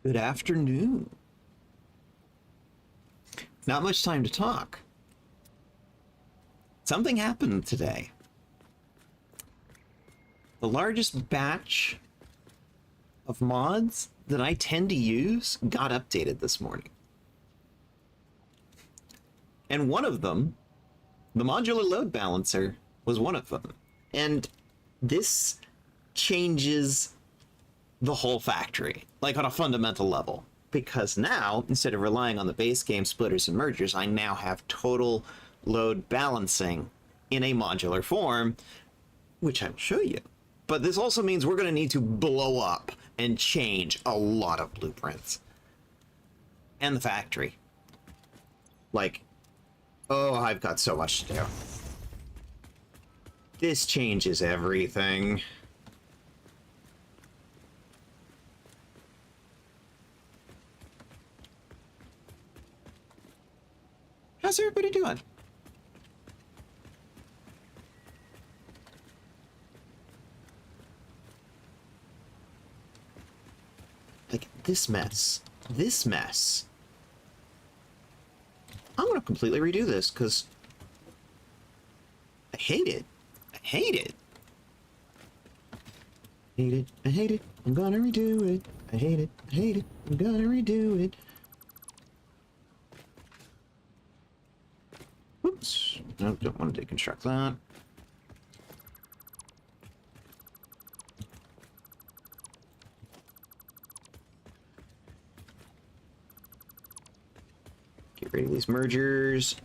Good afternoon. Not much time to talk. Something happened today. The largest batch of mods that I tend to use got updated this morning. And one of them, the modular load balancer, was one of them. And this changes the whole factory, like on a fundamental level. Because now, instead of relying on the base game splitters and mergers, I now have total load balancing in a modular form, which I will show you. But this also means we're going to need to blow up and change a lot of blueprints. And the factory. Like, oh, I've got so much to do. This changes everything. How's everybody doing? Like, this mess. This mess. I'm gonna completely redo this, because I hate it. I hate it. Hate it. I hate it. I'm gonna redo it. I hate it. I hate it. I'm gonna redo it. Oops. No, don't want to deconstruct that. Get rid of these mergers.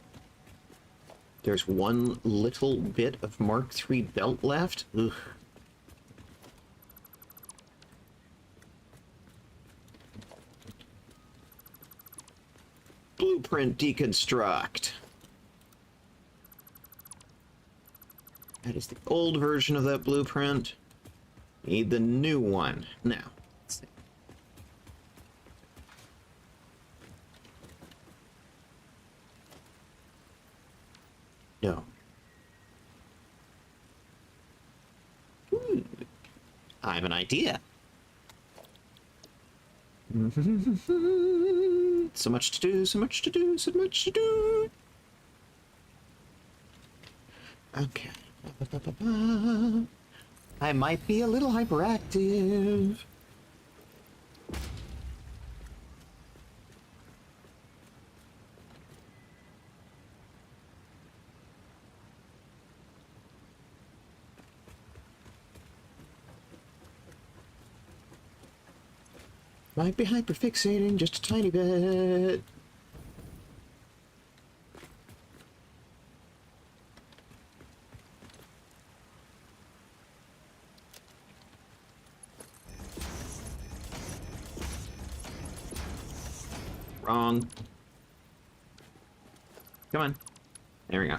There's one little bit of Mark III belt left. Ugh. Blueprint deconstruct. That is the old version of that blueprint. Need the new one. Now, let's see. No. Ooh, I have an idea. So much to do, so much to do, so much to do. Okay. I might be a little hyperactive. Might be hyperfixating just a tiny bit. Wrong. Come on. There we go.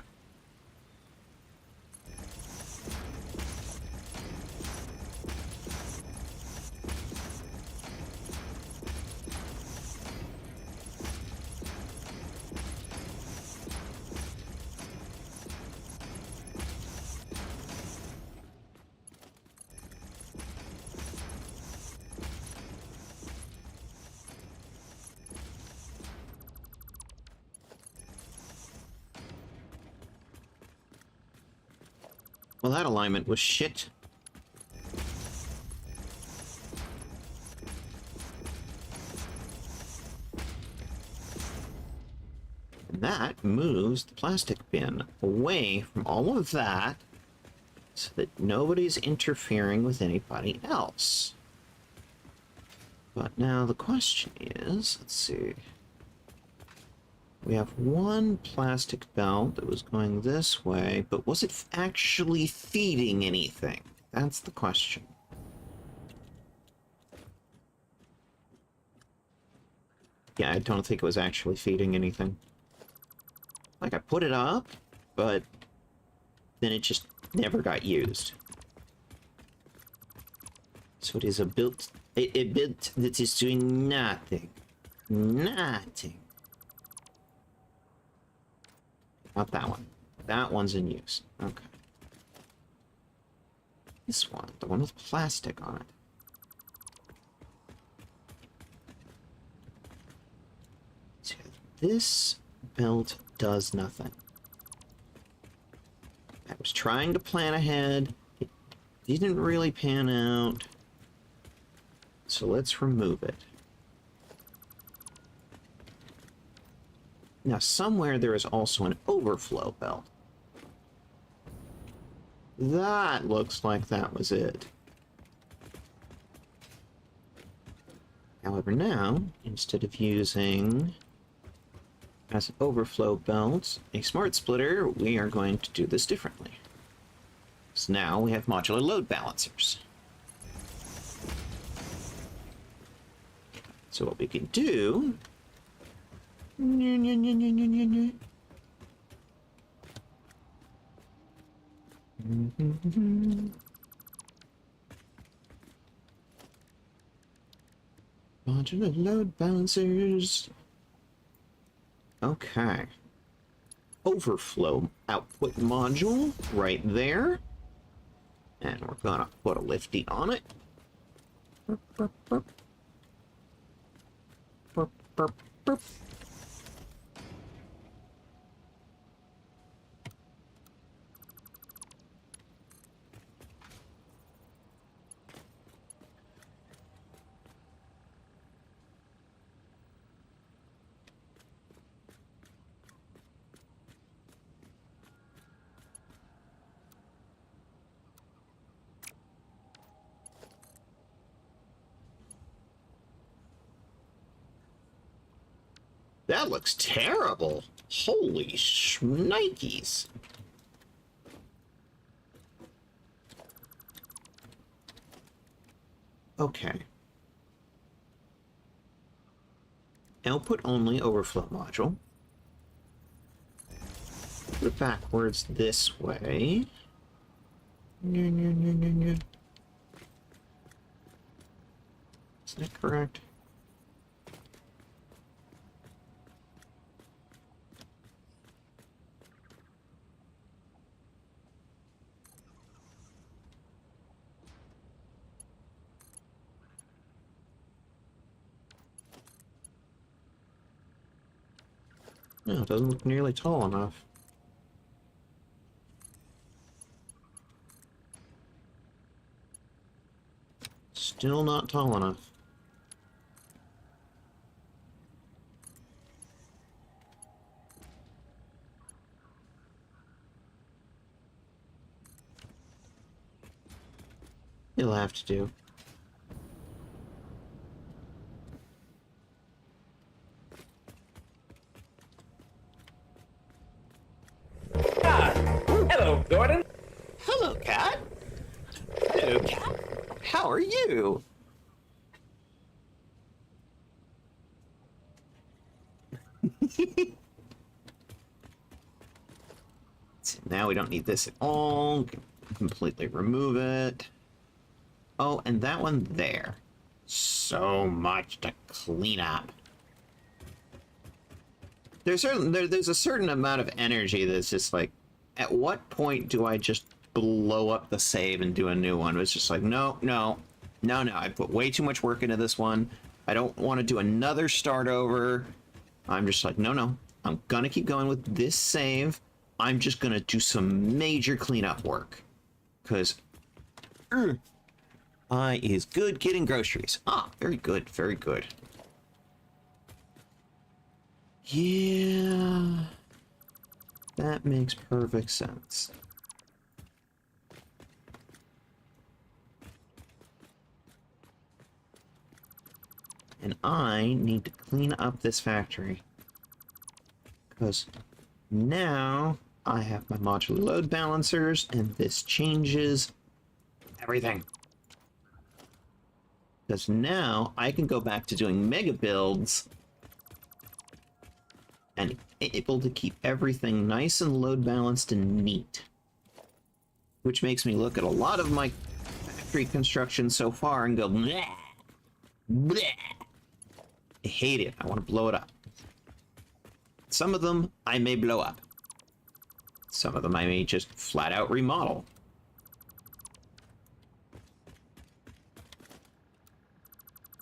Well, that alignment was shit. And that moves the plastic bin away from all of that so that nobody's interfering with anybody else. But now the question is, let's see. We have one plastic belt that was going this way, but was it actually feeding anything? That's the question. Yeah, I don't think it was actually feeding anything. Like, I put it up, but then it just never got used. So it is a built, a bit that is doing nothing. Nothing. Not that one. That one's in use. Okay. This one, the one with plastic on it. this belt does nothing. I was trying to plan ahead. It didn't really pan out. So let's remove it. Now, somewhere there is also an overflow belt. That looks like that was it. However, now, instead of using as an overflow belt a smart splitter, we are going to do this differently. So now we have modular load balancers. So what we can do... Modular load balancers. Okay. Overflow output module right there. And we're gonna put a lifty on it. Burp, burp, burp. Burp, burp, burp. That looks terrible. Holy shnikes. Okay. Output only overflow module. Put it backwards this way. Is that correct? No, it doesn't look nearly tall enough. Still not tall enough. It'll have to do. Hello, Gordon. Hello, Cat. Hello, Cat. How are you? So now we don't need this at all. Completely remove it. Oh, and that one there. So much to clean up. There's a certain amount of energy that's just like, at what point do I just blow up the save and do a new one? It's just like, no. I put way too much work into this one. I don't want to do another start over. I'm just like, no. I'm gonna keep going with this save. I'm just gonna do some major cleanup work. Because I is good getting groceries. Ah, very good, very good. Yeah, that makes perfect sense. And I need to clean up this factory. Because now I have my modular load balancers, and this changes everything. Because now I can go back to doing mega builds and able to keep everything nice and load balanced and neat. Which makes me look at a lot of my factory construction so far and go, bleh, bleh. I hate it. I want to blow it up. Some of them I may blow up. Some of them I may just flat out remodel.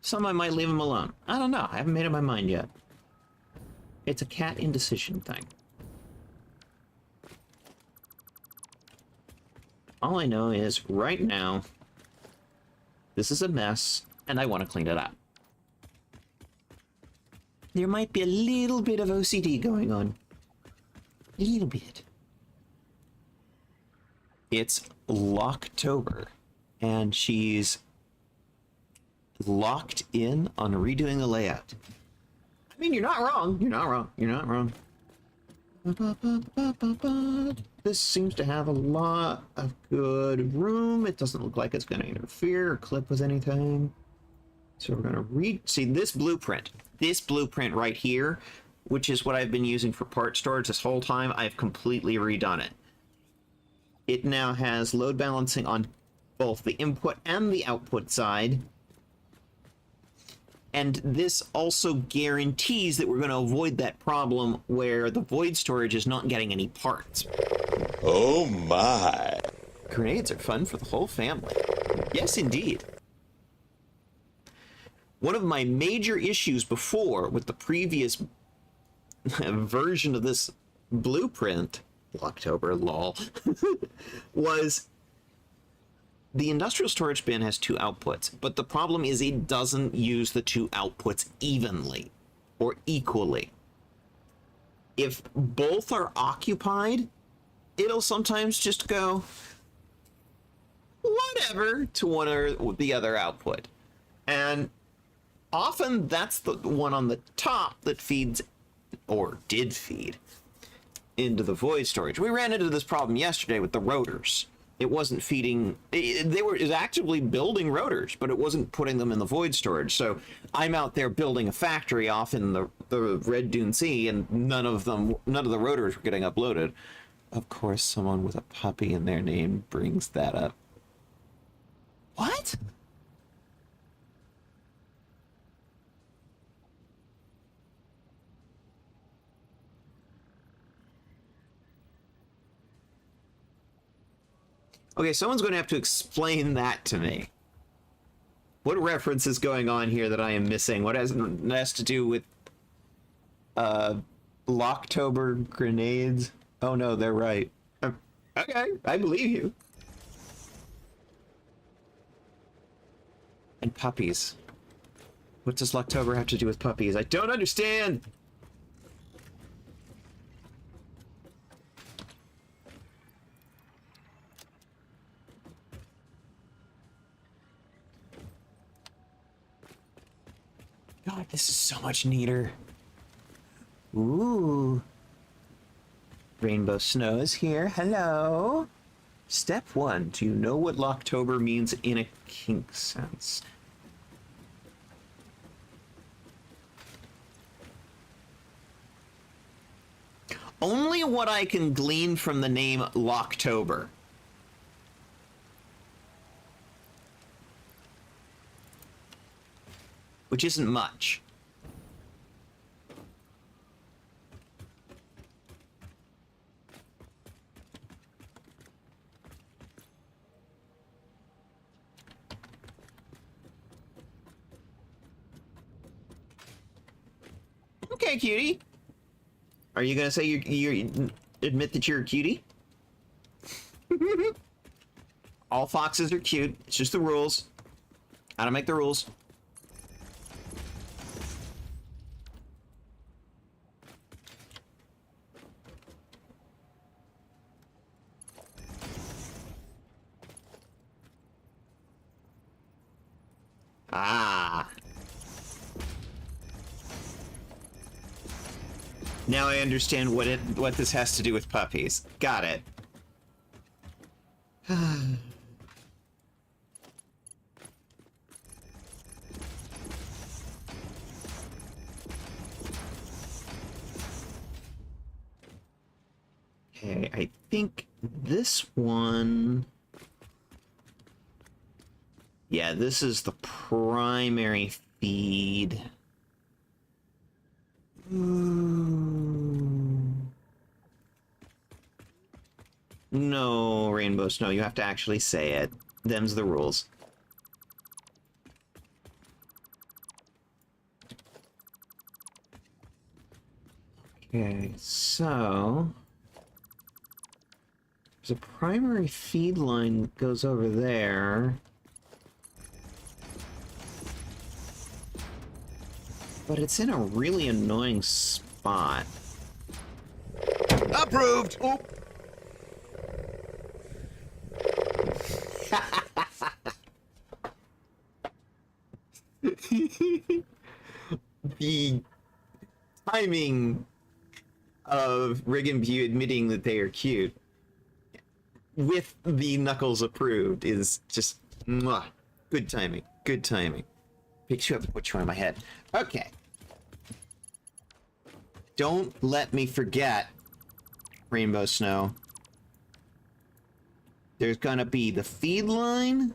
Some I might leave them alone. I don't know. I haven't made up my mind yet. It's a cat indecision thing. All I know is right now, this is a mess, and I want to clean it up. There might be a little bit of OCD going on. A little bit. It's Locktober, and she's locked in on redoing the layout. I mean, you're not wrong. You're not wrong. You're not wrong. This seems to have a lot of good room. It doesn't look like it's going to interfere or clip with anything. So we're going to see this blueprint. This blueprint right here, which is what I've been using for part storage this whole time, I've completely redone it. It now has load balancing on both the input and the output side. And this also guarantees that we're going to avoid that problem where the void storage is not getting any parts. Oh my. Grenades are fun for the whole family. Yes, indeed. One of my major issues before with the previous version of this blueprint, October, lol, was the industrial storage bin has two outputs, but the problem is it doesn't use the two outputs evenly or equally. If both are occupied, it'll sometimes just go whatever to one or the other output. And often that's the one on the top that feeds, or did feed, into the void storage. We ran into this problem yesterday with the rotors. It wasn't feeding, it was actively building rotors, but it wasn't putting them in the void storage. So I'm out there building a factory off in the Red Dune Sea, and none of the rotors were getting uploaded. Of course, someone with a puppy in their name brings that up. What? Okay, someone's going to have to explain that to me. What reference is going on here that I am missing? What has to do with Locktober grenades? Oh no, they're right. Okay, I believe you. And puppies. What does Locktober have to do with puppies? I don't understand! God, this is so much neater. Ooh. Rainbow Snow is here. Hello. Step 1. Do you know what Locktober means in a kink sense? Only what I can glean from the name Locktober. Which isn't much. Okay, cutie. Are you gonna say you admit that you're a cutie? All foxes are cute. It's just the rules. Gotta make the rules. Ah. Now I understand what this has to do with puppies. Got it. Okay, I think this one... Yeah, this is the primary feed. No, Rainbow Snow, you have to actually say it. Them's the rules. Okay, so there's a primary feed line that goes over there. But it's in a really annoying spot. Approved! Oh. The timing of Rig and View admitting that they are cute with the Knuckles approved is just mwah. Good timing. Good timing. Picks you up and puts you on my head. Okay. Don't let me forget, Rainbow Snow. There's gonna be the feed line,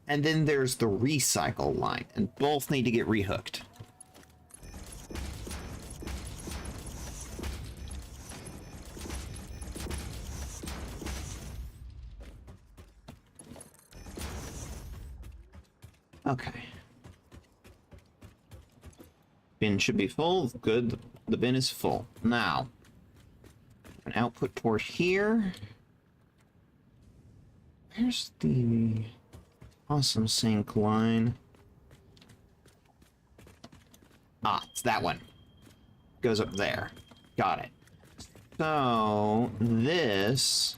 and then there's the recycle line, and both need to get rehooked. Okay. Bin should be full. Good. The bin is full. Now, an output port here. Where's the awesome sync line? Ah, it's that one. Goes up there. Got it. So, this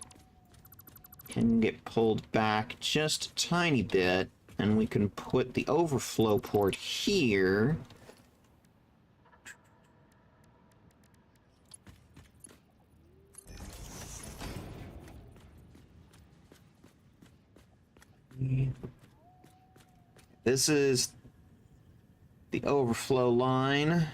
can get pulled back just a tiny bit, and we can put the overflow port here. This is the overflow line.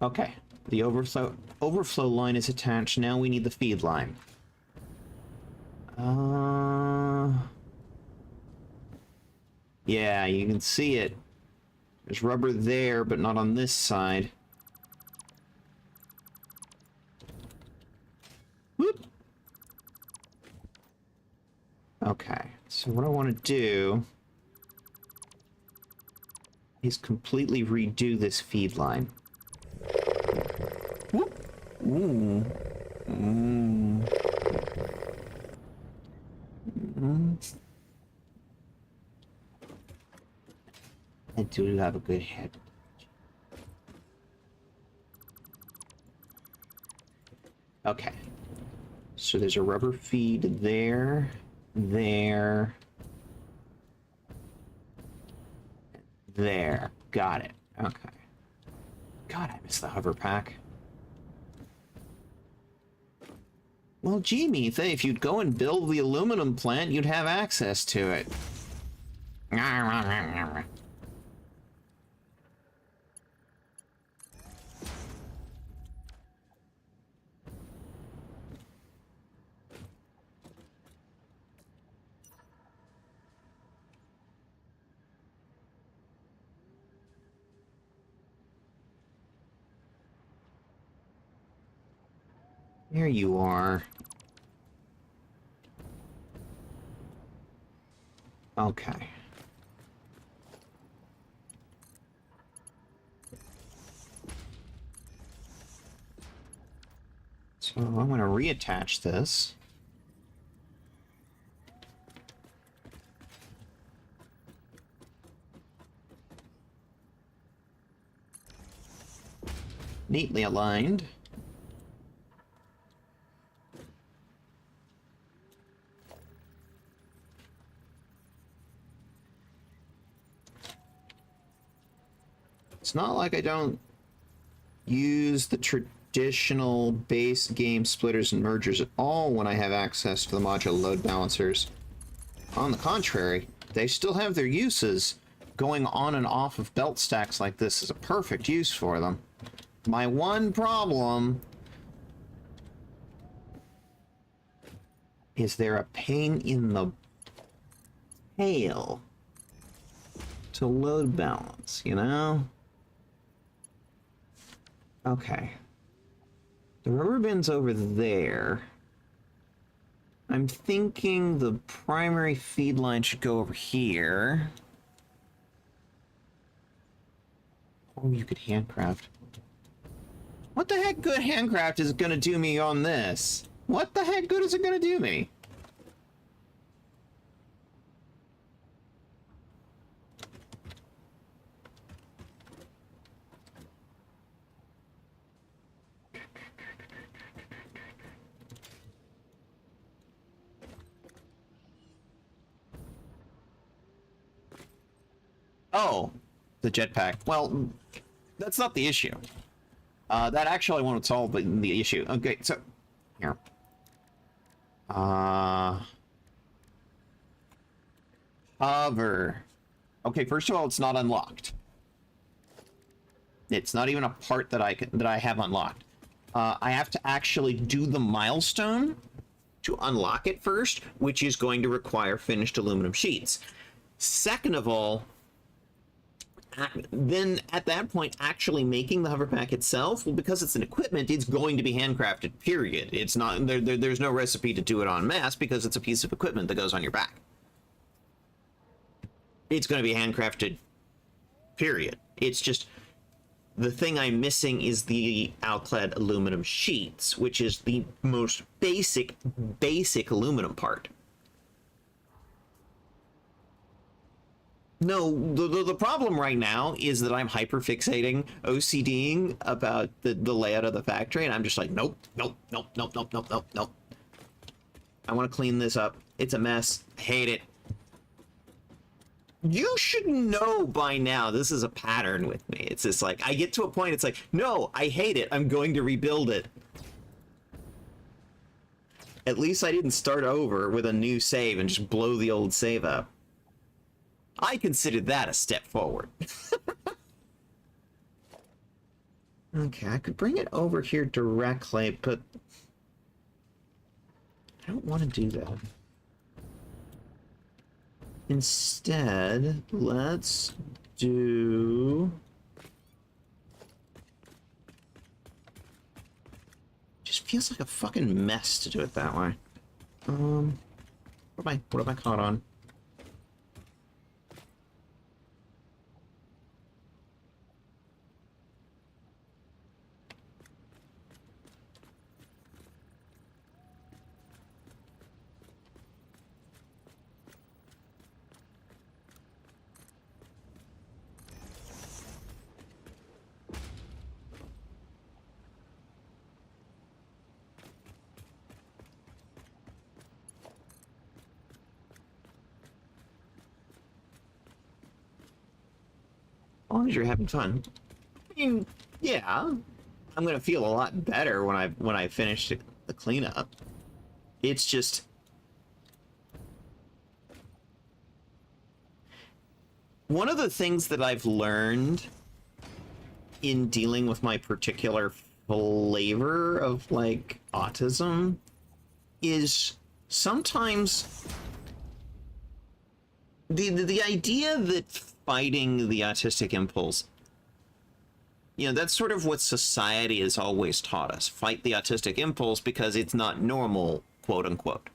Okay, the overflow line is attached. Now we need the feed line. Yeah, you can see it. There's rubber there, but not on this side. Whoop. Okay, so what I want to do is completely redo this feed line. Whoop. Ooh. I do have a good head. Okay. So there's a rubber feed there, there, there. Got it. Okay. God, I miss the hover pack. Well, gee, Metha, if you'd go and build the aluminum plant, you'd have access to it. There you are. Okay. So I'm going to reattach this. Neatly aligned. It's not like I don't use the traditional base game splitters and mergers at all when I have access to the modular load balancers. On the contrary, they still have their uses. Going on and off of belt stacks like this is a perfect use for them. My one problem is they're a pain in the tail to load balance, you know? Okay. The rubber bin's over there. I'm thinking the primary feed line should go over here. Oh, you could handcraft. What the heck good handcraft is gonna do me on this? What the heck good is it gonna do me? Oh, the jetpack. Well, that's not the issue. That actually won't solve the issue. Okay, so here. Hover. Okay, first of all, it's not unlocked. It's not even a part that I have unlocked. I have to actually do the milestone to unlock it first, which is going to require finished aluminum sheets. Second of all, then at that point, actually making the hoverpack itself, well, because it's an equipment, it's going to be handcrafted, period. It's not, there's no recipe to do it en masse because it's a piece of equipment that goes on your back. It's going to be handcrafted, period. It's just, the thing I'm missing is the alclad aluminum sheets, which is the most basic aluminum part. No, the problem right now is that I'm hyperfixating, OCDing about the layout of the factory, and I'm just like, nope, nope, nope, nope, nope, nope, nope, nope. I want to clean this up. It's a mess. I hate it. You should know by now this is a pattern with me. It's just like, I get to a point, it's like, no, I hate it. I'm going to rebuild it. At least I didn't start over with a new save and just blow the old save up. I consider that a step forward. Okay, I could bring it over here directly, but I don't want to do that. Instead, let's do... Just feels like a fucking mess to do it that way. What am I caught on? As long as you're having fun. I mean, yeah, I'm gonna feel a lot better when I finish the cleanup. It's just one of the things that I've learned in dealing with my particular flavor of like autism is sometimes the idea that fighting the autistic impulse, you know, that's sort of what society has always taught us. Fight the autistic impulse because it's not normal, quote unquote.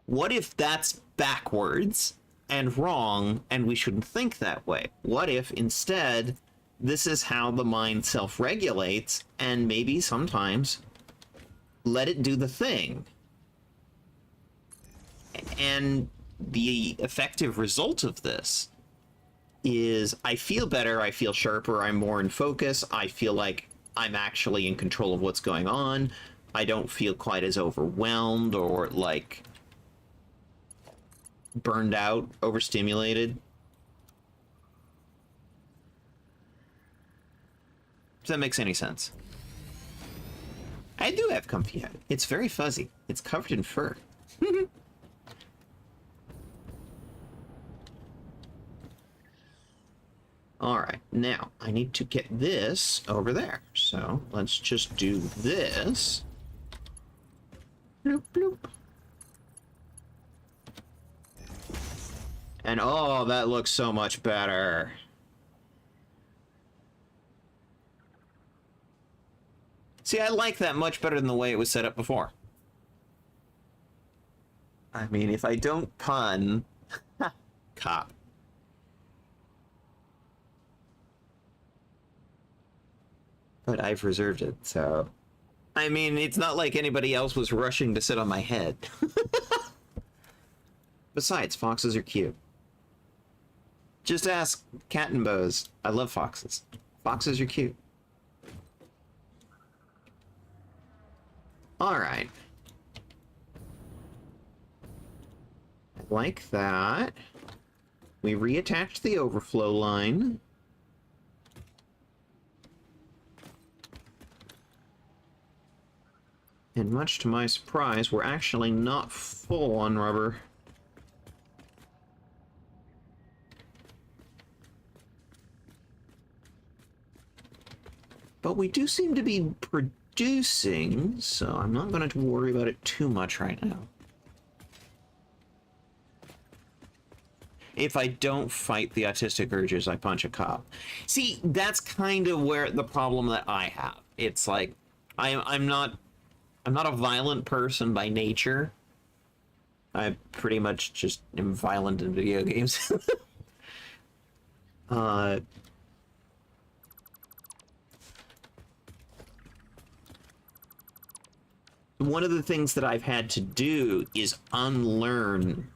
What if that's backwards and wrong and we shouldn't think that way? What if instead this is how the mind self-regulates and maybe sometimes let it do the thing? And the effective result of this is I feel better, I feel sharper, I'm more in focus, I feel like I'm actually in control of what's going on, I don't feel quite as overwhelmed or like burned out, overstimulated. If that makes any sense. I do have comfy hat. It's very fuzzy. It's covered in fur. Alright, now I need to get this over there. So let's just do this. Bloop, bloop. And oh, that looks so much better. See, I like that much better than the way it was set up before. I mean, if I don't pun, cop. But I've reserved it, so. I mean, it's not like anybody else was rushing to sit on my head. Besides, foxes are cute. Just ask Cat and Bose. I love foxes. Foxes are cute. Alright. Like that. We reattach the overflow line. And much to my surprise, we're actually not full on rubber. But we do seem to be producing, so I'm not going to worry about it too much right now. If I don't fight the autistic urges, I punch a cop. See, that's kind of where the problem that I have. It's like, I'm not a violent person by nature. I pretty much just am violent in video games. One of the things that I've had to do is unlearn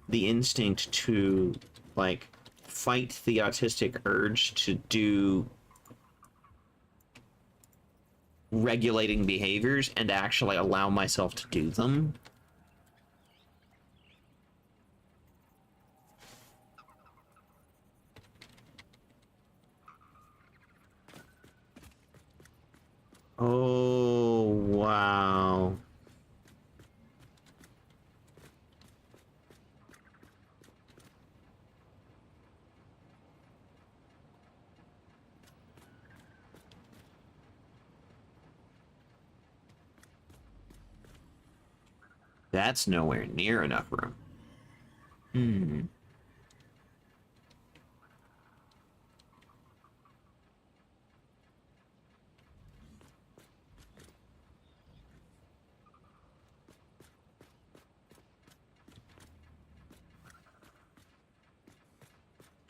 the instinct to, like, fight the autistic urge to do regulating behaviors and actually allow myself to do them. Oh, wow. That's nowhere near enough room. Hmm.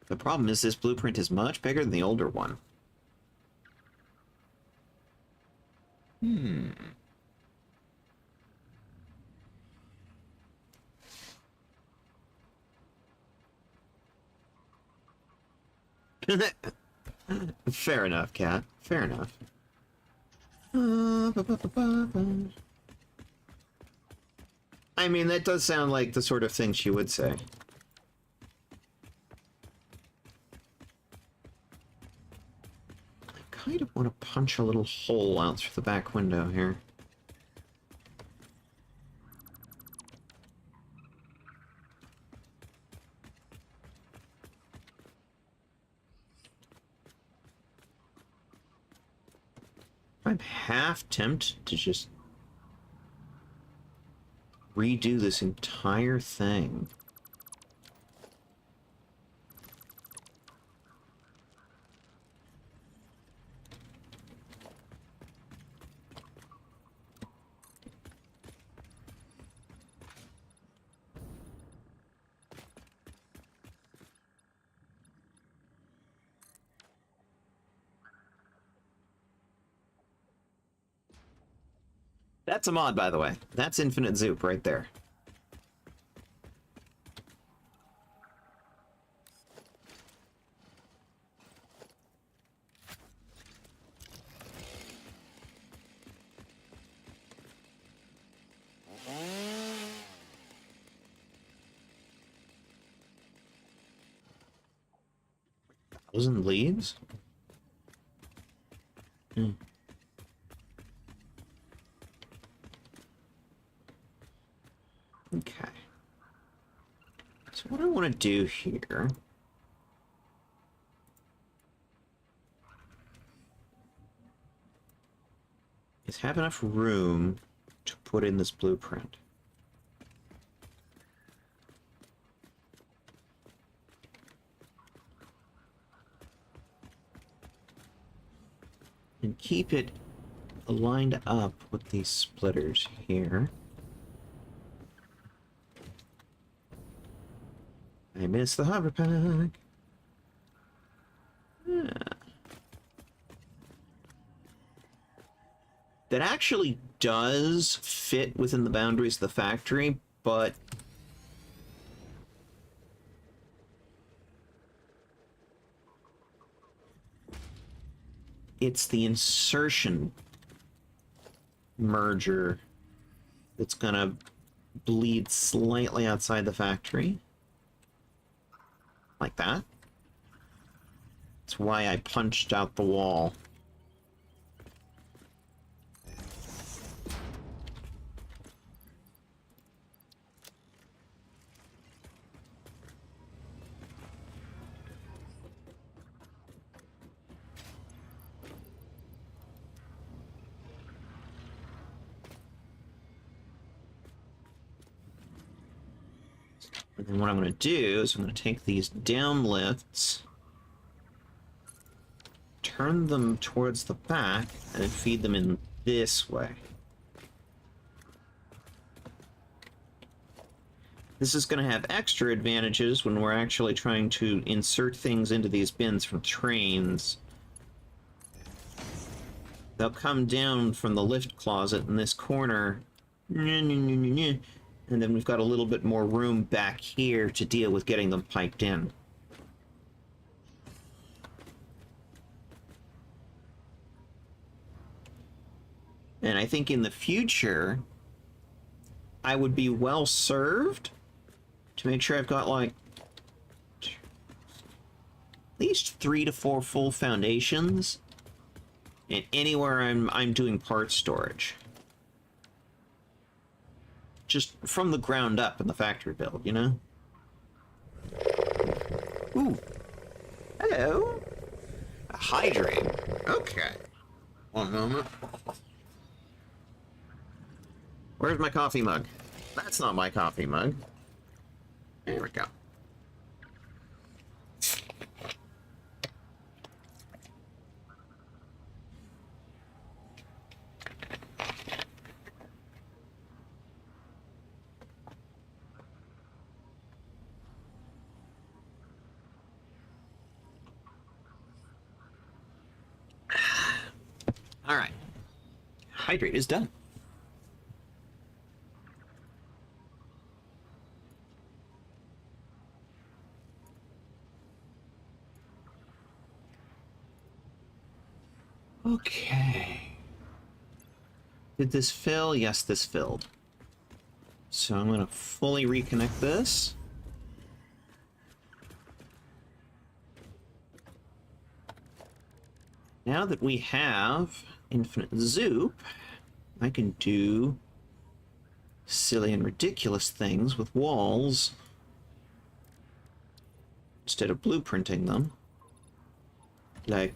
The problem is this blueprint is much bigger than the older one. Hmm. Fair enough, Cat. Fair enough. I mean, that does sound like the sort of thing she would say. I kind of want to punch a little hole out through the back window here. I'm half tempted to just redo this entire thing. That's a mod, by the way. That's Infinite Zoop right there. Thousand leaves? Hmm. Okay. So what I want to do here is have enough room to put in this blueprint. And keep it aligned up with these splitters here. I miss the hover pack. Yeah. That actually does fit within the boundaries of the factory, but it's the insertion merger that's gonna bleed slightly outside the factory. Like that. That's why I punched out the wall. And then what I'm going to do is I'm going to take these down lifts, turn them towards the back, and then feed them in this way. This is going to have extra advantages when we're actually trying to insert things into these bins from trains. They'll come down from the lift closet in this corner. And then we've got a little bit more room back here to deal with getting them piped in. And I think in the future, I would be well served to make sure I've got like at least 3 to 4 full foundations, and anywhere I'm doing part storage. Just from the ground up in the factory build, you know? Ooh. Hello. A hydrate. Okay. One moment. Where's my coffee mug? That's not my coffee mug. There we go. All right. Hydrate is done. Okay. Did this fill? Yes, this filled. So I'm going to fully reconnect this. Now that we have infinite zoop, I can do silly and ridiculous things with walls instead of blueprinting them. Like...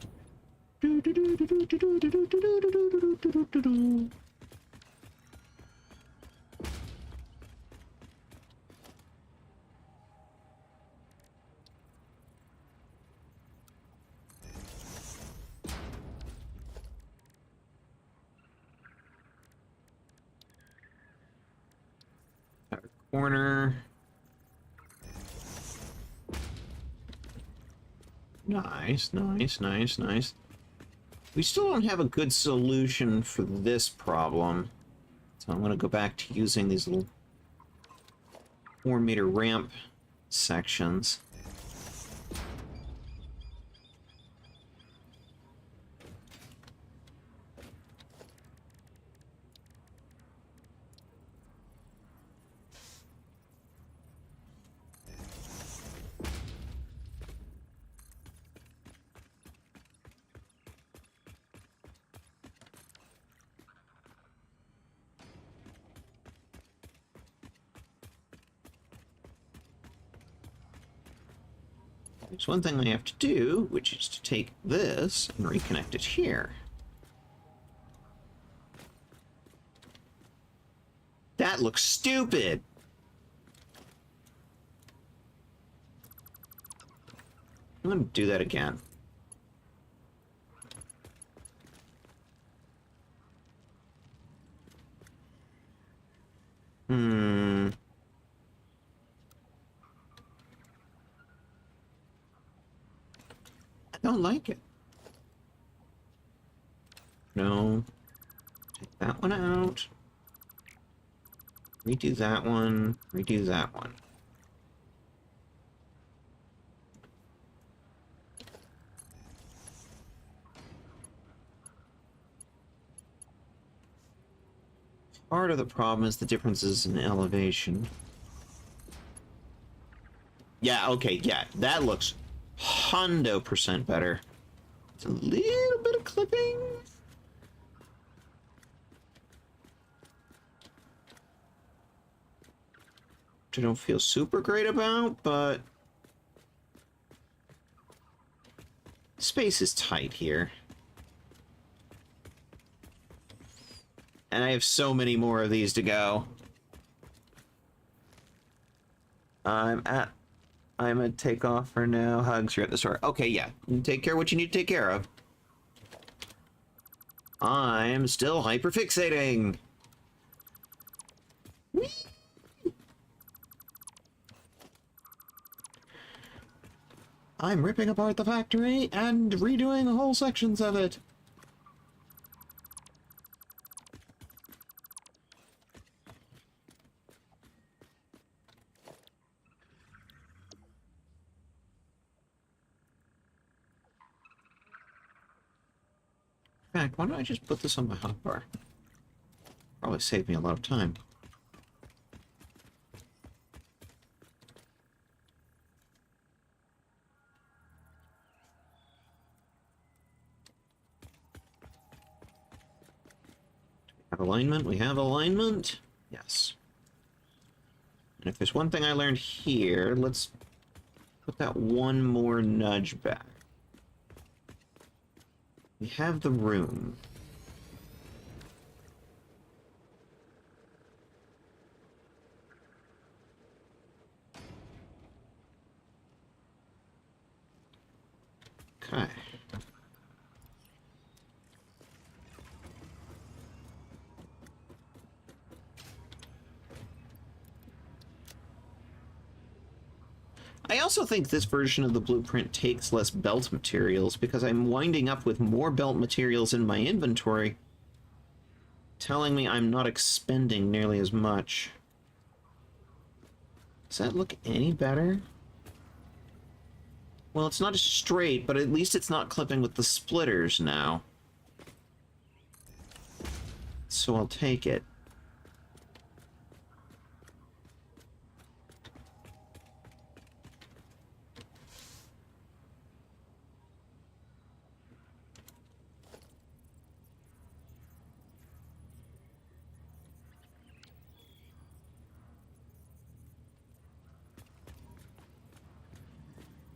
corner. Nice, nice, nice, nice. We still don't have a good solution for this problem. So I'm going to go back to using these little 4-meter ramp sections. There's one thing I have to do, which is to take this and reconnect it here. That looks stupid! I'm gonna do that again. don't like it. No. Take that one out. Redo that one. Redo that one. Part of the problem is the differences in elevation. Yeah, okay, yeah, that looks hundo% better. It's a little bit of clipping. Which I don't feel super great about, but space is tight here. And I have so many more of these to go. I'm a takeoff for now. Hugs, you're at the store. Okay, yeah. You take care of what you need to take care of. I'm still hyperfixating. Whee! I'm ripping apart the factory and redoing whole sections of it. In fact, why don't I just put this on my hotbar? Probably save me a lot of time. Have alignment? We have alignment? Yes. And if there's one thing I learned here, let's put that one more nudge back. We have the room. Okay. I also think this version of the blueprint takes less belt materials because I'm winding up with more belt materials in my inventory, telling me I'm not expending nearly as much. Does that look any better? Well, it's not as straight, but at least it's not clipping with the splitters now. So I'll take it.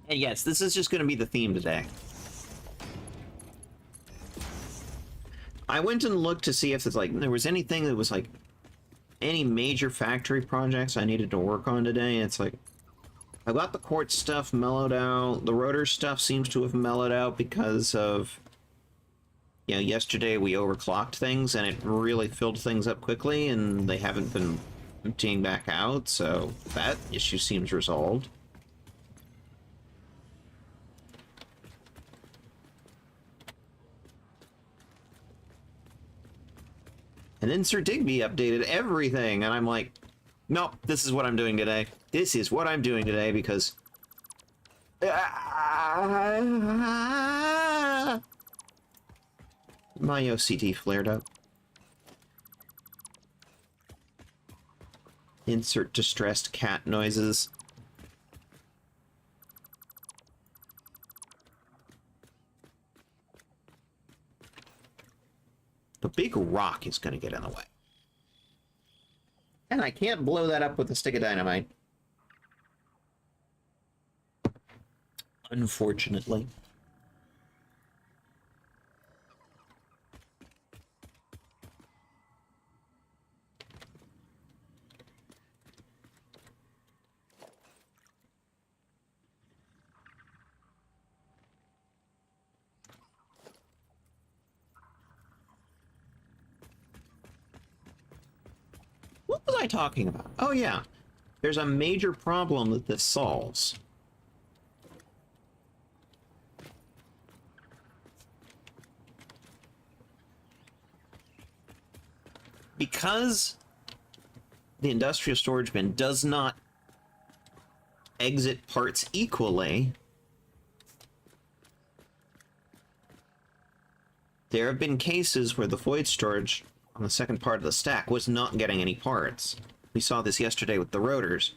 And yes, this is just going to be the theme today. I went and looked to see if it's like there was anything that was like any major factory projects I needed to work on today. It's like I got the quartz stuff mellowed out. The rotor stuff seems to have mellowed out because of, you know, yesterday we overclocked things and it really filled things up quickly and they haven't been emptying back out, so that issue seems resolved. And Insert Digby updated everything, and I'm like, nope, this is what I'm doing today. This is what I'm doing today because... my OCD flared up. Insert distressed cat noises. The big rock is going to get in the way. And I can't blow that up with a stick of dynamite. Unfortunately. What was I talking about? Oh yeah, there's a major problem that this solves. because the industrial storage bin does not exit parts equally, there have been cases where the void storage on the second part of the stack was not getting any parts. We saw this yesterday with the rotors.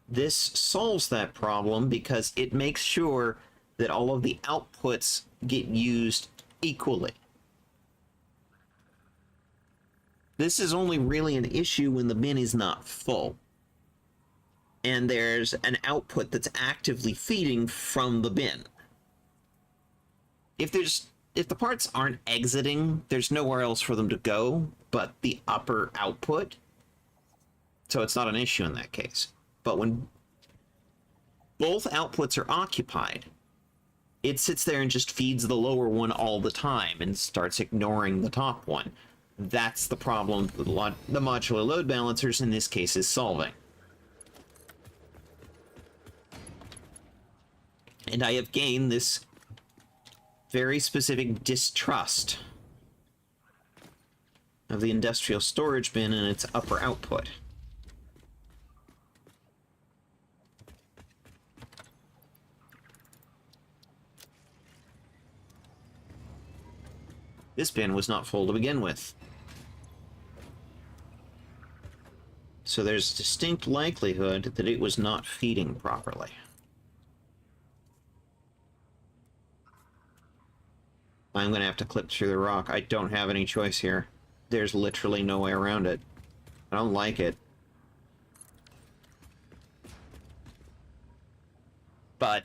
This solves that problem because it makes sure that all of the outputs get used equally. This is only really an issue when the bin is not full and there's an output that's actively feeding from the bin. If the parts aren't exiting, there's nowhere else for them to go but the upper output. So it's not an issue in that case. But when both outputs are occupied, it sits there and just feeds the lower one all the time and starts ignoring the top one. That's the problem the modular load balancers in this case is solving. And I have gained this very specific distrust of the industrial storage bin and its upper output. This bin was not full to begin with. So there's distinct likelihood that it was not feeding properly. I'm going to have to clip through the rock. I don't have any choice here. There's literally no way around it. I don't like it. But...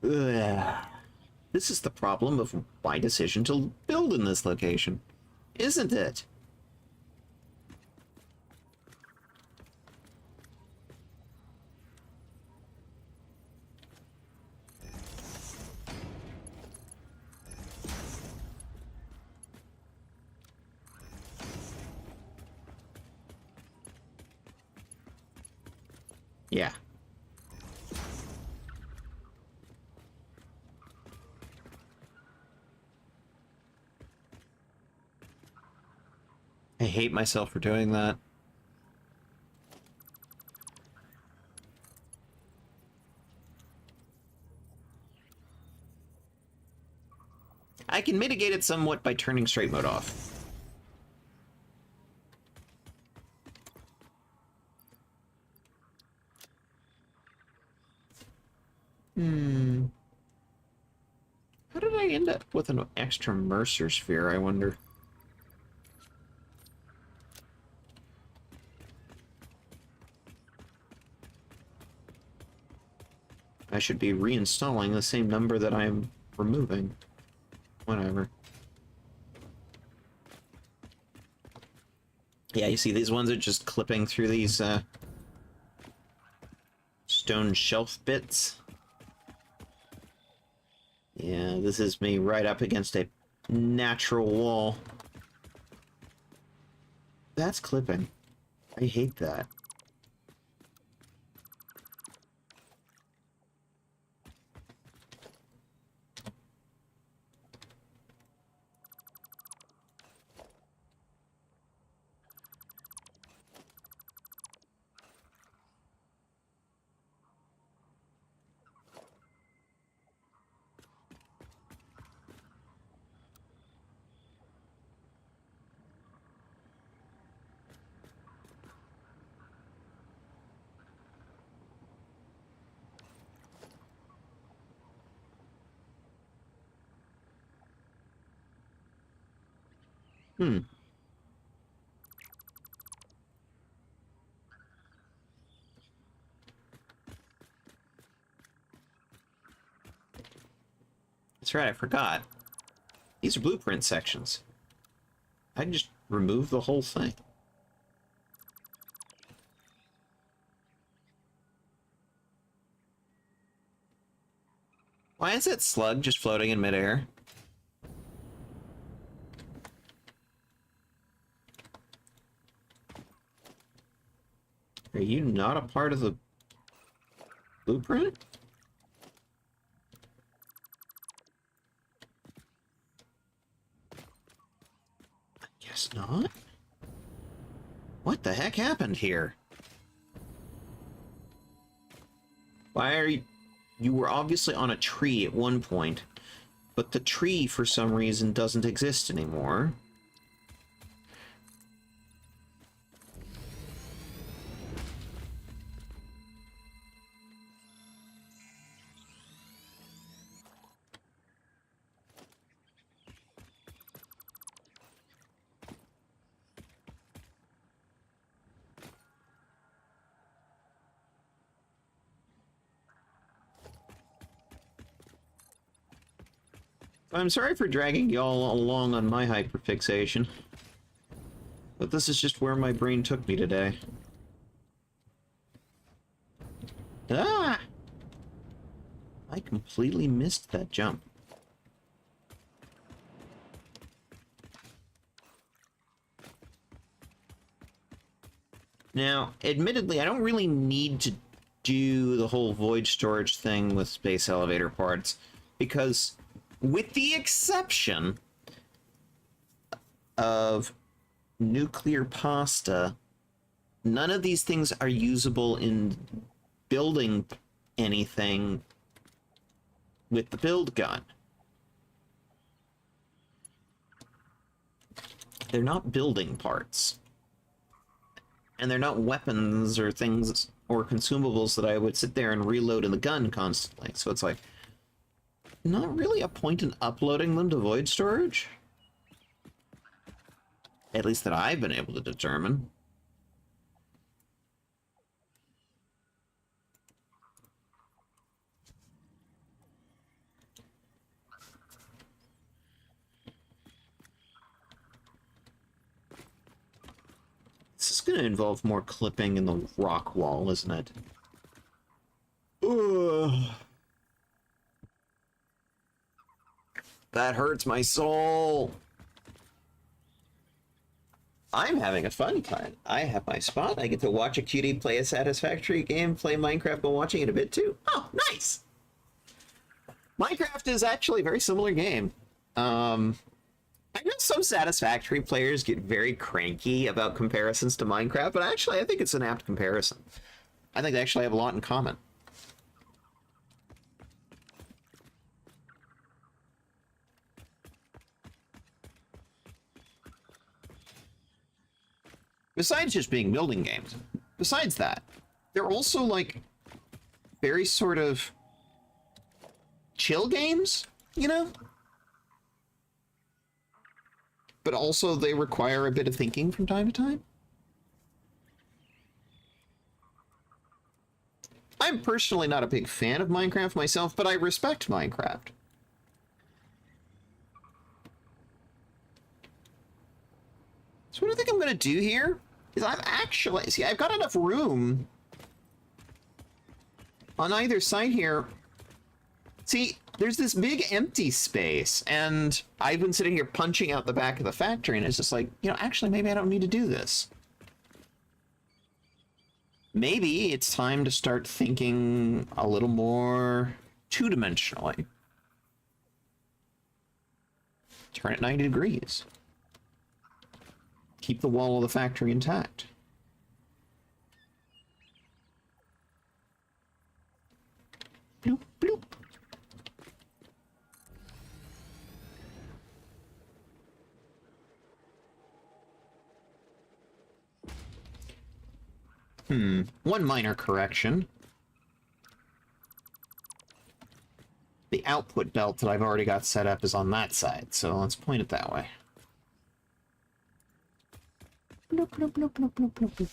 ugh. This is the problem of my decision to build in this location, isn't it? Yeah. I hate myself for doing that. I can mitigate it somewhat by turning straight mode off. How did I end up with an extra Mercer sphere, I wonder? I should be reinstalling the same number that I'm removing. Whatever. Yeah, you see, these ones are just clipping through these stone shelf bits. Yeah, this is me right up against a natural wall. That's clipping. I hate that. That's right, I forgot. These are blueprint sections. I can just remove the whole thing. Why is that slug just floating in midair? Are you not a part of the blueprint? guess not. What the heck happened here? Why are you... You were obviously on a tree at one point, but the tree, for some reason, doesn't exist anymore. I'm sorry for dragging y'all along on my hyperfixation, but this is just where my brain took me today. Ah! I completely missed that jump. Now, admittedly, I don't really need to do the whole void storage thing with space elevator parts, because with the exception of nuclear pasta, none of these things are usable in building anything with the build gun. They're not building parts. And they're not weapons or things or consumables that I would sit there and reload in the gun constantly. So it's like, not really a point in uploading them to void storage. At least that I've been able to determine. This is going to involve more clipping in the rock wall, isn't it? Ugh. That hurts my soul. I'm having a fun time. I have my spot. I get to watch a cutie play a Satisfactory game, play Minecraft while watching it a bit too. Oh, nice! Minecraft is actually a very similar game. I know some Satisfactory players get very cranky about comparisons to Minecraft, but actually I think it's an apt comparison. I think they actually have a lot in common. Besides just being building games, besides that, they're also like very sort of chill games, you know? But also they require a bit of thinking from time to time. I'm personally not a big fan of Minecraft myself, but I respect Minecraft. So what I think I'm going to do here is I've got enough room on either side here. See, there's this big empty space, and I've been sitting here punching out the back of the factory, and it's just like, you know, actually, maybe I don't need to do this. Maybe it's time to start thinking a little more two-dimensionally. Turn it 90 degrees. Keep the wall of the factory intact. Bloop, bloop. One minor correction. The output belt that I've already got set up is on that side, so let's point it that way. Bloop, bloop, bloop, bloop, bloop, bloop, bloop.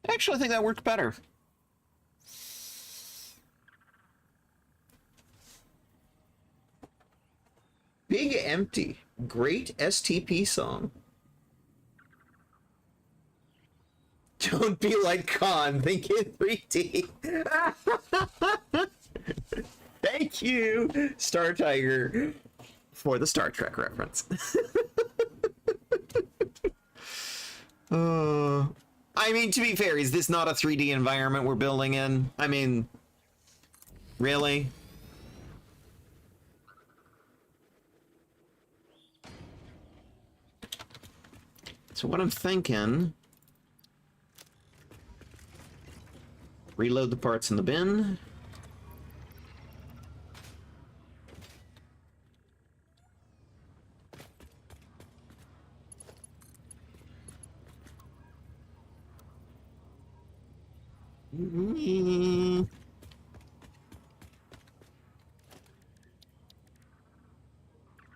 Actually, I think that worked better. Big Empty. Great STP song. Don't be like Khan, think in 3D. Thank you, Star Tiger. for the Star Trek reference. I mean, to be fair, is this not a 3D environment we're building in? I mean, really? So what I'm thinking... reload the parts in the bin.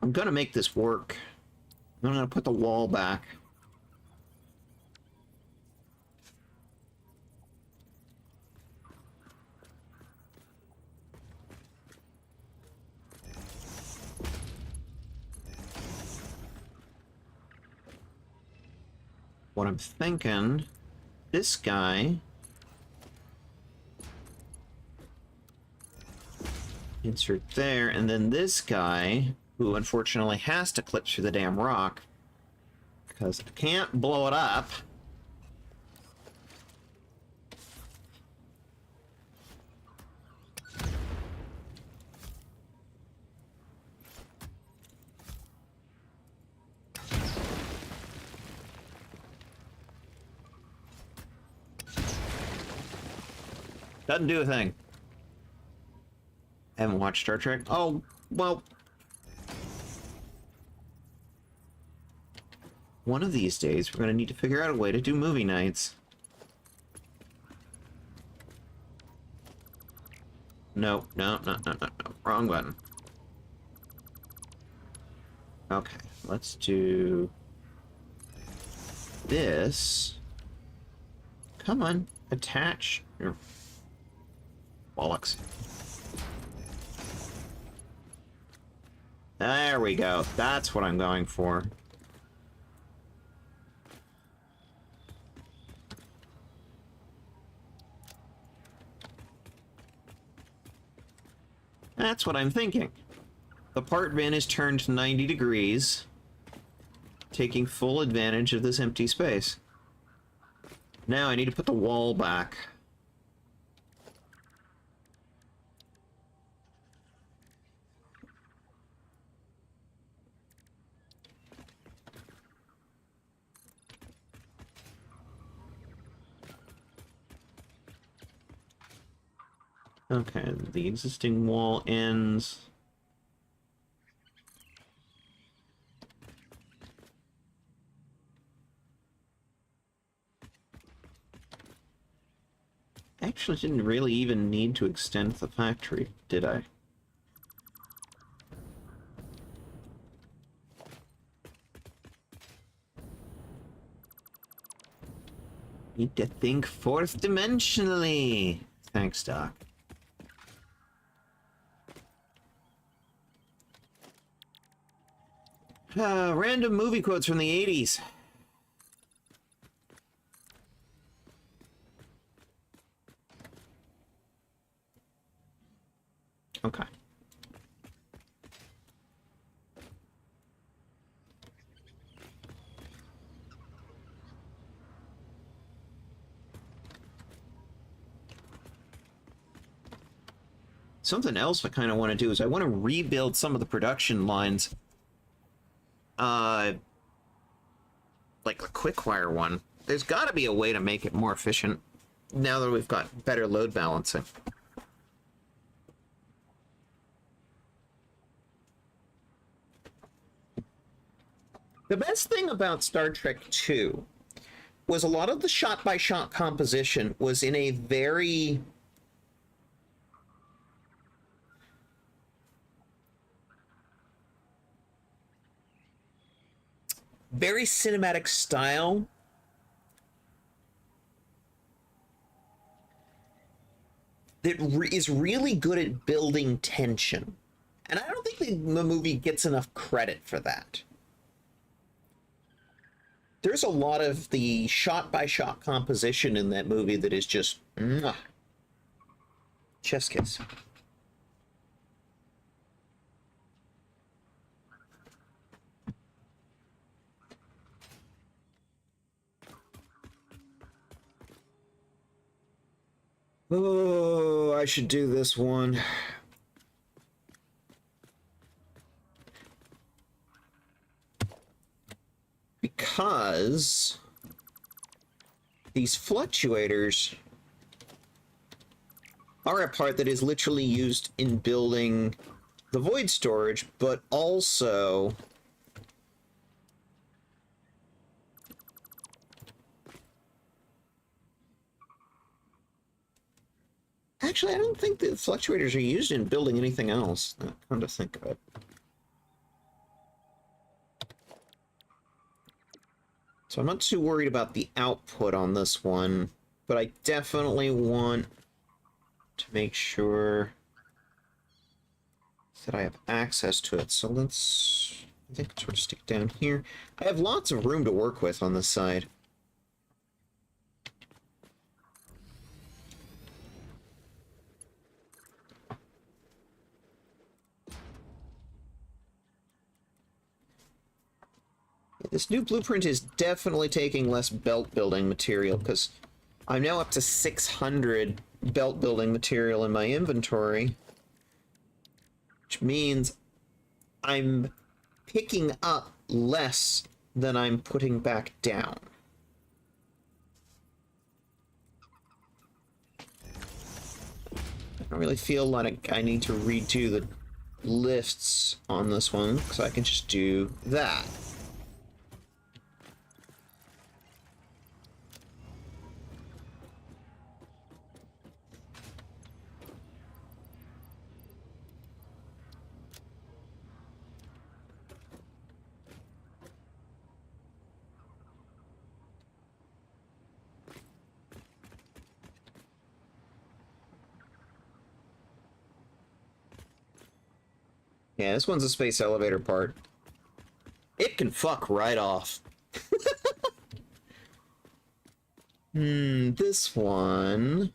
I'm gonna make this work. I'm gonna put the wall back. What I'm thinking, this guy insert there, and then this guy, who unfortunately has to clip through the damn rock because I can't blow it up. Doesn't do a thing. Haven't watched Star Trek? Oh, well. One of these days, we're going to need to figure out a way to do movie nights. No. Wrong button. Okay, let's do this. Come on, attach. Bollocks. There we go. That's what I'm going for. That's what I'm thinking. The part bin is turned 90 degrees, taking full advantage of this empty space. Now I need to put the wall back. Okay, the existing wall ends. Actually, didn't really even need to extend the factory, did I? Need to think fourth dimensionally. Thanks, Doc. Random movie quotes from the 80s. Okay. Something else I kind of want to do is I want to rebuild some of the production lines. Like the quick-wire one. There's got to be a way to make it more efficient now that we've got better load balancing. The best thing about Star Trek II was a lot of the shot-by-shot composition was in a very cinematic style. That is really good at building tension. And I don't think the movie gets enough credit for that. There's a lot of the shot-by-shot composition in that movie that is just mwah. Chef's kiss. Oh, I should do this one. Because these fluctuators are a part that is literally used in building the void storage, but also actually, I don't think the fluctuators are used in building anything else. Come to think of it. So I'm not too worried about the output on this one, but I definitely want to make sure that I have access to it. So let's, I think, sort of stick down here. I have lots of room to work with on this side. This new blueprint is definitely taking less belt building material, because I'm now up to 600 belt building material in my inventory, which means I'm picking up less than I'm putting back down. I don't really feel like I need to redo the lists on this one, because I can just do that. Yeah, this one's a space elevator part. It can fuck right off. This one...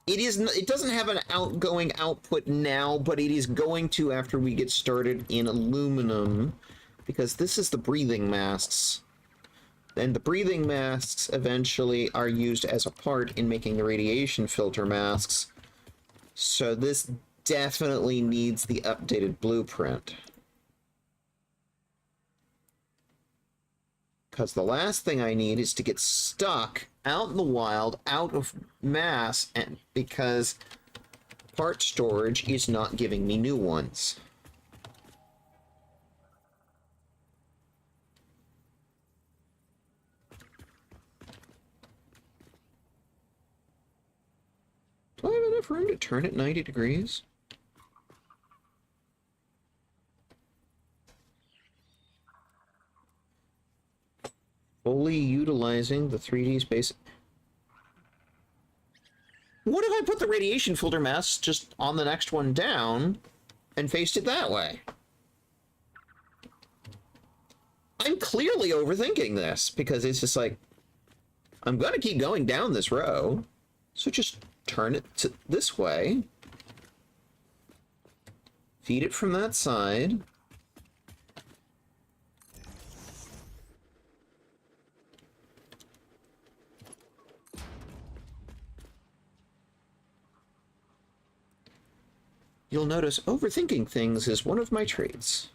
It doesn't have an outgoing output now, but it is going to after we get started in aluminum, because this is the breathing masks. And the breathing masks eventually are used as a part in making the radiation filter masks. So this definitely needs the updated blueprint. Because the last thing I need is to get stuck out in the wild, out of mass, and because part storage is not giving me new ones. Do I have enough room to turn it 90 degrees? Fully utilizing the 3D space. What if I put the radiation filter masks just on the next one down and faced it that way? I'm clearly overthinking this, because it's just like, I'm going to keep going down this row, so just turn it to this way, feed it from that side. You'll notice overthinking things is one of my traits.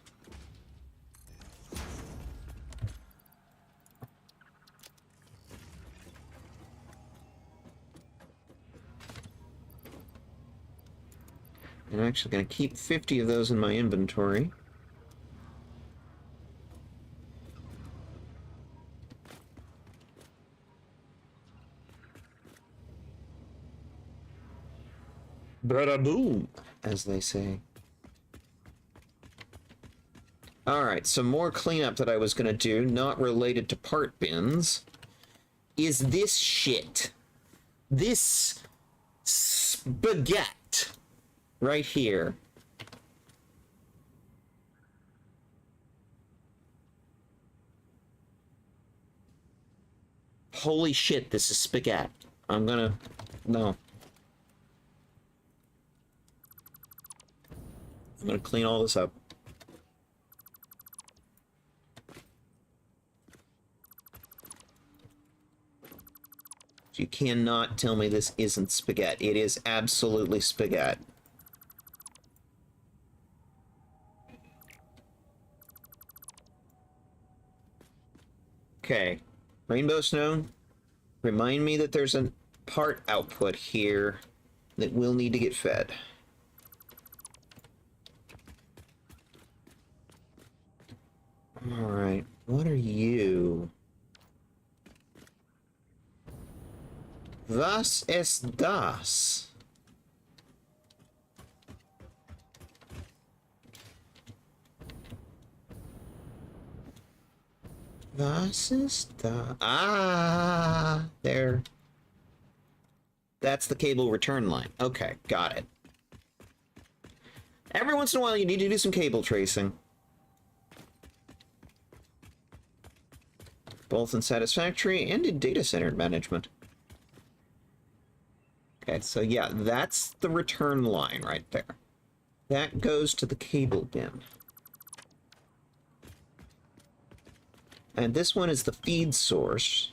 I'm actually going to keep 50 of those in my inventory. Bada boom, as they say. Alright, some more cleanup that I was going to do, not related to part bins, is this shit. This spaghetti right here. Holy shit, this is spaghetti. I'm gonna... No. I'm gonna clean all this up. You cannot tell me this isn't spaghetti. It is absolutely spaghetti. Okay. Rainbow Snow, remind me that there's a part output here that will need to get fed. Alright, what are you? Was ist das? Was ist da? Ah, there. That's the cable return line. Okay, got it. Every once in a while, you need to do some cable tracing. Both in Satisfactory and in data center management. Okay, so yeah, that's the return line right there. That goes to the cable bin. And this one is the feed source.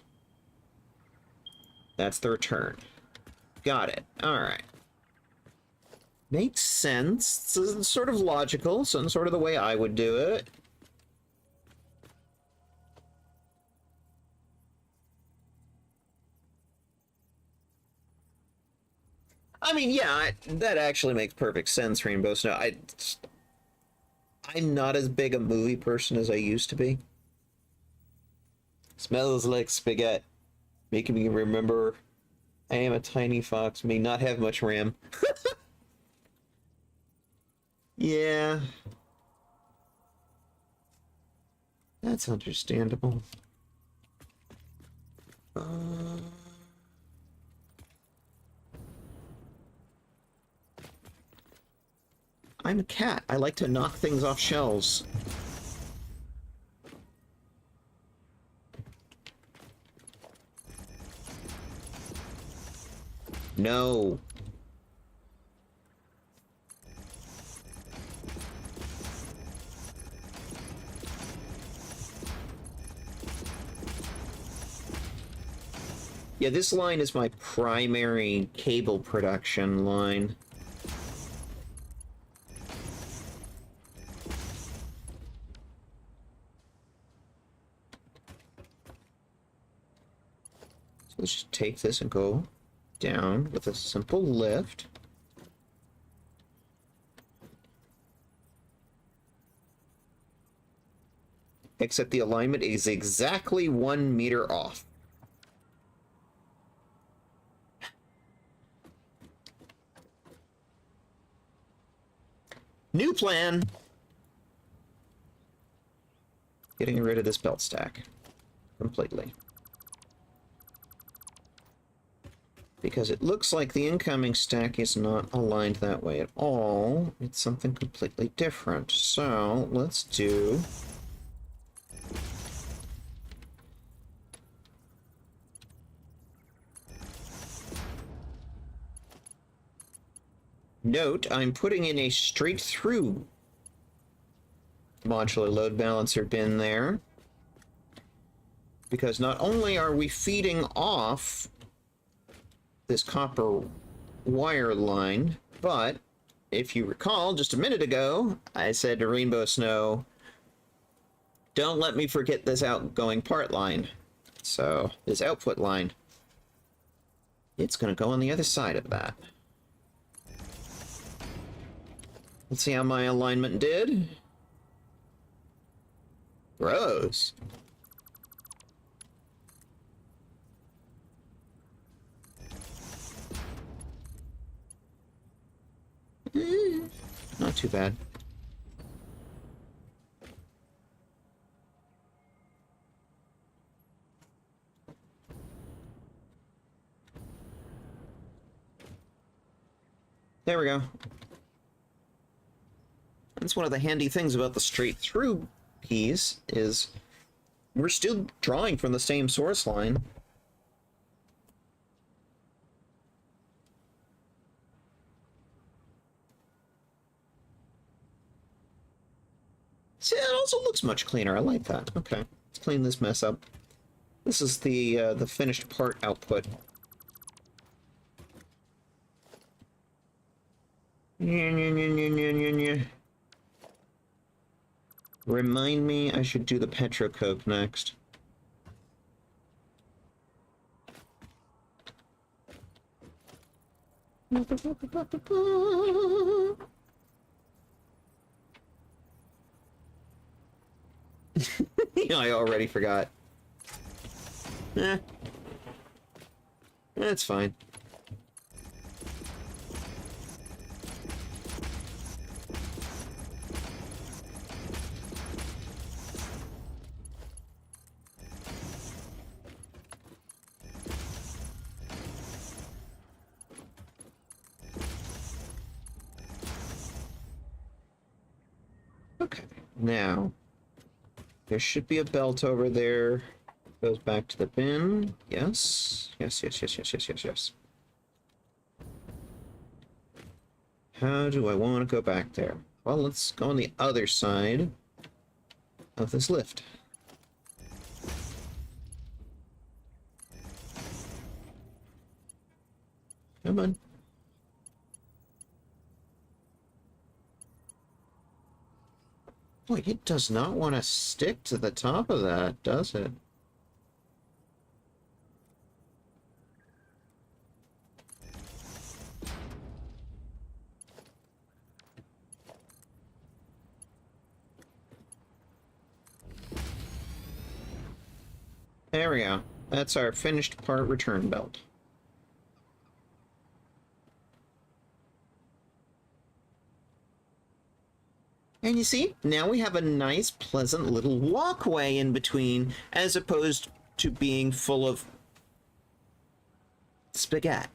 That's the return. Got it. Alright. Makes sense. It's sort of logical, so sort of the way I would do it. I mean, yeah, that actually makes perfect sense, Rainbow Snow. I'm not as big a movie person as I used to be. Smells like spaghetti, making me remember I am a tiny fox, may not have much RAM. Yeah. That's understandable. I'm a cat. I like to knock things off shelves. No. Yeah, this line is my primary cable production line. So let's just take this and go down with a simple lift. Except the alignment is exactly 1 meter off. New plan! Getting rid of this belt stack. Completely. Because it looks like the incoming stack is not aligned that way at all. It's something completely different. So, let's do... Note, I'm putting in a straight-through modular load balancer bin there. Because not only are we feeding off this copper wire line, but if you recall, just a minute ago, I said to Rainbow Snow, don't let me forget this outgoing part line. So, this output line, it's going to go on the other side of that. Let's see how my alignment did. Gross. Not too bad. There we go. That's one of the handy things about the straight-through piece, is we're still drawing from the same source line. See, it also looks much cleaner. I like that. Okay, let's clean this mess up. This is the finished part output. Remind me I should do the Petrocoke next. I already forgot. That's fine. Okay, now there should be a belt over there. Goes back to the bin. Yes. Yes. How do I want to go back there? Well, let's go on the other side of this lift. Come on. Boy, it does not want to stick to the top of that, does it? There we go. That's our finished part return belt. And you see, now we have a nice, pleasant little walkway in between, as opposed to being full of spaghetti.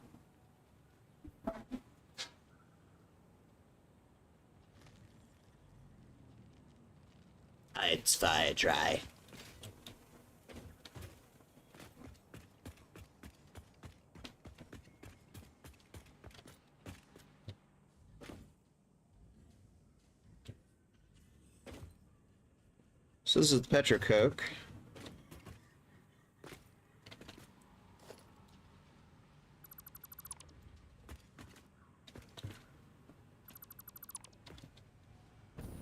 It's fire dry. So this is the Petrocoke.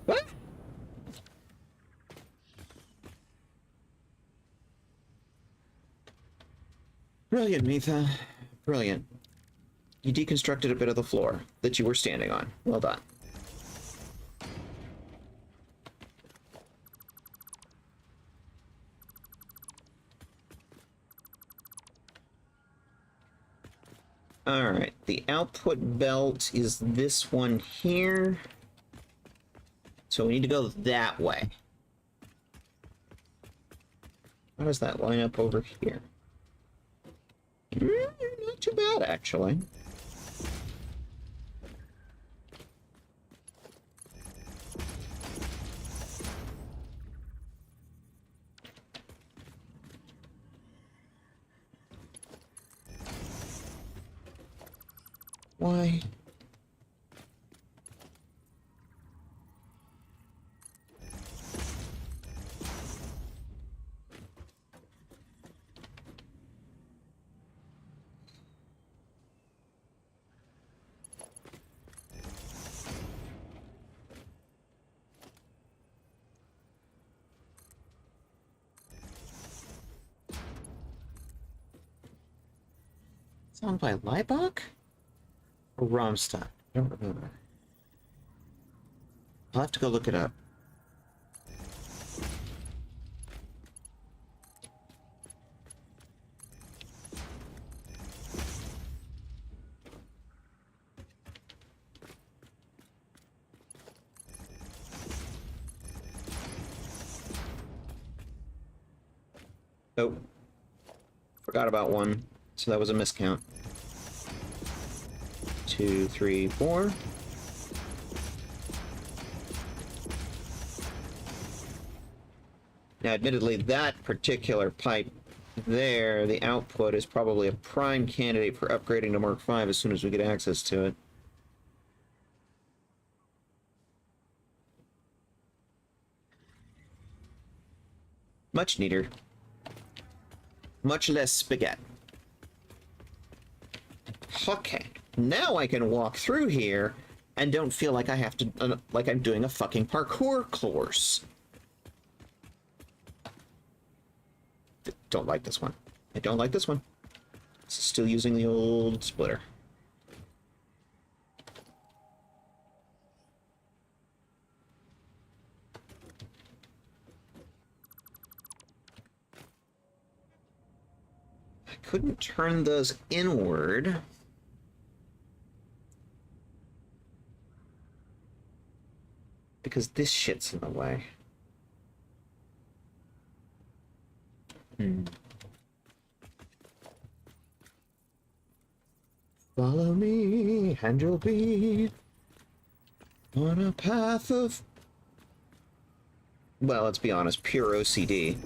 What? Brilliant, Mitha. Brilliant. You deconstructed a bit of the floor that you were standing on. Well done. Alright, the output belt is this one here. So we need to go that way. How does that line up over here? Not too bad, actually. Why? It's owned by Leibach? Or Romstock? I don't remember. I'll have to go look it up. Oh. Forgot about one. So that was a miscount. 2, 3, 4. Now, admittedly, that particular pipe there, the output, is probably a prime candidate for upgrading to Mark V as soon as we get access to it. Much neater. Much less spaghetti. Okay, now I can walk through here and don't feel like I have to, like I'm doing a fucking parkour course. Don't like this one. I don't like this one. Still using the old splitter. I couldn't turn those inward. Because this shit's in the way. Follow me, and you'll be on a path of... Well, let's be honest, pure OCD.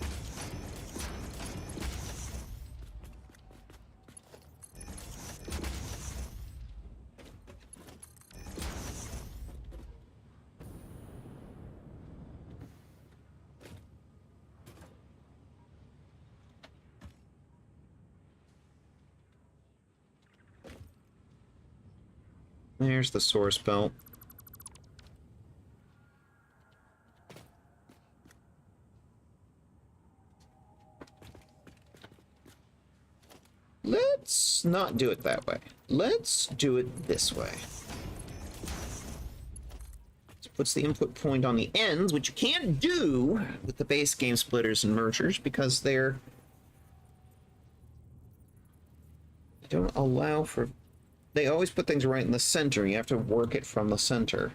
There's the source belt. Let's not do it that way. Let's do it this way. So puts the input point on the ends, which you can't do with the base game splitters and mergers because they don't allow for... They always put things right in the center. You have to work it from the center.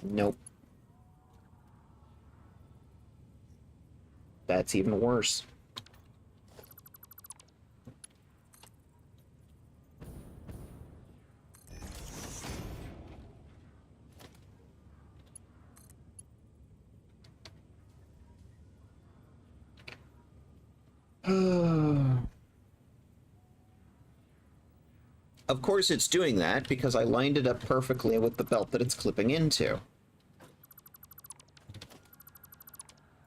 Nope. That's even worse. Of course it's doing that because I lined it up perfectly with the belt that it's clipping into.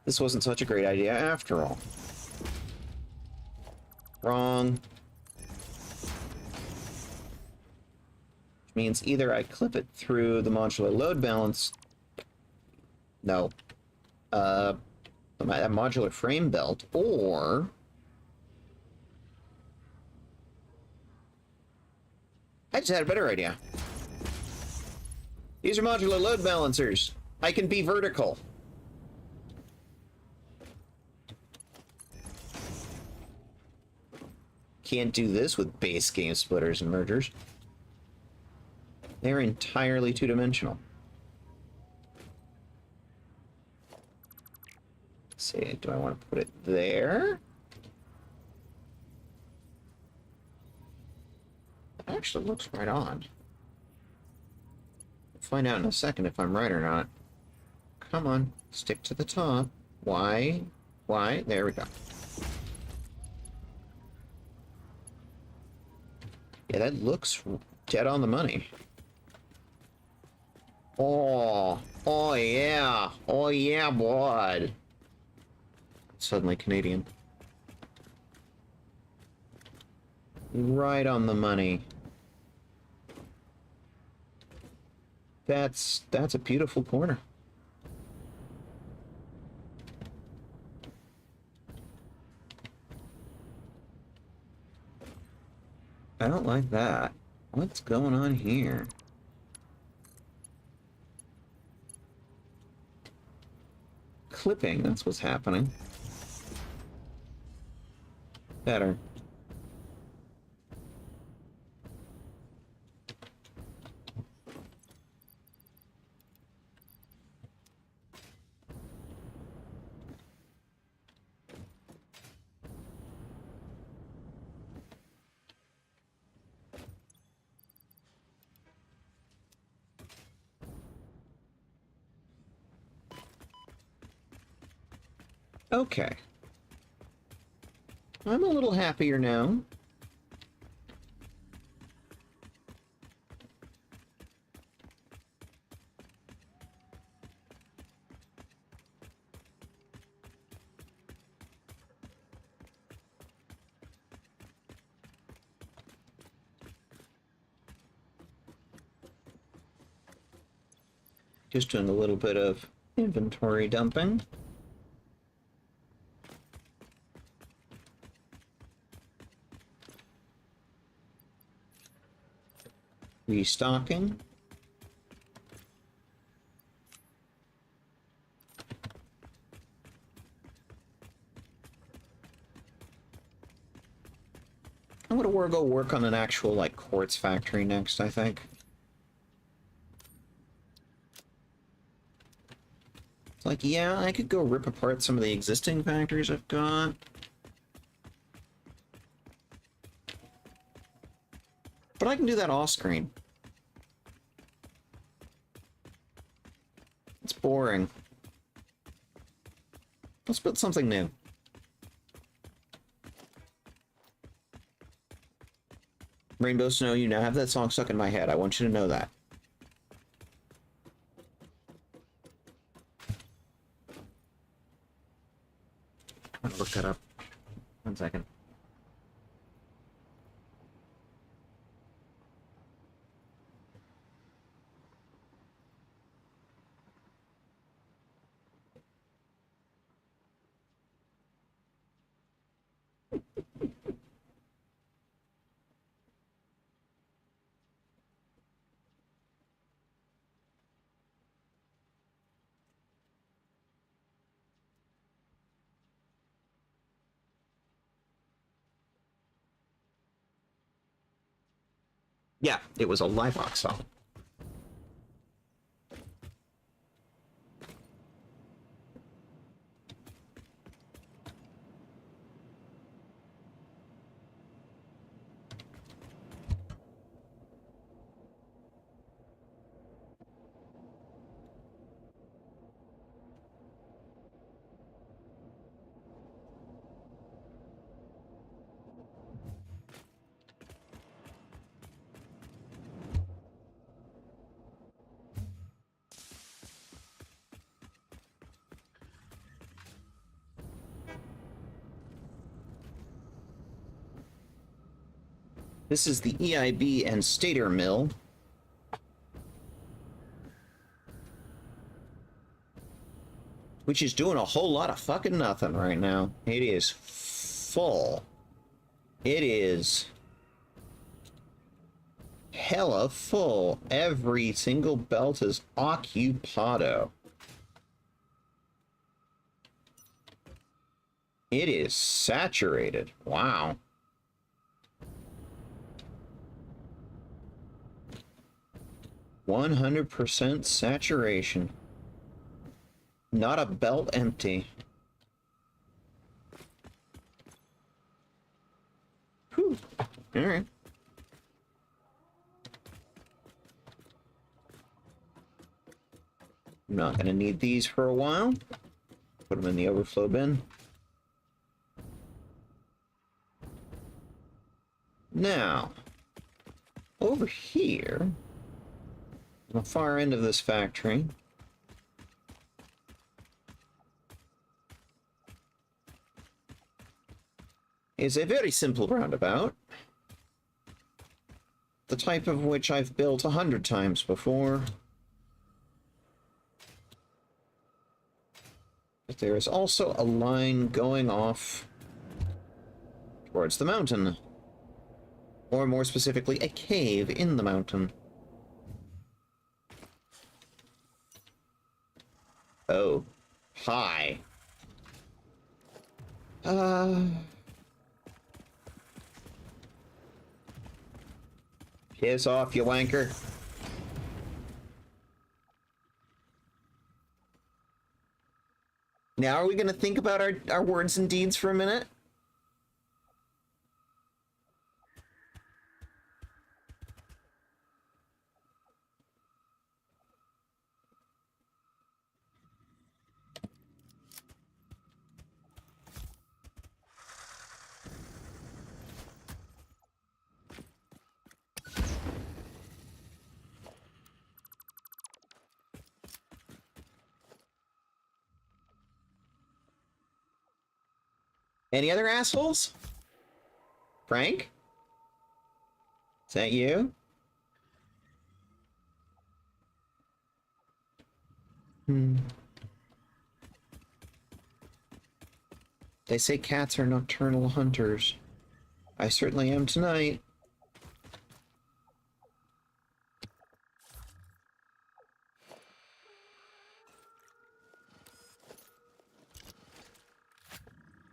This wasn't such a great idea after all. Wrong. Which means either I clip it through the modular load balance... No. A modular frame belt, or... I just had a better idea. These are modular load balancers. I can be vertical. Can't do this with base game splitters and mergers. They're entirely two-dimensional. Let's see, do I want to put it there? It actually looks right on. We'll find out in a second if I'm right or not. Come on, stick to the top. Why? Why? There we go. Yeah, that looks dead on the money. Oh, oh yeah, bud. Suddenly Canadian. Right on the money. That's a beautiful corner. I don't like that. What's going on here? Clipping, that's what's happening. Better. Okay. I'm a little happier now. Just doing a little bit of inventory dumping. Restocking. I'm gonna go work on an actual, like, quartz factory next, I think. It's like, yeah, I could go rip apart some of the existing factories I've got. But I can do that off-screen. It's boring. Let's build something new. Rainbow Snow, you now have that song stuck in my head. I want you to know that. I'm gonna look that up. 1 second. Yeah, it was a Livebox song. This is the EIB and Stator Mill. Which is doing a whole lot of fucking nothing right now. It is full. It is hella full. Every single belt is occupado. It is saturated. Wow. %100 saturation. Not a belt empty. Whew. Alright. I'm not gonna need these for a while. Put them in the overflow bin. Now, over here, on the far end of this factory, is a very simple roundabout, the type of which I've built 100 times before. But there is also a line going off towards the mountain, or more specifically, a cave in the mountain. Oh, hi. Piss off, you wanker. Now, are we going to think about our words and deeds for a minute? Any other assholes? Frank? Is that you? They say cats are nocturnal hunters. I certainly am tonight.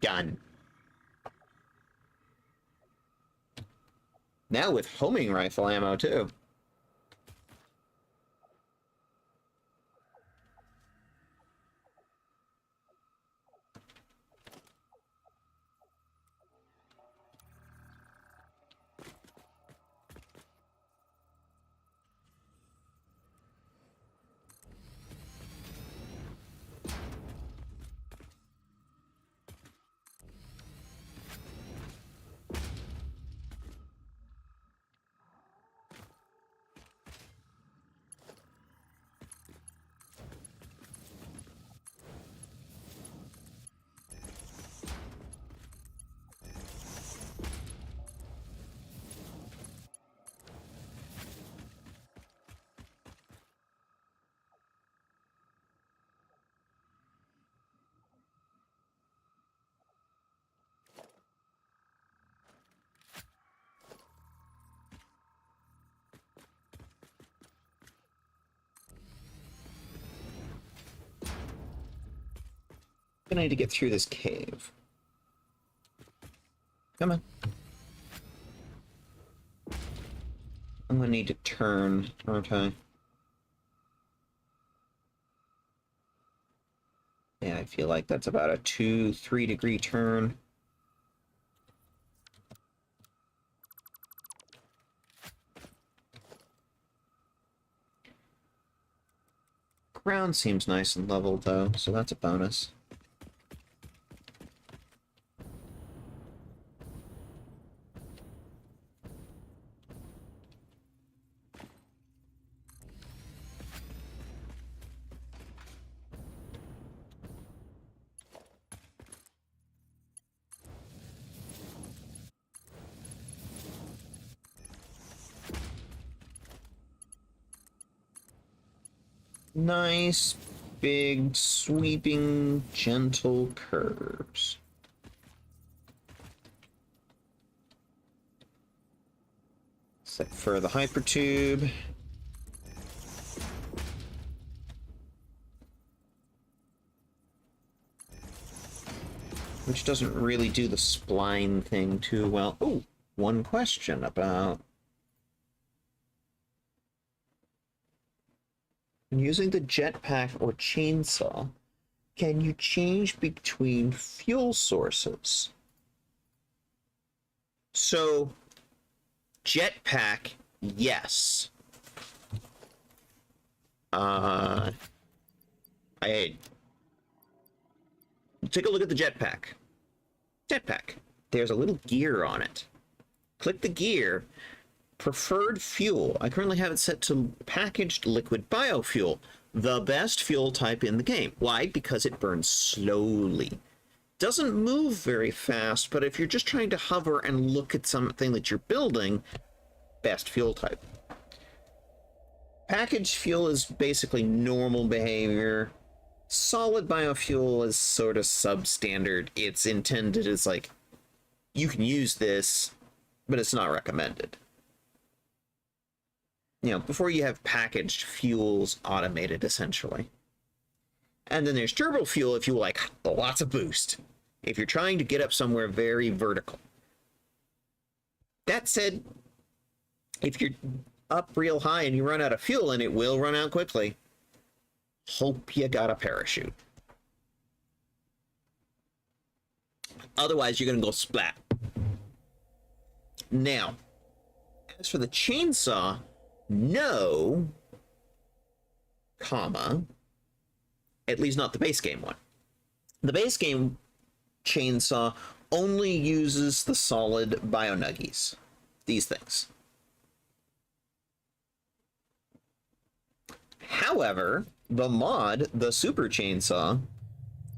Done. Now with homing rifle ammo, too. I need to get through this cave. Come on. I'm gonna need to turn, aren't I? Yeah, I feel like that's about a 2-3 degree turn. Ground seems nice and level though, so that's a bonus. Nice, big, sweeping, gentle curves. Except for the hypertube. Which doesn't really do the spline thing too well. Oh, one question about... Using the jetpack or chainsaw, can you change between fuel sources? So, jetpack, yes. I take a look at the jetpack. Jetpack. There's a little gear on it. Click the gear. Preferred fuel. I currently have it set to packaged liquid biofuel, the best fuel type in the game. Why? Because it burns slowly. Doesn't move very fast, but if you're just trying to hover and look at something that you're building, best fuel type. Packaged fuel is basically normal behavior. Solid biofuel is sort of substandard. It's intended as like, you can use this, but it's not recommended. You know, before you have packaged fuels automated, essentially. And then there's turbo fuel if you like lots of boost. If you're trying to get up somewhere very vertical. That said, if you're up real high and you run out of fuel, and it will run out quickly, hope you got a parachute. Otherwise, you're going to go splat. Now, as for the chainsaw, no, comma, at least not the base game one. The base game chainsaw only uses the solid bio-nuggies, these things. However, the mod, the super chainsaw,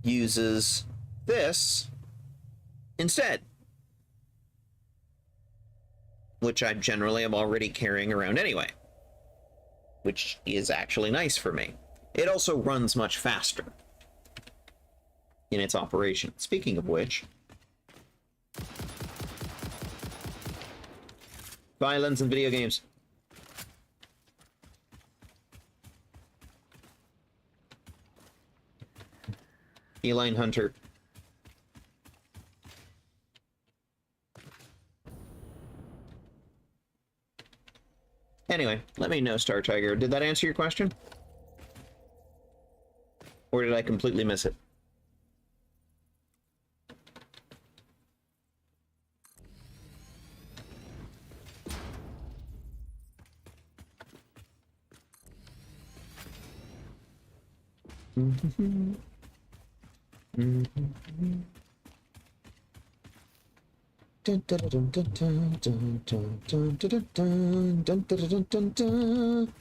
uses this instead, which I generally am already carrying around anyway, which is actually nice for me. It also runs much faster in its operation. Speaking of which, violence in video games. Feline Hunter. Anyway, let me know, Star Tiger. Did that answer your question? Or did I completely miss it? Dun, dun, dun, dun, dun, dun, dun, dun, dun, dun, dun, dun, dun, dun.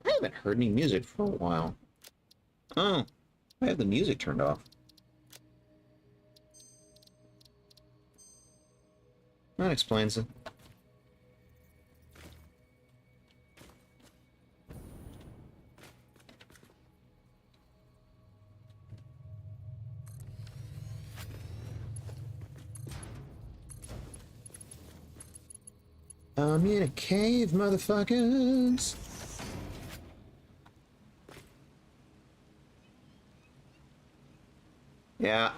I haven't heard any music for a while. Oh, I have the music turned off. That explains it. I'm in a cave, motherfuckers. Yeah.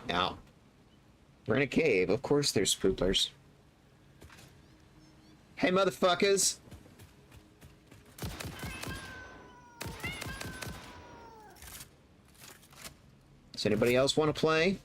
We're in a cave. Of course there's spoopers. Hey, motherfuckers. Does anybody else want to play?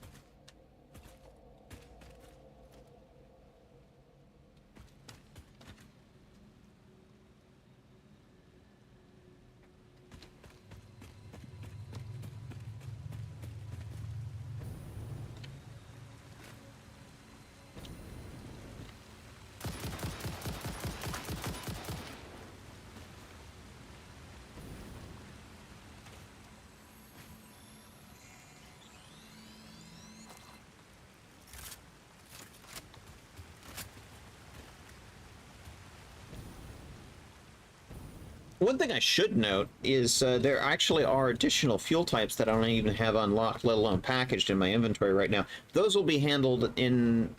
One thing I should note is there actually are additional fuel types that I don't even have unlocked, let alone packaged in my inventory right now. Those will be handled in,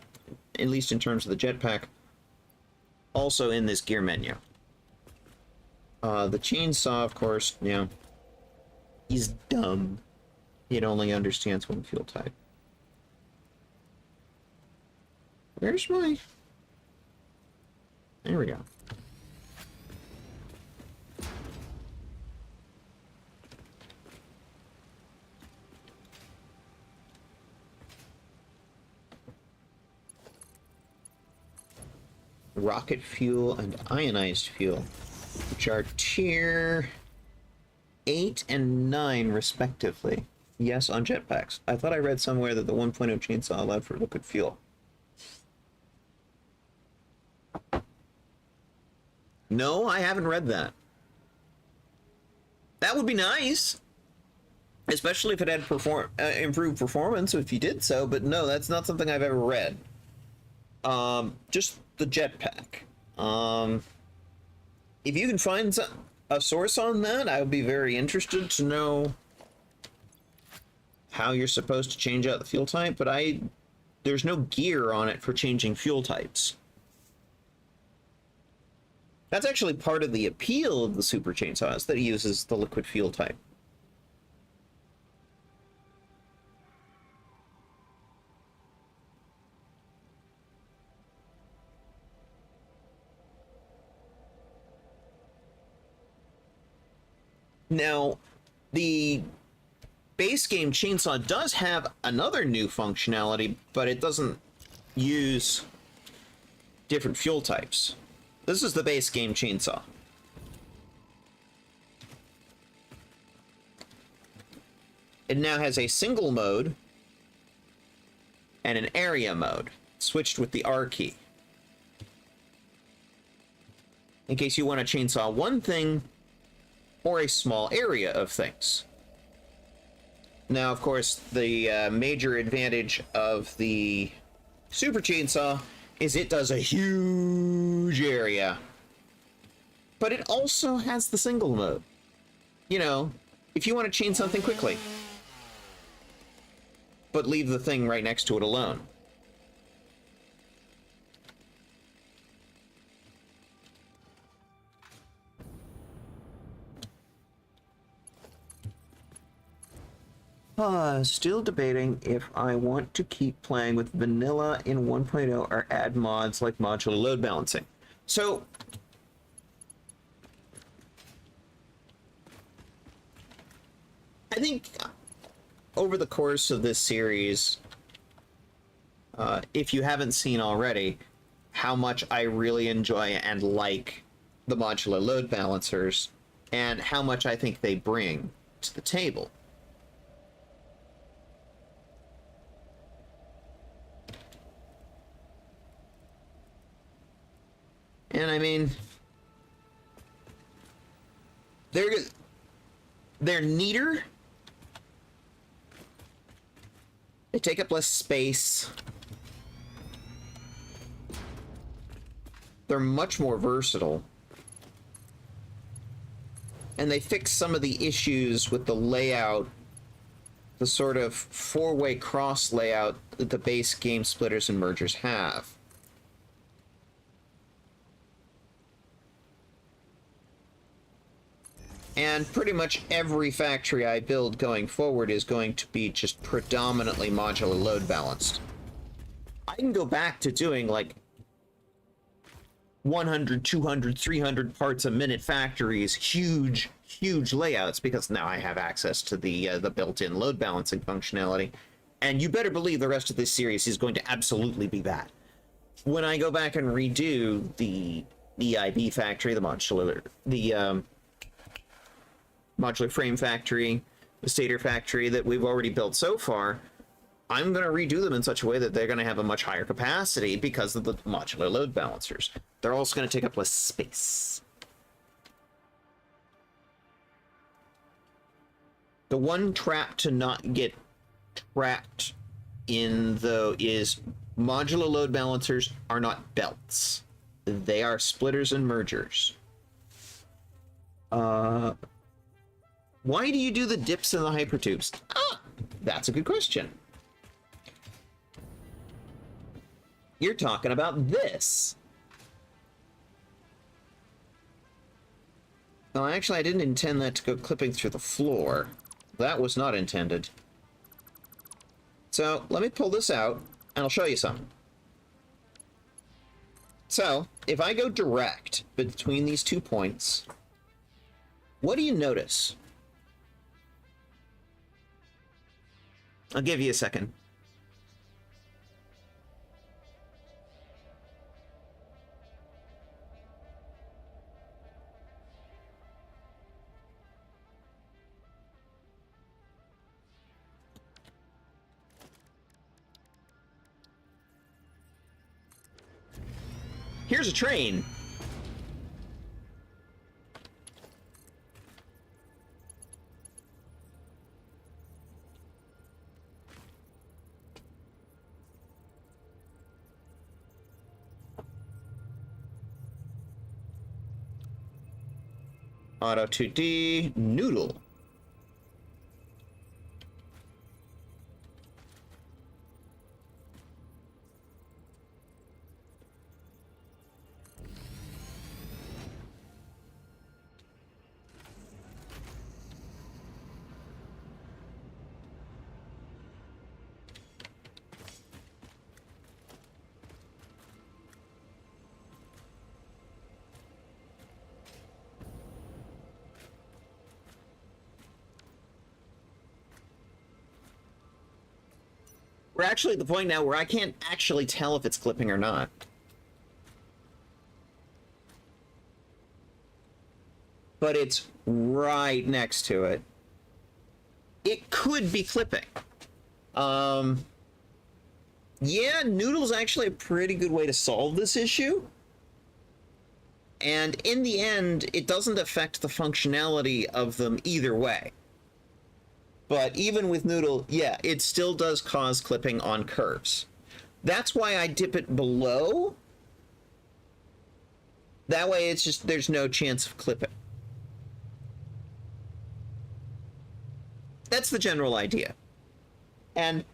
at least in terms of the jetpack, also in this gear menu. The chainsaw, of course, you know, he's dumb. It only understands one fuel type. Where's my... There we go. Rocket fuel and ionized fuel, which are tier 8 and 9 respectively. Yes, on jetpacks. I thought I read somewhere that the 1.0 chainsaw allowed for liquid fuel. No, I haven't read that. That would be nice, especially if it had improved performance if you did so, but no, that's not something I've ever read. Just the jetpack. If you can find a source on that, I would be very interested to know how you're supposed to change out the fuel type, but there's no gear on it for changing fuel types. That's actually part of the appeal of the Super Chainsaw, is that it uses the liquid fuel type. Now, the base game Chainsaw does have another new functionality, but it doesn't use different fuel types. This is the base game Chainsaw. it now has a single mode and an area mode, switched with the R key. In case you want to chainsaw one thing or a small area of things. Now, of course, the major advantage of the Super Chainsaw is it does a huge area. But it also has the single mode. You know, if you want to chain something quickly, but leave the thing right next to it alone. Still debating if I want to keep playing with vanilla in 1.0 or add mods like modular load balancing. So, I think over the course of this series, if you haven't seen already, how much I really enjoy and like the modular load balancers, and how much I think they bring to the table. And I mean, they're neater. They take up less space. They're much more versatile. And they fix some of the issues with the layout, the sort of four-way cross layout that the base game splitters and mergers have. And pretty much every factory I build going forward is going to be just predominantly modular load balanced. I can go back to doing like 100, 200, 300 parts a minute factories, huge layouts, because now I have access to the built-in load balancing functionality. And you better believe the rest of this series is going to absolutely be that. When I go back and redo the EIB factory, the modular frame factory, the stator factory that we've already built so far, I'm going to redo them in such a way that they're going to have a much higher capacity because of the modular load balancers. They're also going to take up less space. The one trap to not get trapped in, though, is modular load balancers are not belts. They are splitters and mergers. Why do you do the dips and the hypertubes? Ah, that's a good question. You're talking about this. Oh, actually, I didn't intend that to go clipping through the floor. That was not intended. So, let me pull this out, and I'll show you something. So, if I go direct between these 2 points, what do you notice? I'll give you a second. Here's a train. Auto 2D noodle. We're actually at the point now where I can't actually tell if it's clipping or not. But it's right next to it. it could be clipping. Yeah, Noodle's actually a pretty good way to solve this issue. And in the end, it doesn't affect the functionality of them either way. But even with Noodle, yeah, it still does cause clipping on curves. That's why I dip it below. That way it's just, there's no chance of clipping. That's the general idea. And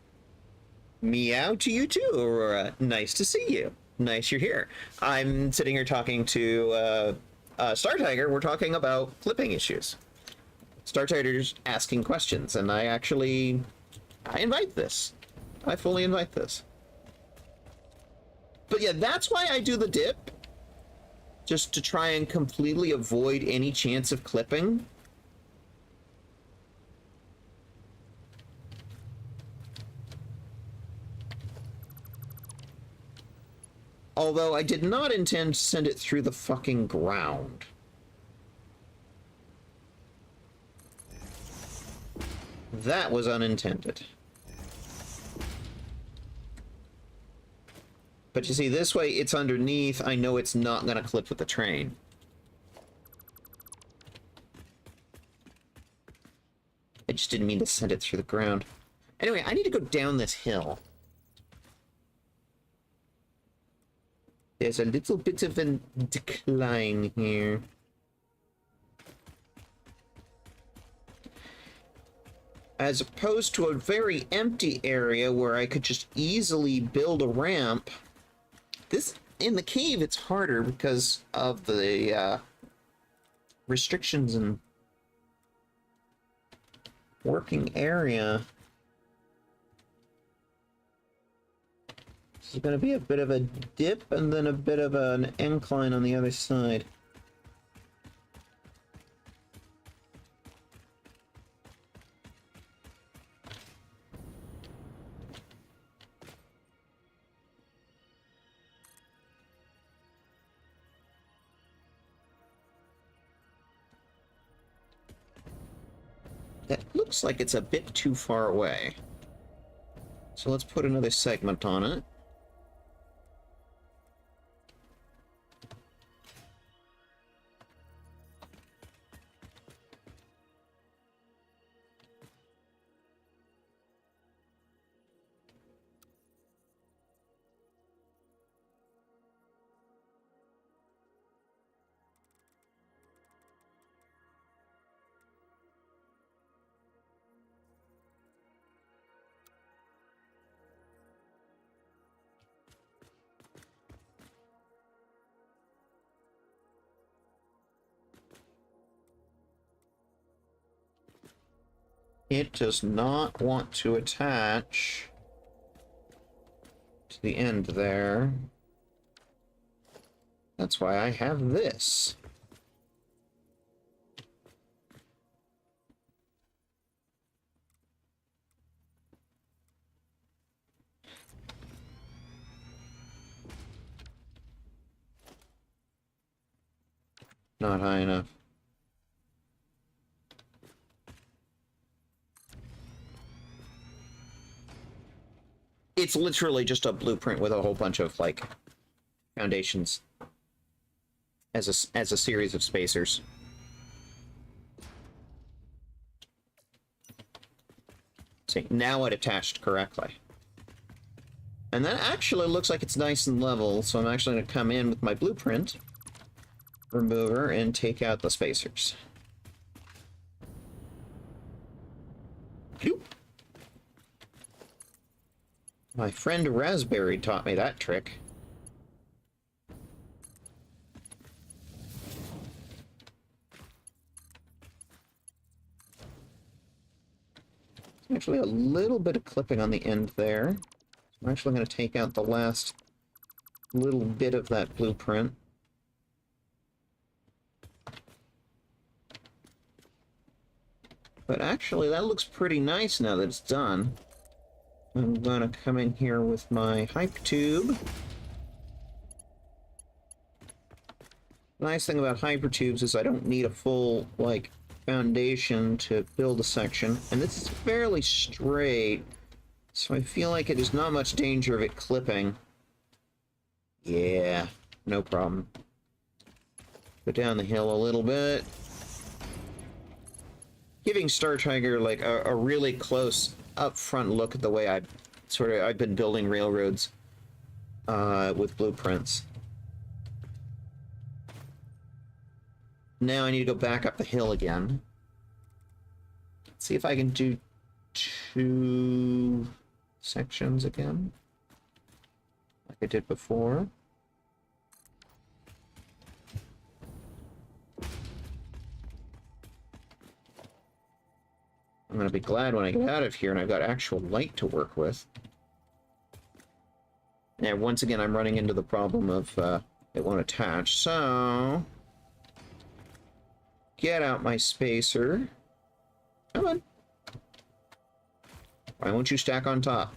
meow to you too, Aurora. Nice to see you. Nice you're here. I'm sitting here talking to Star Tiger. We're talking about clipping issues. Star Tiger's asking questions, and I invite this. I fully invite this. But yeah, that's why I do the dip. Just to try and completely avoid any chance of clipping. Although I did not intend to send it through the fucking ground. That was unintended. But you see, this way it's underneath. I know it's not going to clip with the train. I just didn't mean to send it through the ground. Anyway, I need to go down this hill. There's a little bit of a decline here. As opposed to a very empty area where I could just easily build a ramp. This, in the cave, it's harder because of the restrictions and working area. This is going to be a bit of a dip and then a bit of an incline on the other side. That looks like it's a bit too far away. So let's put another segment on it. It does not want to attach to the end there. That's why I have this. Not high enough. It's literally just a blueprint with a whole bunch of, like, foundations as a series of spacers. See, now it attached correctly. And that actually looks like it's nice and level, so I'm actually going to come in with my blueprint remover and take out the spacers. Phew. My friend Raspberry taught me that trick. There's actually a little bit of clipping on the end there. I'm actually going to take out the last little bit of that blueprint. But actually, that looks pretty nice now that it's done. I'm gonna come in here with my hype tube. Nice thing about hyper tubes is I don't need a full, like, foundation to build a section, and this is fairly straight, so I feel like it is not much danger of it clipping. Yeah, no problem. Go down the hill a little bit. Giving Star Tiger like a really close up-front look at the way I've been building railroads with blueprints. Now I need to go back up the hill again. Let's see if I can do 2 sections again, like I did before. I'm gonna be glad when I get out of here and I've got actual light to work with. And once again, I'm running into the problem of it won't attach, so... Get out my spacer. Come on. Why won't you stack on top?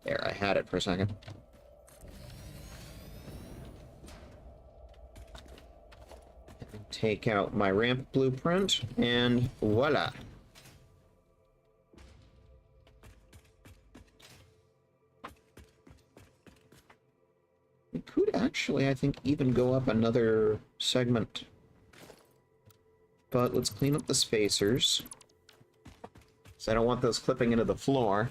There, I had it for a second. Take out my ramp blueprint, and voila. We could actually, I think, even go up another segment. But let's clean up the spacers. So I don't want those clipping into the floor.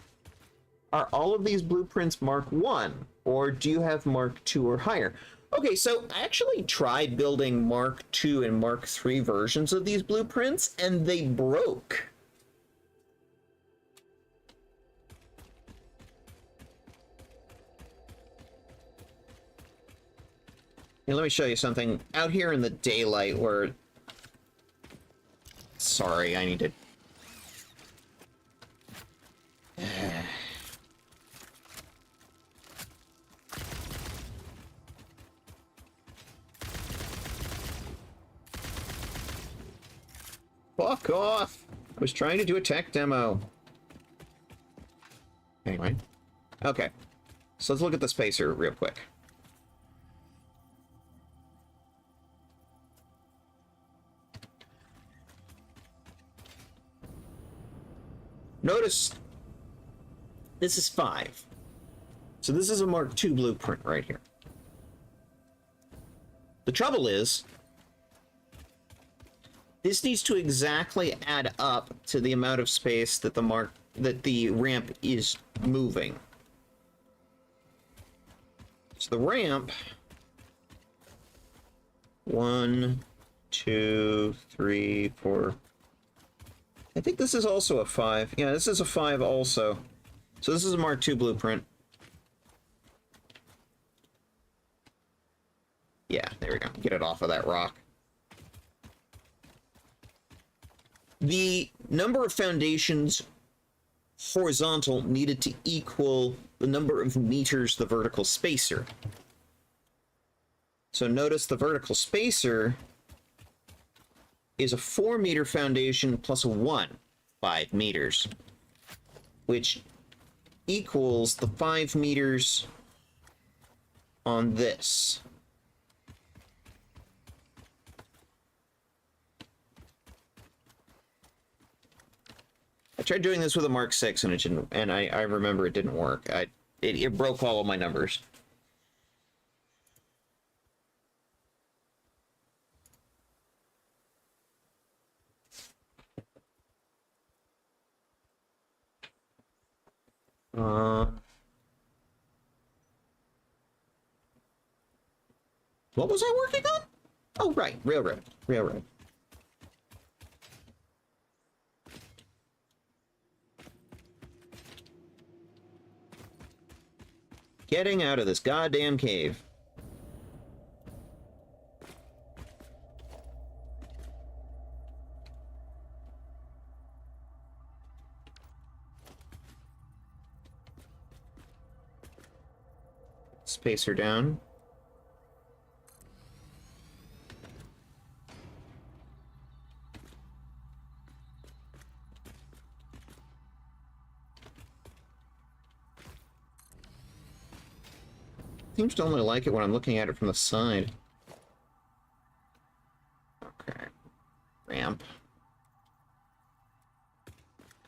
Are all of these blueprints Mark 1? Or do you have Mark 2 or higher? Okay, so I actually tried building Mark 2 and Mark 3 versions of these blueprints, and they broke. Here, let me show you something. Out here in the daylight where... Sorry, I need to... Fuck off! I was trying to do a tech demo. Anyway. Okay. So let's look at the spacer real quick. Notice this is 5. So this is a Mark II blueprint right here. The trouble is, this needs to exactly add up to the amount of space that the ramp is moving. So the ramp, 1, 2, 3, 4. I think this is also a 5. Yeah, this is a 5 also. So this is a Mark II blueprint. Yeah, there we go. Get it off of that rock. The number of foundations horizontal needed to equal the number of meters the vertical spacer. So notice the vertical spacer is a 4-meter foundation plus a 1, 5 meters, which equals the 5 meters on this. I tried doing this with a Mark 6 and it didn't, and I remember it didn't work. It broke all of my numbers. What was I working on? Oh, right, railroad. Getting out of this goddamn cave. Spacer down. Seems to only like it when I'm looking at it from the side. Okay. Ramp.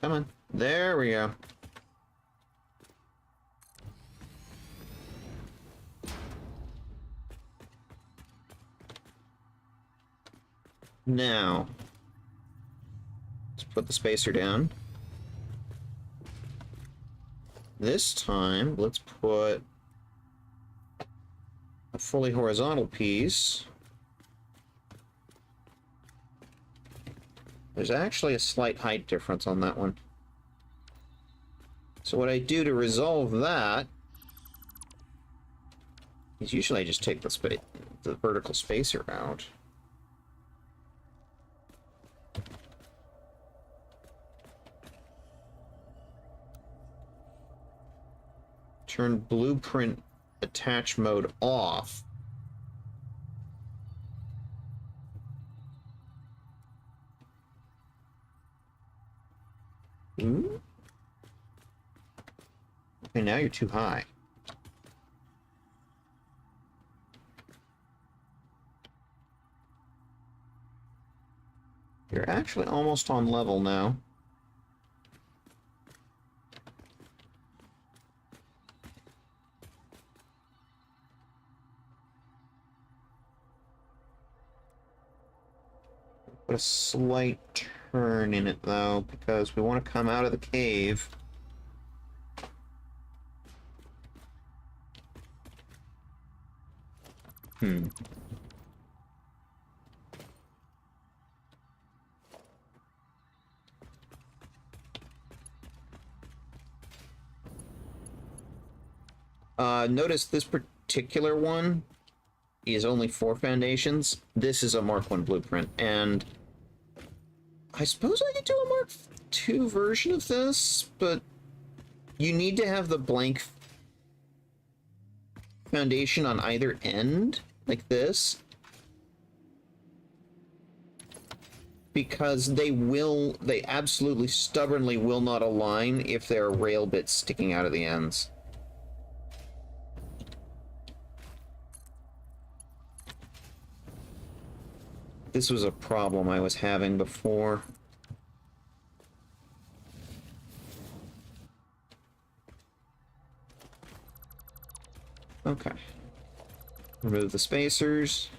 Come on. There we go. Now, let's put the spacer down. This time, let's put a fully horizontal piece. There's actually a slight height difference on that one. So what I do to resolve that is usually I just take the vertical spacer out. Turn blueprint attach mode off. Ooh. Okay, now you're too high. You're actually almost on level now. Put a slight turn in it, though, because we want to come out of the cave. Notice this particular one is only 4 foundations. This is a Mark 1 blueprint, and I suppose I could do a Mark 2 version of this, but you need to have the blank foundation on either end, like this, because they absolutely stubbornly will not align if there are rail bits sticking out of the ends. This was a problem I was having before. Okay. Remove the spacers.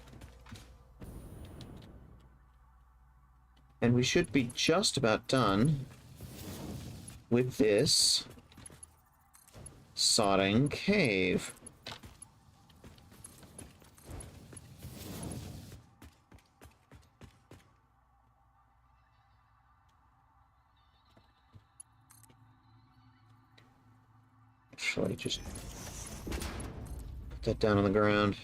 And we should be just about done with this sodding cave. Actually, just put that down on the ground.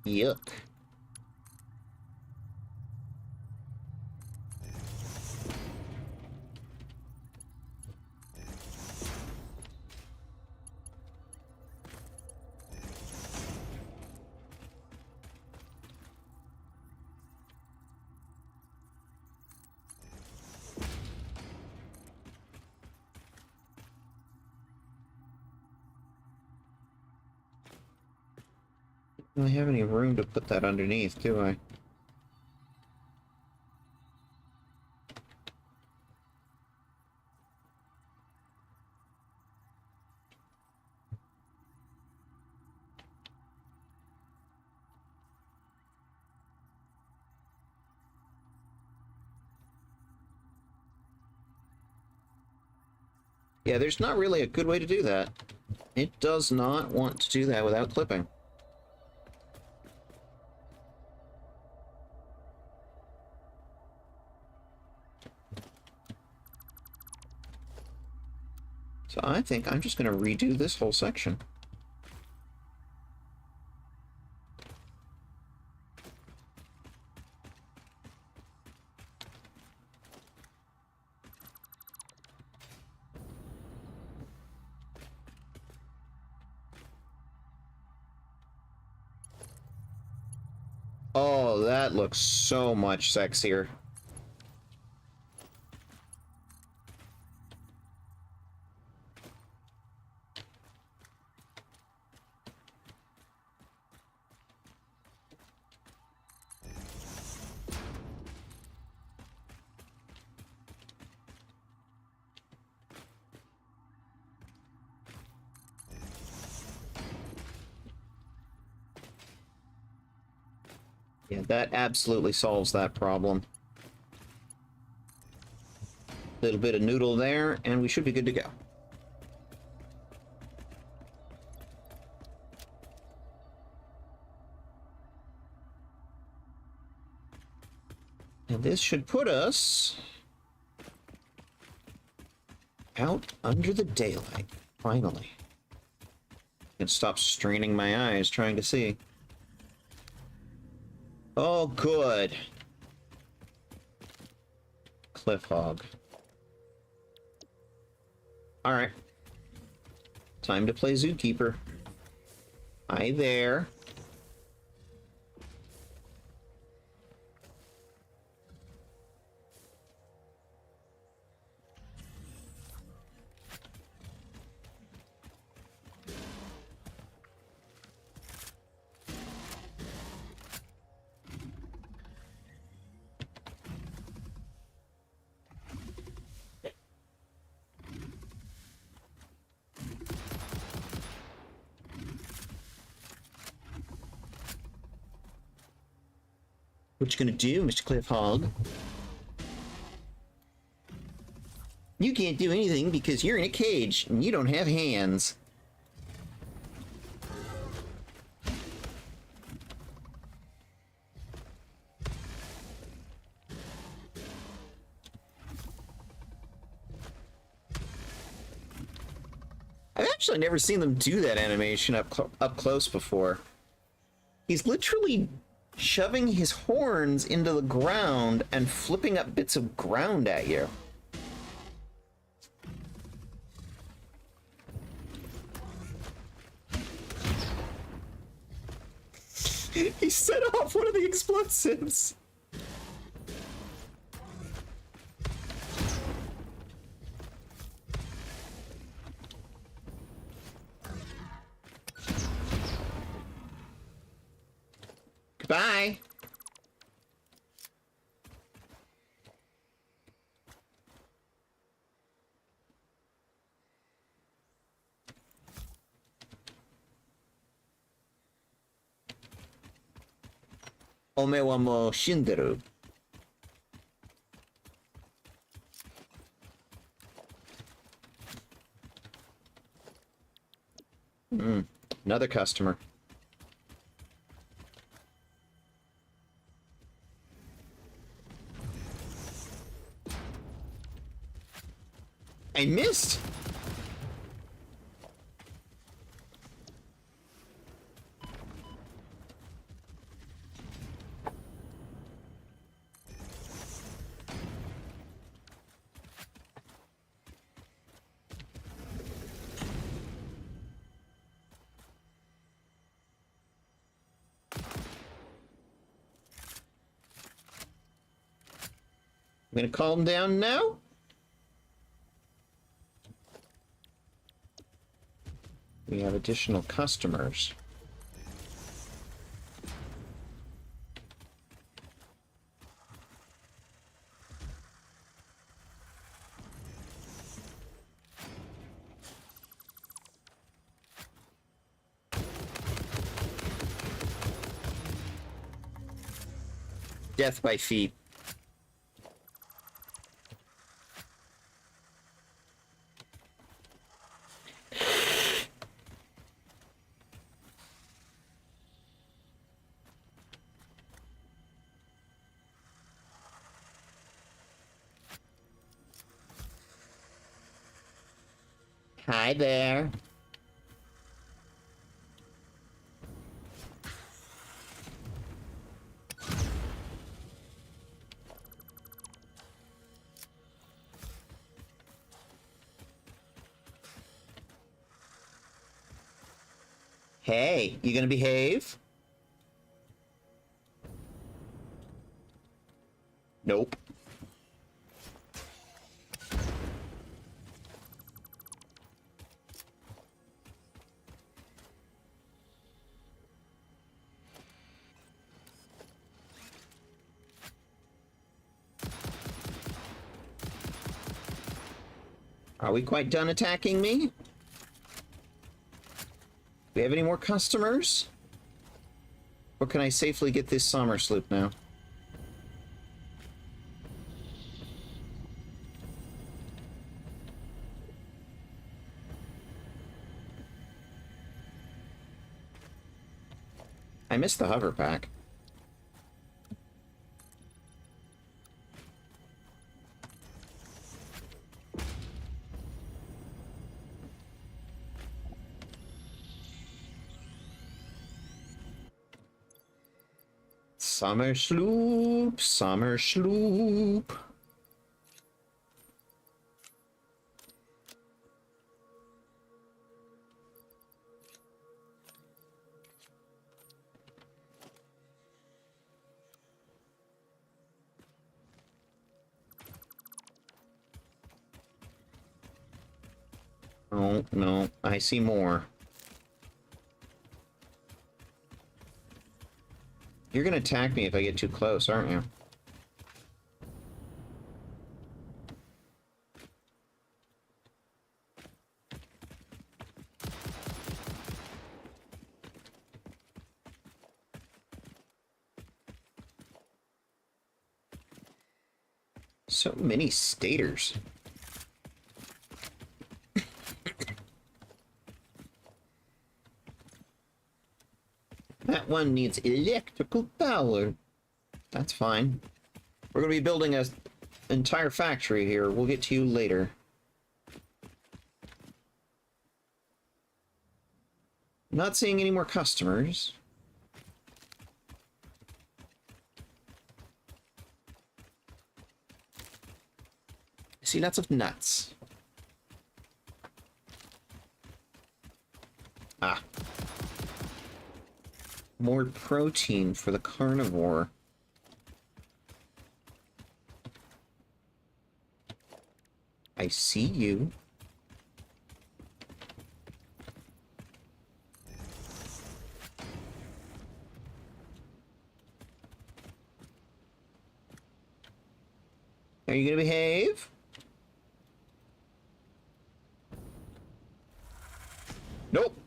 Yuck. I don't have any room to put that underneath, do I? Yeah, there's not really a good way to do that. It does not want to do that without clipping. So I think I'm just going to redo this whole section. Oh, that looks so much sexier. Yeah, that absolutely solves that problem. Little bit of noodle there, and we should be good to go. And this should put us out under the daylight, finally. And stop straining my eyes trying to see. Oh, good. Cliff hog. Alright. Time to play Zookeeper. Hi there. What you gonna do, Mr. Cliff Hog? You can't do anything because you're in a cage and you don't have hands. I've actually never seen them do that animation up close before. He's literally shoving his horns into the ground and flipping up bits of ground at you. He set off one of the explosives. Goodbye. Ome wa mo shinderu. Another customer. I missed. I'm gonna calm down now. We have additional customers. Death by feet. Hi there. Hey, you gonna behave? Nope. Are we quite done attacking me? Do we have any more customers? Or can I safely get this summer sloop now? I missed the hover pack. Summer sloop, summer sloop. Oh, no, I see more. You're gonna attack me if I get too close, aren't you? So many staters. That one needs electrical power. That's fine. We're going to be building an entire factory here. We'll get to you later. Not seeing any more customers. I see lots of nuts. Ah. More protein for the carnivore. I see you. Are you gonna behave? Nope.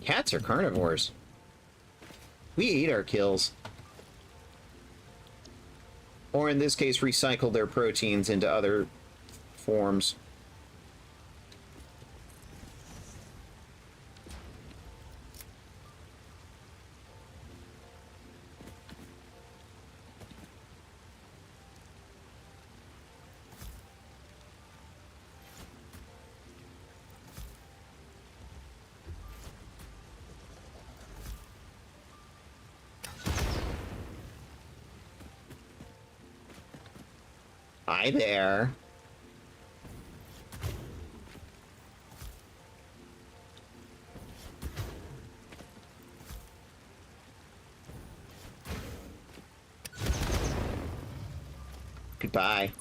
Cats are carnivores. We eat our kills. Or in this case, recycle their proteins into other forms. Hi there. Goodbye.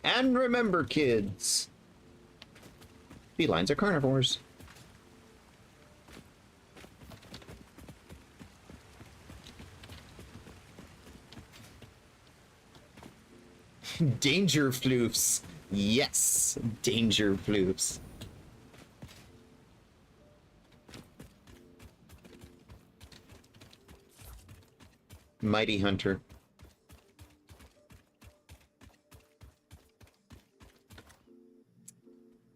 And remember, kids, felines are carnivores. Danger floofs. Yes, danger floofs. Mighty Hunter.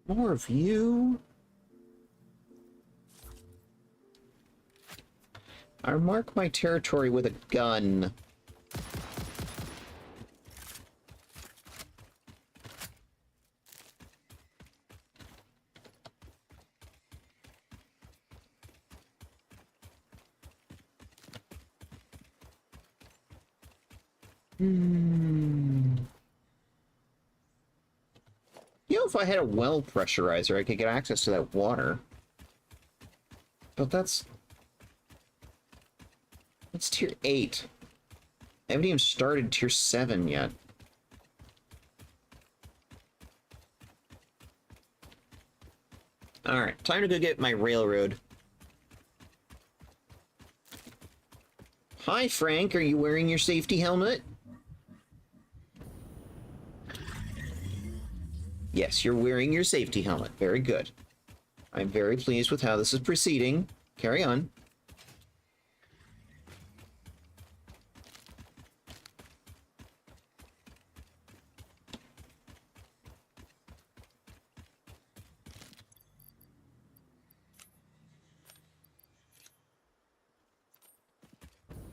More of you. I mark my territory with a gun. You know, if I had a well pressurizer, I could get access to that water. But that's tier 8. I haven't even started tier 7 yet. Alright, time to go get my railroad. Hi, Frank. Are you wearing your safety helmet? Yes, you're wearing your safety helmet. Very good. I'm very pleased with how this is proceeding. Carry on.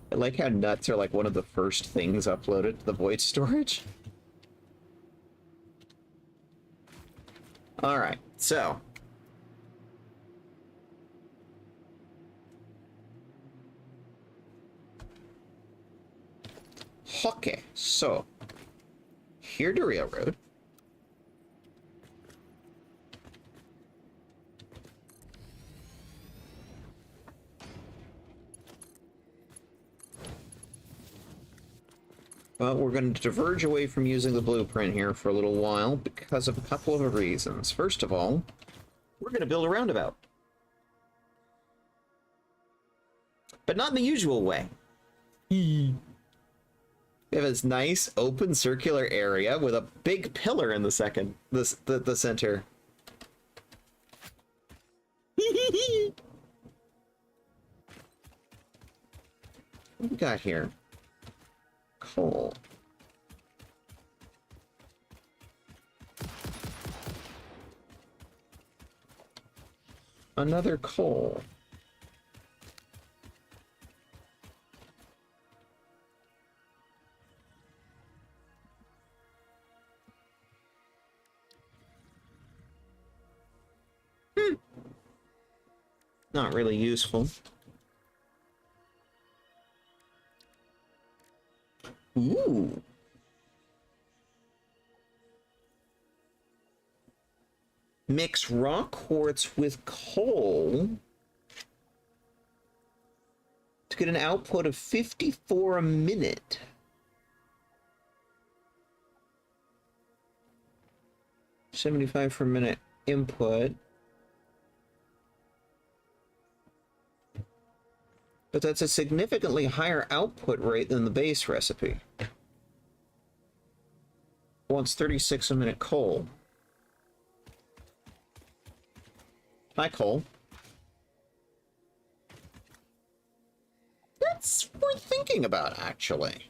I like how nuts are like one of the first things uploaded to the void storage. Alright, so. Okay, so. Here to railroad. But we're going to diverge away from using the blueprint here for a little while because of a couple of reasons. First of all, we're going to build a roundabout. But not in the usual way. We have this nice open circular area with a big pillar in the the center. What we got here? Coal. Another coal. Not really useful. Ooh. Mix rock quartz with coal to get an output of 54 a minute. $75 per minute input. But that's a significantly higher output rate than the base recipe. Wants 36 a minute coal. Hi, coal. That's worth thinking about, actually.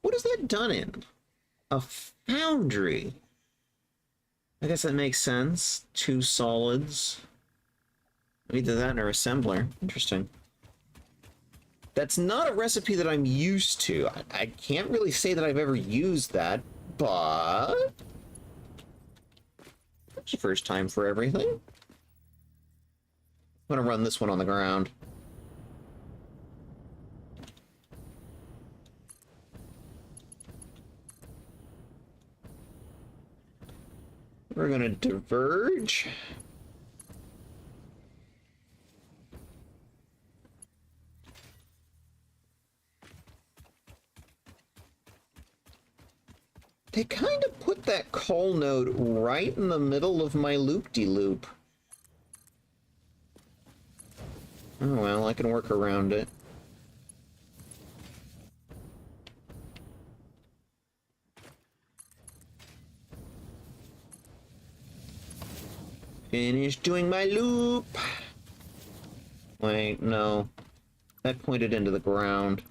What is that done in? A foundry. I guess that makes sense. 2 solids. Either that or assembler. Interesting. That's not a recipe that I'm used to. I can't really say that I've ever used that, but it's the first time for everything. I'm gonna run this one on the ground. We're gonna diverge. They kind of put that coal node right in the middle of my loop-de-loop. Oh well, I can work around it. Finish doing my loop. Wait, no. That pointed into the ground.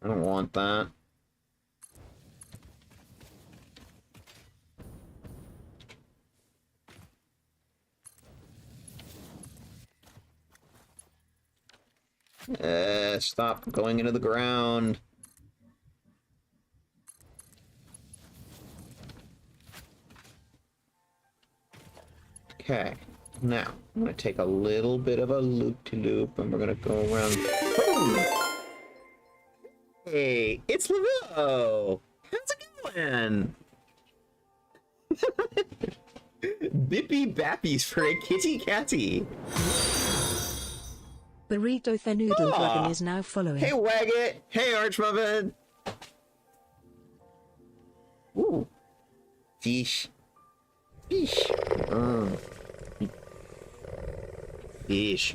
I don't want that. Stop going into the ground. Okay, now I'm gonna take a little bit of a loop-to-loop and we're gonna go around. Boom! Hey, it's Laveau! How's it going? Bippy Bappies for a kitty catty. Burrito Thenoodle Dragon is now following. Hey, Wagget! Hey, Archmuffin! Ooh. Fish. Yeesh. Yeesh.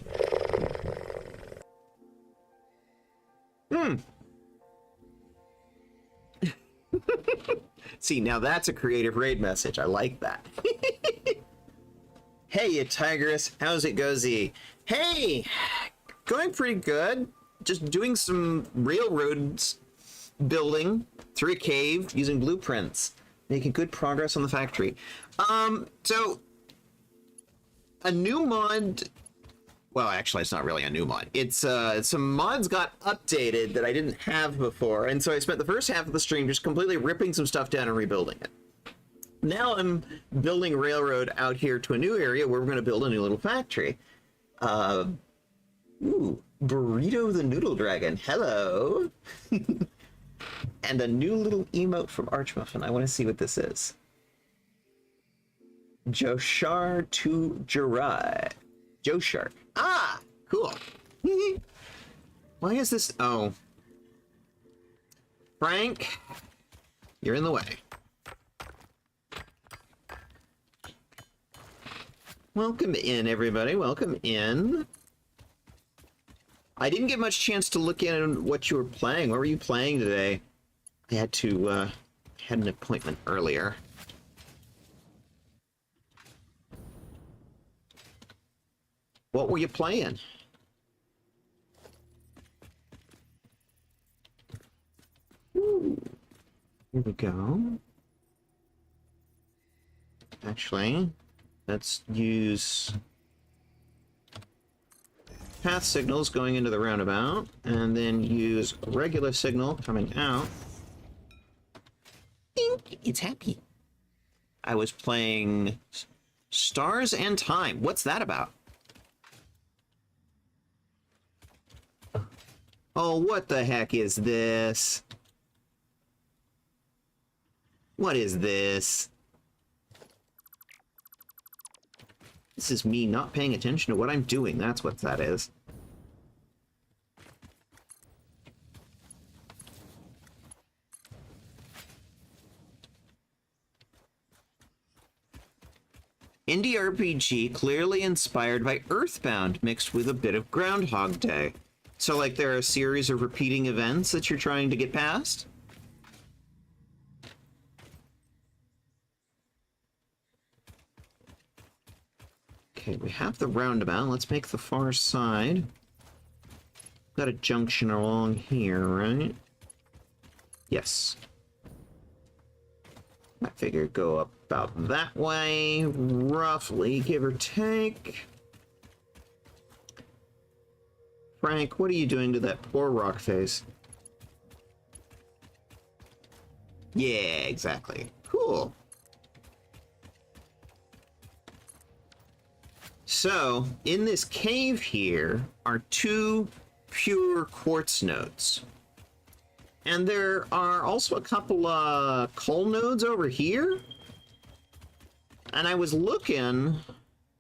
See, now that's a creative raid message. I like that. Hey, you tigress. How's it gozy? Hey, going pretty good. Just doing some railroads building through a cave using blueprints. Making good progress on the factory. So a new mod. Well, actually, it's not really a new mod. It's some mods got updated that I didn't have before, and so I spent the first half of the stream just completely ripping some stuff down and rebuilding it. Now I'm building railroad out here to a new area where we're going to build a new little factory. Ooh, Burrito the Noodle Dragon. Hello. And a new little emote from Archmuffin. I want to see what this is. Joshar to Jirai. Joshar. Ah, cool. Why is this? Oh. Frank, you're in the way. Welcome in, everybody. Welcome in. I didn't get much chance to look in at what you were playing. What were you playing today? I had to, had an appointment earlier. What were you playing? Ooh. Here we go. Actually, let's use path signals going into the roundabout, and then use a regular signal coming out. Ding! It's happy. I was playing Stars and Time. What's that about? Oh, what the heck is this? What is this? This is me not paying attention to what I'm doing. That's what that is. Indie RPG clearly inspired by Earthbound mixed with a bit of Groundhog Day. So, like, there are a series of repeating events that you're trying to get past? Okay, we have the roundabout. Let's make the far side. Got a junction along here, right? Yes. I figure go up about that way, roughly, give or take. Frank, what are you doing to that poor rock face? Yeah, exactly. Cool. So, in this cave here are two pure quartz nodes. And there are also a couple coal nodes over here. And I was looking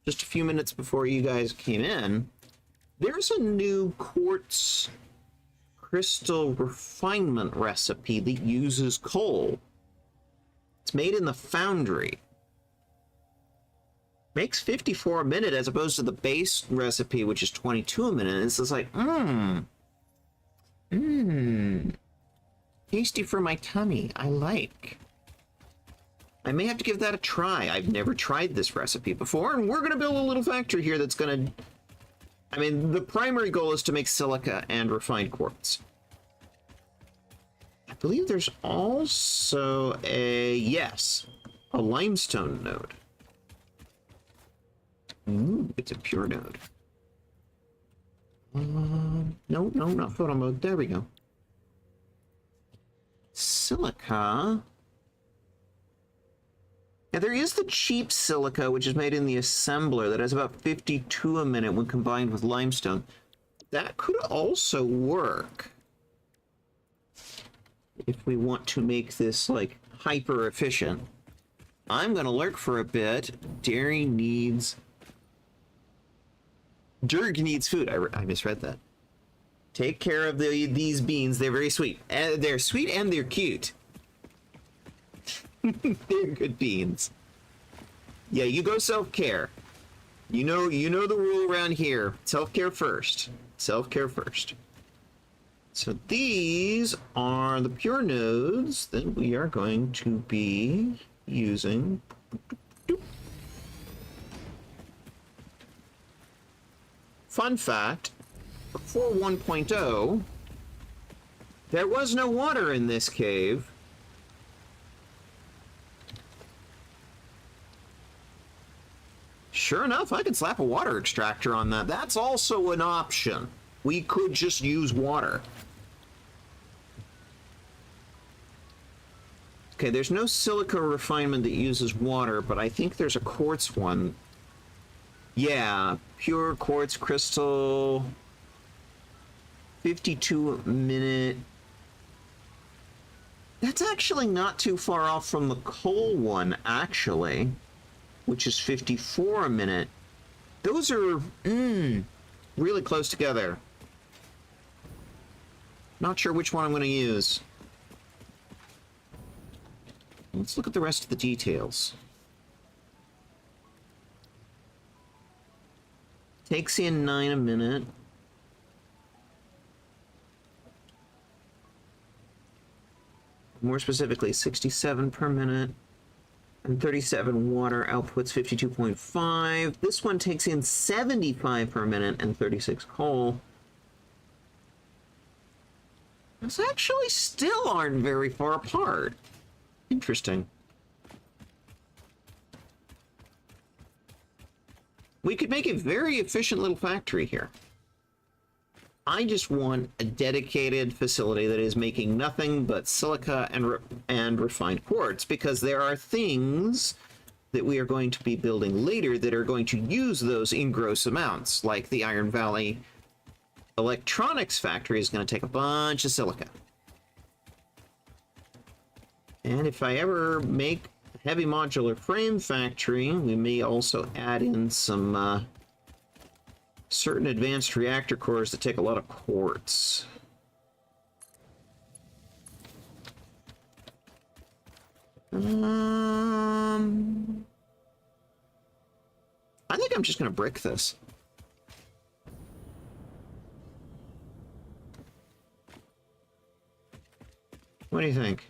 just a few minutes before you guys came in. There's a new quartz crystal refinement recipe that uses coal. It's made in the foundry. Makes 54 a minute as opposed to the base recipe, which is 22 a minute. And it's just like, tasty for my tummy. I like. I may have to give that a try. I've never tried this recipe before, and we're going to build a little factory here that's going to... I mean, the primary goal is to make silica and refined quartz. I believe there's also a... yes, a limestone node. Ooh, it's a pure node. No, not photo mode. There we go. Silica. Yeah, there is the cheap silica, which is made in the assembler, that has about 52 a minute when combined with limestone. That could also work if we want to make this, like, hyper efficient. I'm gonna lurk for a bit. Dairy needs... Dirg needs food. I misread that. Take care of these beans. They're very sweet. They're sweet and they're cute. They're good beans. Yeah, you go self-care. You know the rule around here. Self-care first. Self-care first. So these are the pure nodes that we are going to be using. Fun fact, before 1.0, there was no water in this cave. Sure enough, I could slap a water extractor on that. That's also an option. We could just use water. Okay, there's no silica refinement that uses water, but I think there's a quartz one. Yeah, pure quartz crystal. 52-minute. That's actually not too far off from the coal one, actually, which is 54 a minute. Those are really close together. Not sure which one I'm going to use. Let's look at the rest of the details. Takes in 9 a minute. More specifically, 67 per minute. And 37 water outputs 52.5. This one takes in 75 per minute and 36 coal. Those actually still aren't very far apart. Interesting. We could make a very efficient little factory here. I just want a dedicated facility that is making nothing but silica and refined quartz, because there are things that we are going to be building later that are going to use those in gross amounts, like the Iron Valley electronics factory is going to take a bunch of silica. And if I ever make a heavy modular frame factory, we may also add in some certain advanced reactor cores that take a lot of quartz. I think I'm just going to brick this. What do you think?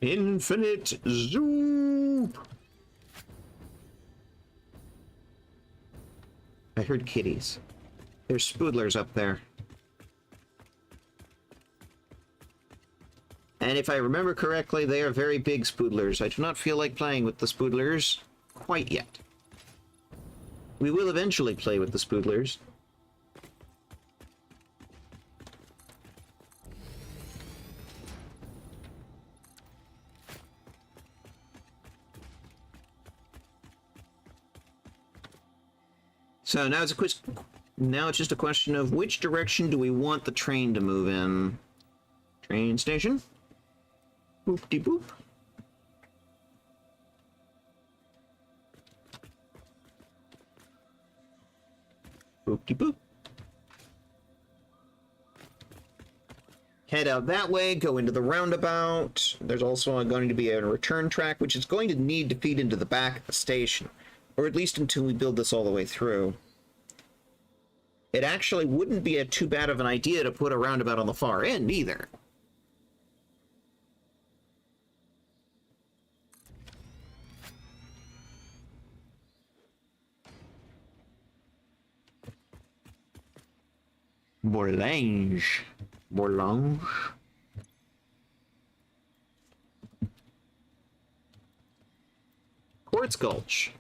Infinite zoop! I heard kitties. There's spoodlers up there. And if I remember correctly, they are very big spoodlers. I do not feel like playing with the spoodlers quite yet. We will eventually play with the spoodlers. So now it's just a question of which direction do we want the train to move in. Train station. Boop-de-boop. Boop-de-boop. Head out that way, go into the roundabout. There's also going to be a return track, which is going to need to feed into the back of the station. Or at least until we build this all the way through. It actually wouldn't be too bad of an idea to put a roundabout on the far end, either. Bourlange. Bourlange. Quartz Gulch.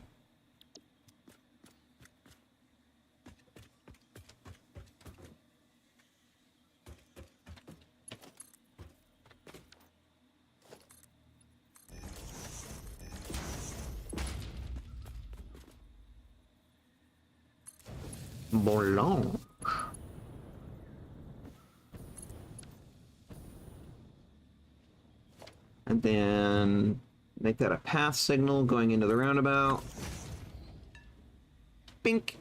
Blanc. And then make that a path signal going into the roundabout. Bink.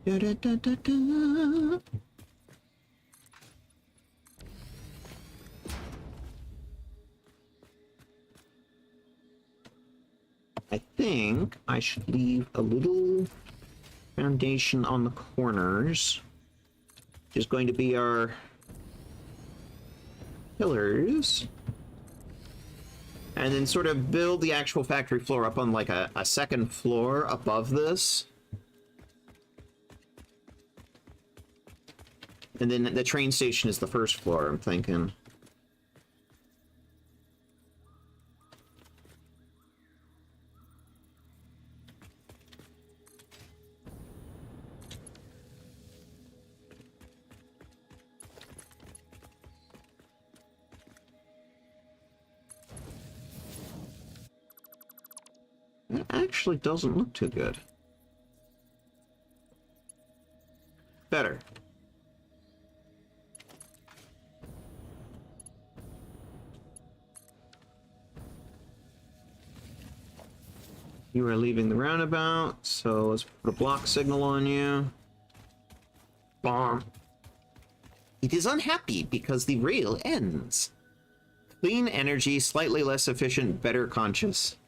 Da, da, da, da, da. I think I should leave a little foundation on the corners, which is going to be our pillars, and then sort of build the actual factory floor up on like a second floor above this. And then the train station is the first floor, I'm thinking. It actually doesn't look too good. Better. You are leaving the roundabout, so let's put a block signal on you. Bomb. It is unhappy because the rail ends. Clean energy, slightly less efficient, better conscious.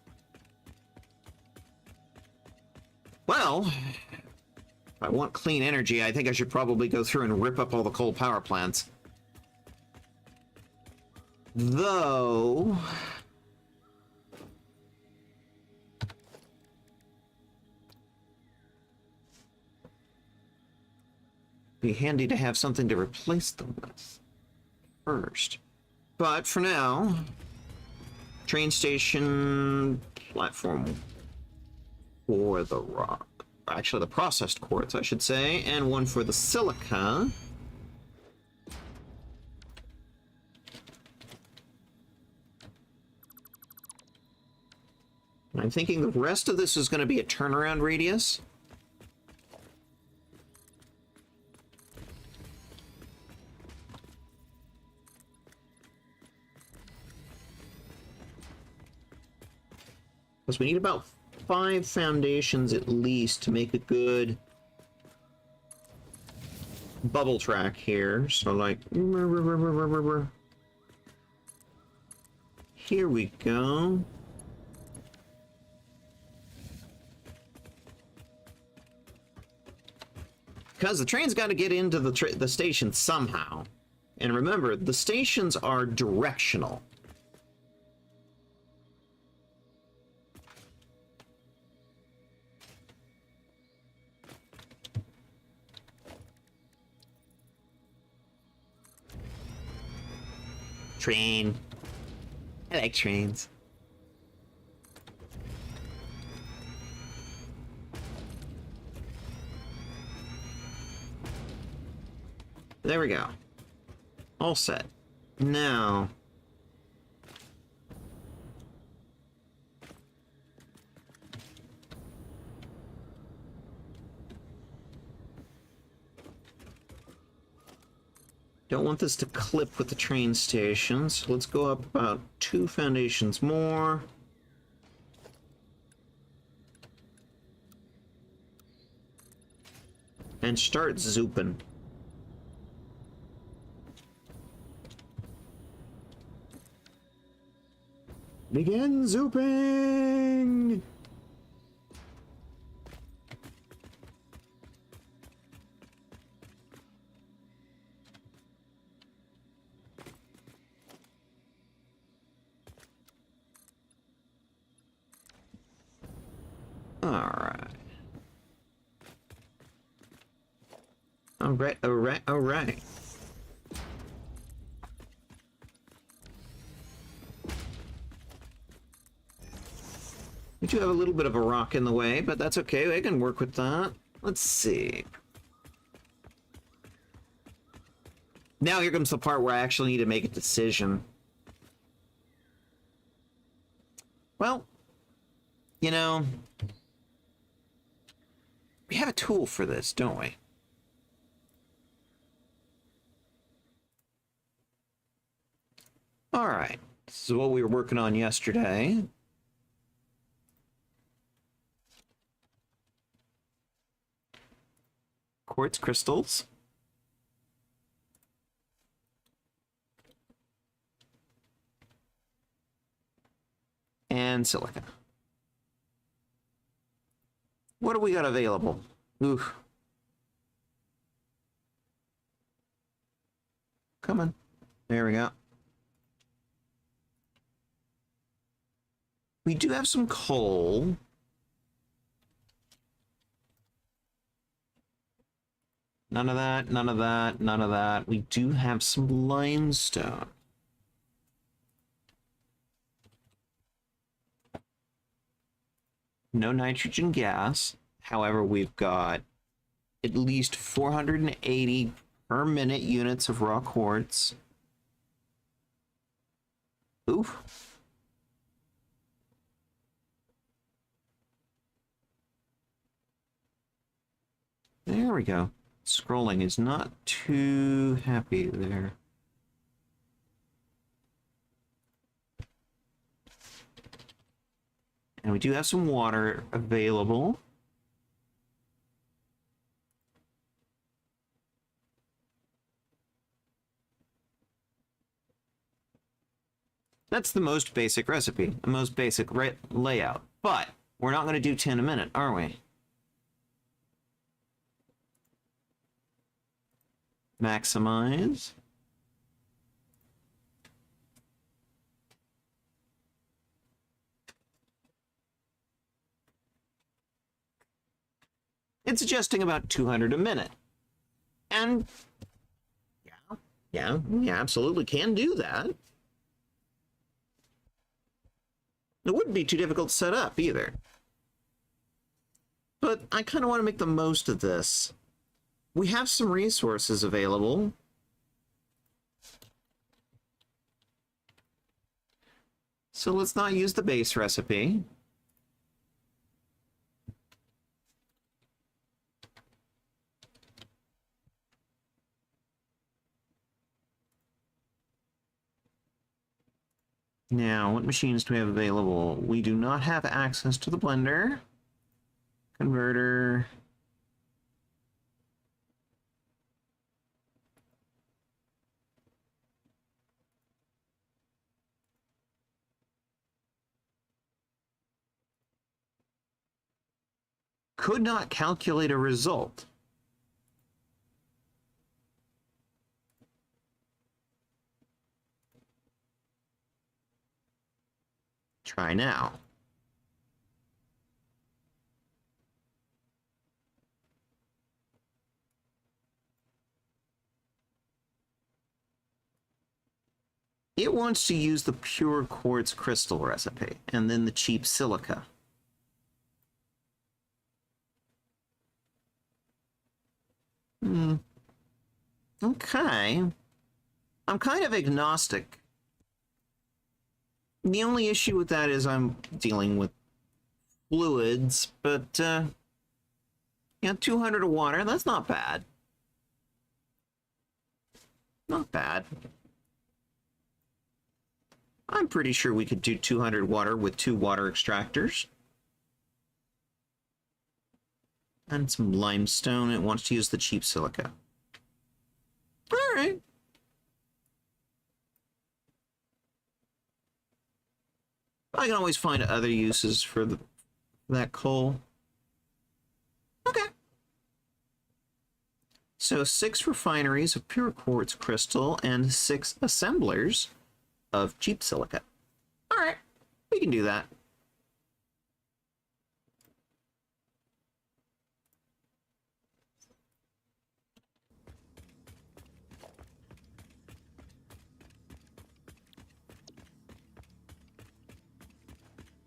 Well, if I want clean energy, I think I should probably go through and rip up all the coal power plants. Though... be handy to have something to replace them with first. But for now, train station platform for the rock. Actually, the processed quartz, I should say, and one for the silica. I'm thinking the rest of this is going to be a turnaround radius. Because we need about 5 foundations at least to make a good bubble track here. So like, here we go. Because the train's got to get into the station somehow. And remember, the stations are directional. Train. I like trains. There we go. All set. Now... don't want this to clip with the train station, so let's go up about 2 foundations more. And start zooping. Begin zooping! Alright. Alright. We do have a little bit of a rock in the way, but that's okay. I can work with that. Let's see. Now here comes the part where I actually need to make a decision. Well, You know, we have a tool for this, don't we? All right. This is what we were working on yesterday. Quartz crystals. And silica. What do we got available? Oof. Come on. There we go. We do have some coal. None of that, none of that, none of that. We do have some limestone. No nitrogen gas. However, we've got at least 480 per minute units of raw quartz. Oof. There we go. Scrolling is not too happy there. And we do have some water available. That's the most basic recipe, the most basic layout. But we're not going to do 10 a minute, are we? Maximize. It's adjusting about 200 a minute. And yeah, we absolutely can do that. It wouldn't be too difficult to set up either. But I kind of want to make the most of this. We have some resources available. So let's not use the base recipe. Now, what machines do we have available? We do not have access to the blender. Converter. Could not calculate a result. Try now. It wants to use the pure quartz crystal recipe and then the cheap silica. Okay. I'm kind of agnostic. The only issue with that is I'm dealing with fluids, but yeah, 200 of water, that's not bad. Not bad. I'm pretty sure we could do 200 water with 2 water extractors. And some limestone. It wants to use the cheap silica. All right. I can always find other uses for that coal. Okay. So 6 refineries of pure quartz crystal and 6 assemblers of cheap silica. All right, we can do that.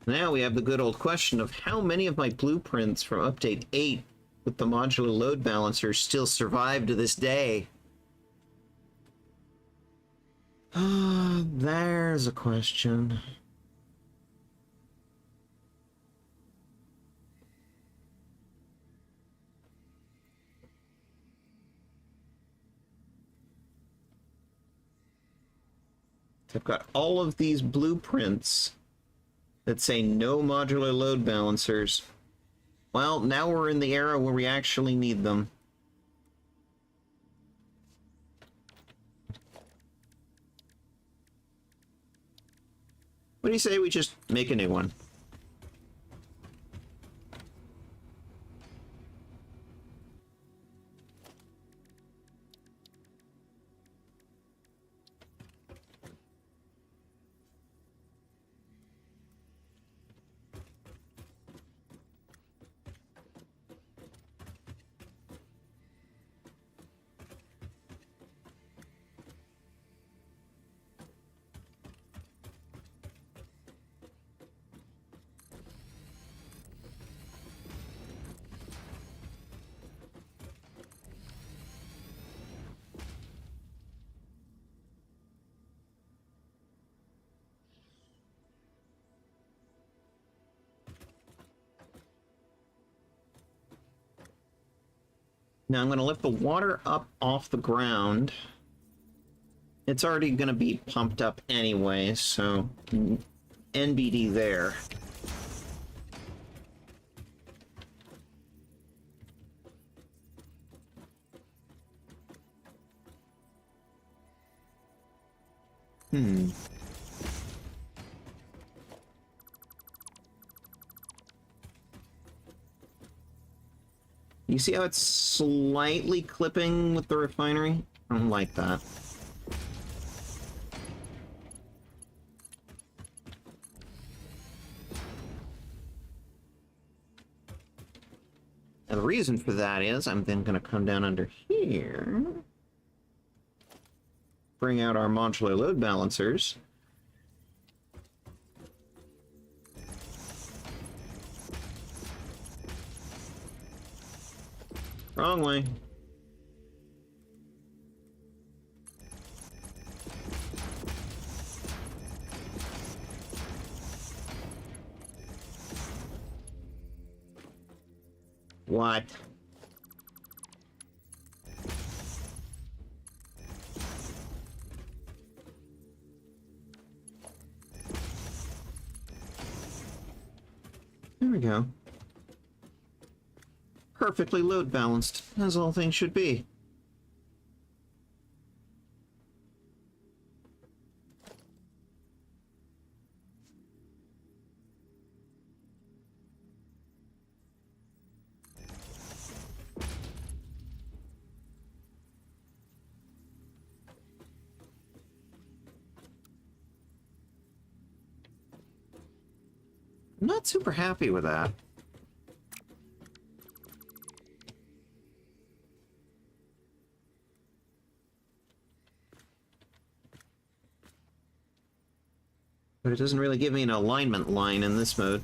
Now we have the good old question of how many of my blueprints from update 8 with the modular load balancer still survive to this day. There's a question. I've got all of these blueprints that say no modular load balancers. Well, now we're in the era where we actually need them. What do you say we just make a new one? Now I'm going to lift the water up off the ground. It's already going to be pumped up anyway, so NBD there. You see how it's slightly clipping with the refinery? I don't like that. And the reason for that is I'm then going to come down under here, bring out our modular load balancers. Wrong way. What? There we go. Perfectly load balanced, as all things should be. I'm not super happy with that. But it doesn't really give me an alignment line in this mode.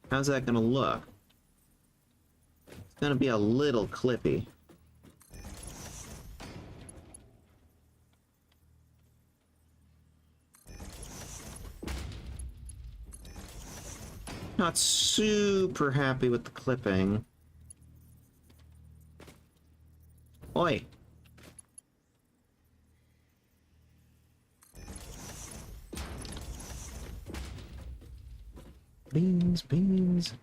How's that gonna look? It's gonna be a little clippy. Not super happy with the clipping. Oi! Beans, beans.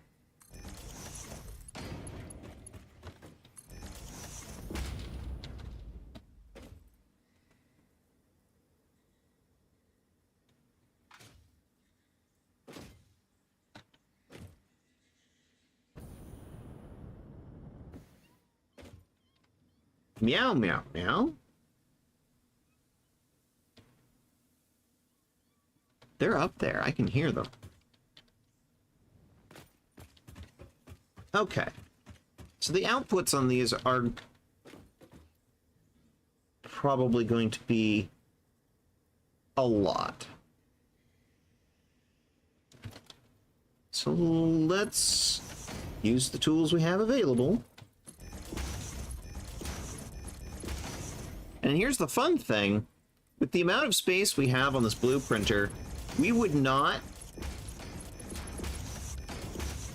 Meow, meow, meow. They're up there. I can hear them. Okay. So the outputs on these are probably going to be a lot. So let's use the tools we have available. And here's the fun thing. With the amount of space we have on this blueprinter, we would not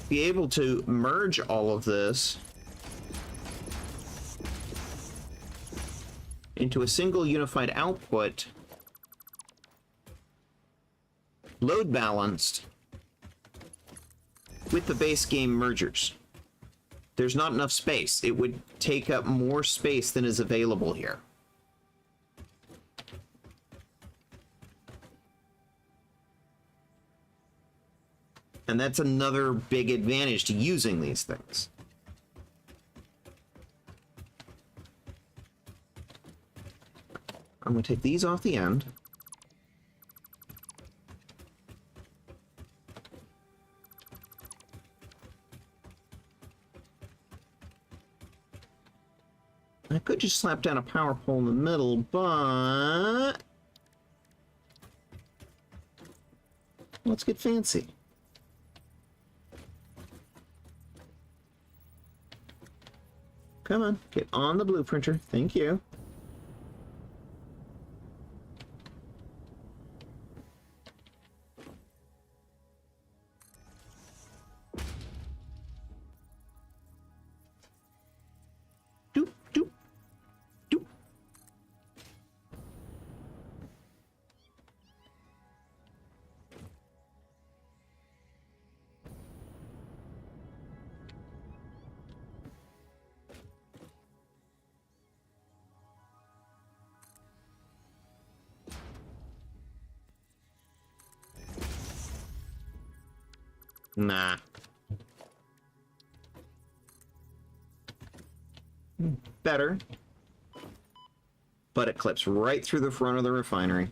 be able to merge all of this into a single unified output, load balanced with the base game mergers. There's not enough space. It would take up more space than is available here. And that's another big advantage to using these things. I'm going to take these off the end. I could just slap down a power pole in the middle, but let's get fancy. Come on, get on the blueprinter. Thank you. Doop, doop, doop. Nah. Better. But it clips right through the front of the refinery.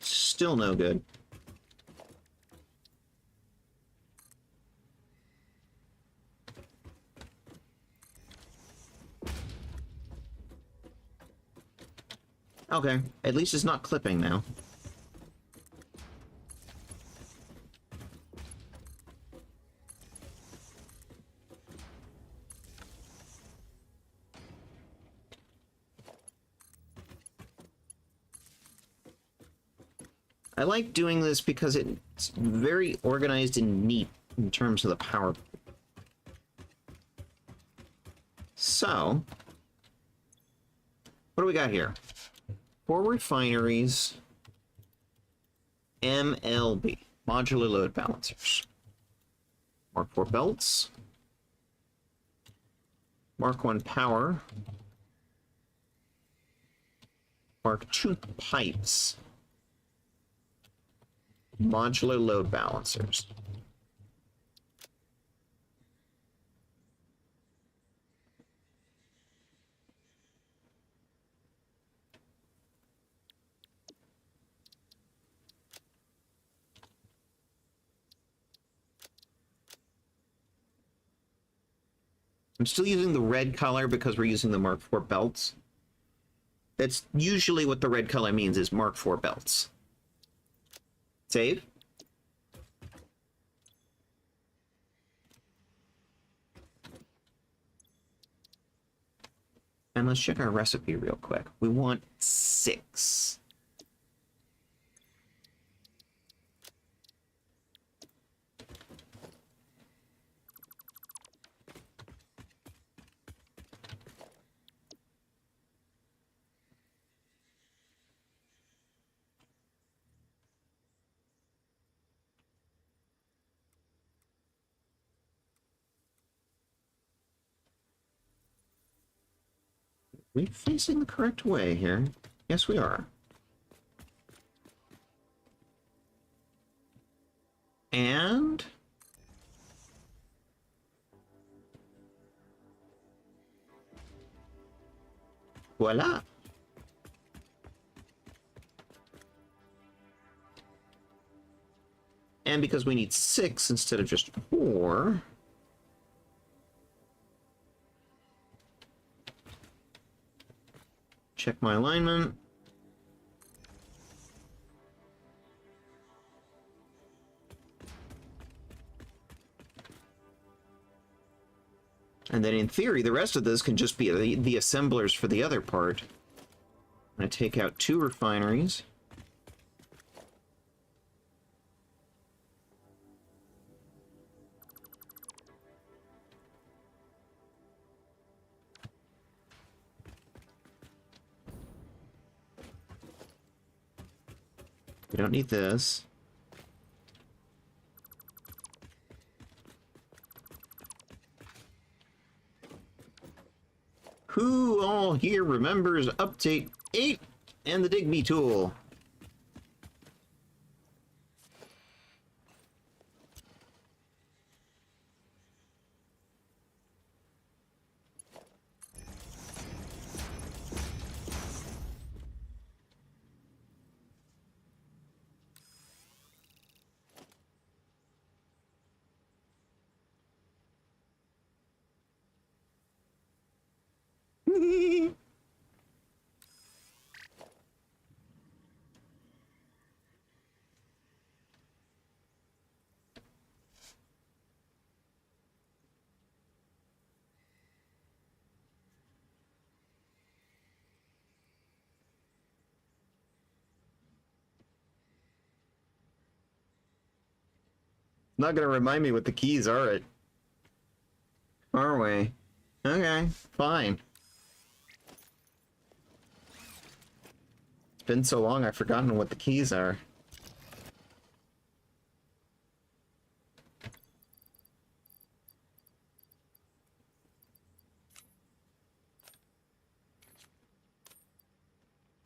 Still no good. Okay, at least it's not clipping now. I like doing this because it's very organized and neat in terms of the power. So, what do we got here? 4 refineries, MLB, modular load balancers. Mark 4 belts, Mark 1 power, Mark 2 pipes, modular load balancers. I'm still using the red color because we're using the Mark IV belts. That's usually what the red color means, is Mark IV belts. Save. And let's check our recipe real quick. We want 6. We facing the correct way here? Yes, we are. And voila. And because we need 6 instead of just 4, check my alignment. And then in theory, the rest of this can just be the assemblers for the other part. going to take out 2 refineries. We don't need this. Who all here remembers update 8 and the Dig Me tool? Not gonna remind me what the keys are we? Okay, fine. It's been so long I've forgotten what the keys are.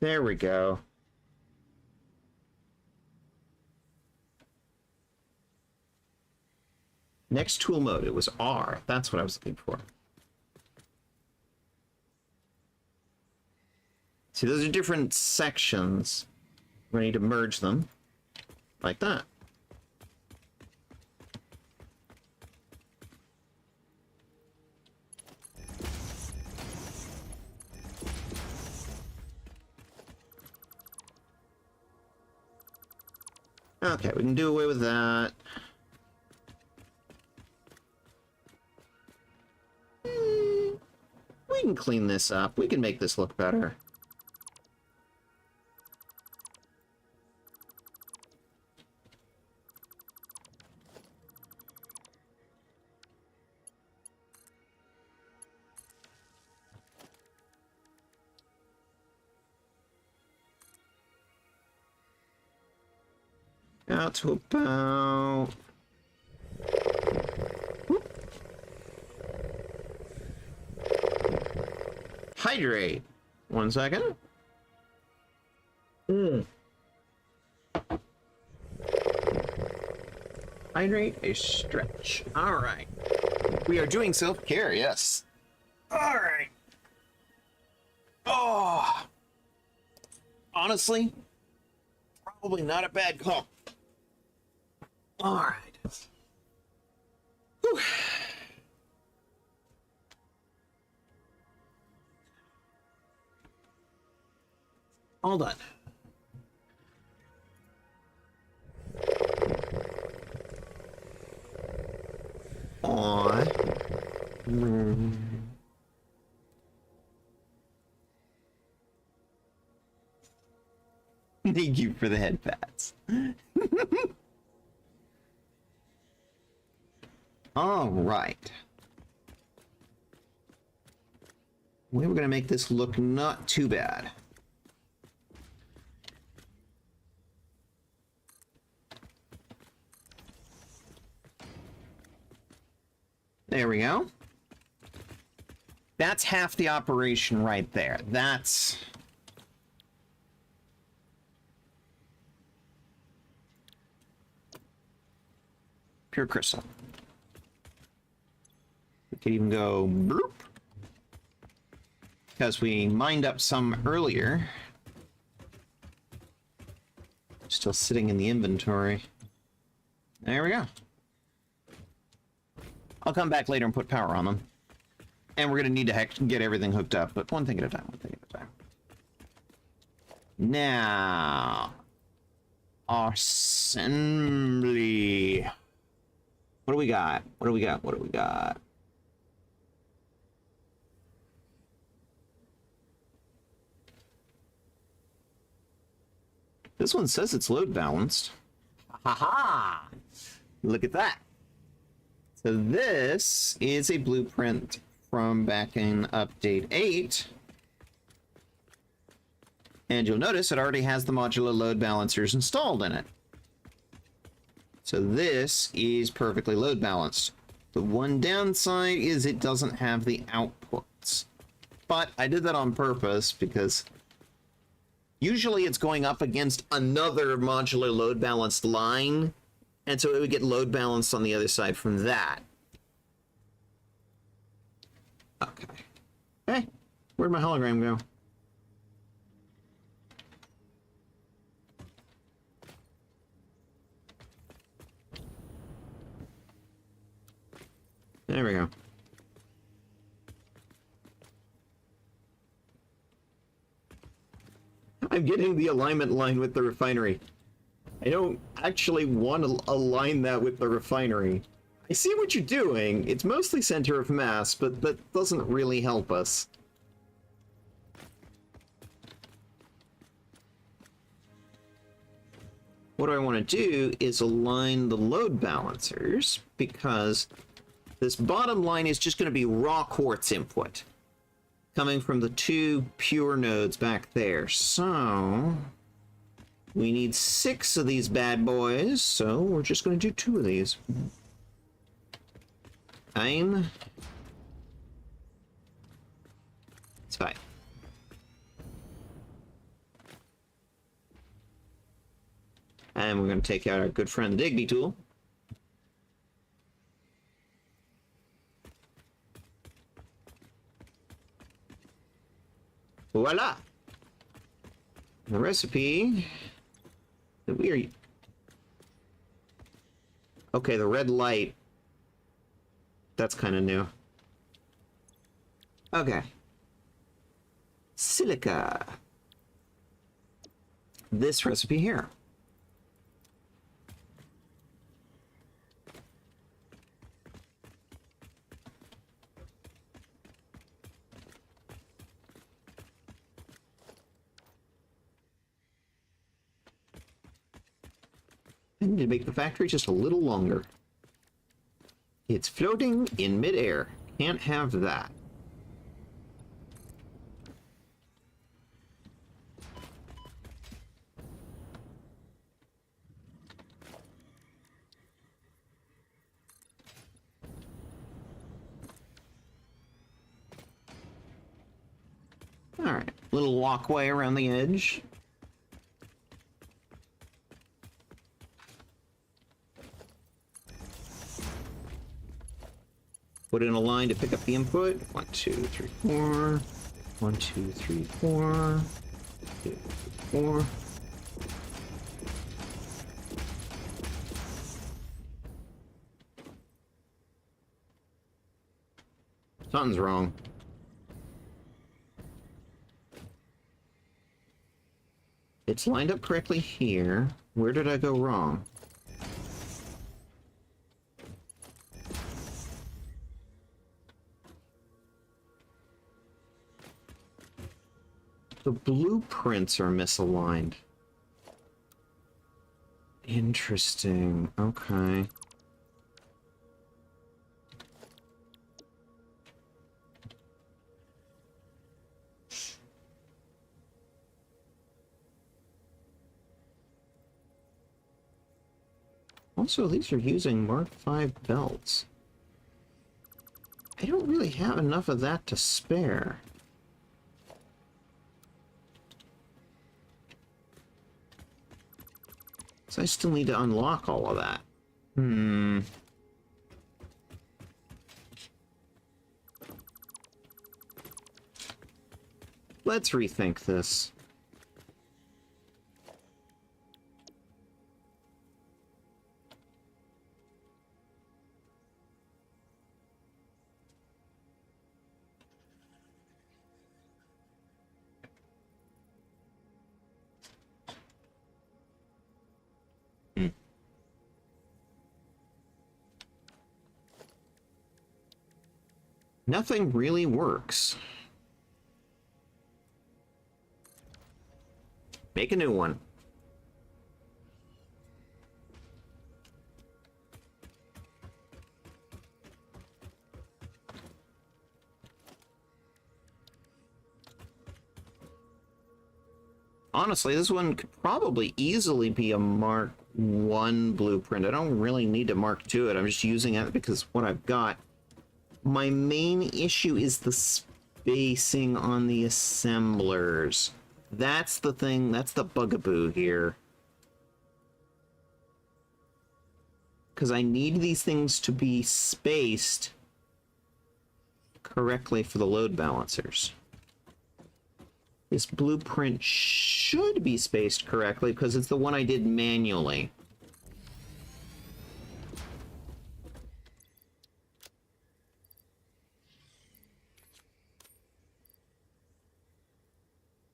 There we go. Next tool mode, it was R. That's what I was looking for. See, those are different sections. We need to merge them like that. Okay, we can do away with that. We can clean this up. We can make this look better. Out to about... Hydrate. 1 second. Hydrate a stretch. All right. We are doing self-care, yes. All right. Oh. Honestly, probably not a bad call. All right. Whew. All done. Aw. Thank you for the head pats. All right. We were going to make this look not too bad. There we go. That's half the operation right there. That's... pure crystal. We could even go bloop. Because we mined up some earlier. Still sitting in the inventory. There we go. I'll come back later and put power on them. And we're going to need to get everything hooked up, but one thing at a time, one thing at a time. Now... assembly. What do we got? What do we got? What do we got? This one says it's load balanced. Ha ha! Look at that. So this is a blueprint from back in update 8. And you'll notice it already has the modular load balancers installed in it. So this is perfectly load balanced. The one downside is it doesn't have the outputs. But I did that on purpose because usually it's going up against another modular load balanced line, and so it would get load balanced on the other side from that. Okay. Hey, where'd my hologram go? There we go. I'm getting the alignment line with the refinery. I don't actually want to align that with the refinery. I see what you're doing. It's mostly center of mass, but that doesn't really help us. What I want to do is align the load balancers, because this bottom line is just going to be raw quartz input coming from the two pure nodes back there. So we need 6 of these bad boys, so we're just going to do 2 of these. It's fine. And we're going to take out our good friend the Digby tool. Voila! The recipe that we are... Okay, the red light. That's kind of new. Okay. Silica. This recipe here. I need to make the factory just a little longer. It's floating in midair. Can't have that. All right, little walkway around the edge. Put in a line to pick up the input. 1, 2, 3, 4. 1, 2, 3, 4. 2, 3, 4. Something's wrong. It's lined up correctly here. Where did I go wrong? The blueprints are misaligned. Interesting. Okay. Also, these are using Mark V belts. I don't really have enough of that to spare. So I still need to unlock all of that. Let's rethink this. Nothing really works. Make a new one. honestly, this one could probably easily be a Mark 1 blueprint. I don't really need to Mark 2 it. I'm just using it because what I've got. My main issue is the spacing on the assemblers. That's the thing, that's the bugaboo here. Because I need these things to be spaced correctly for the load balancers. This blueprint should be spaced correctly because it's the one I did manually.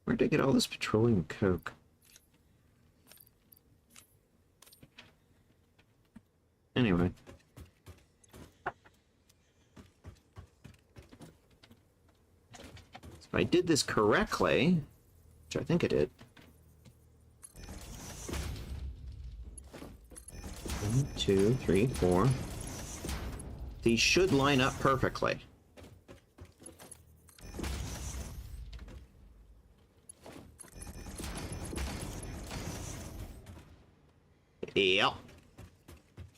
Where'd I get all this petroleum coke? Anyway. So if I did this correctly, which I think I did. 1, 2, 3, 4. These should line up perfectly. Yep.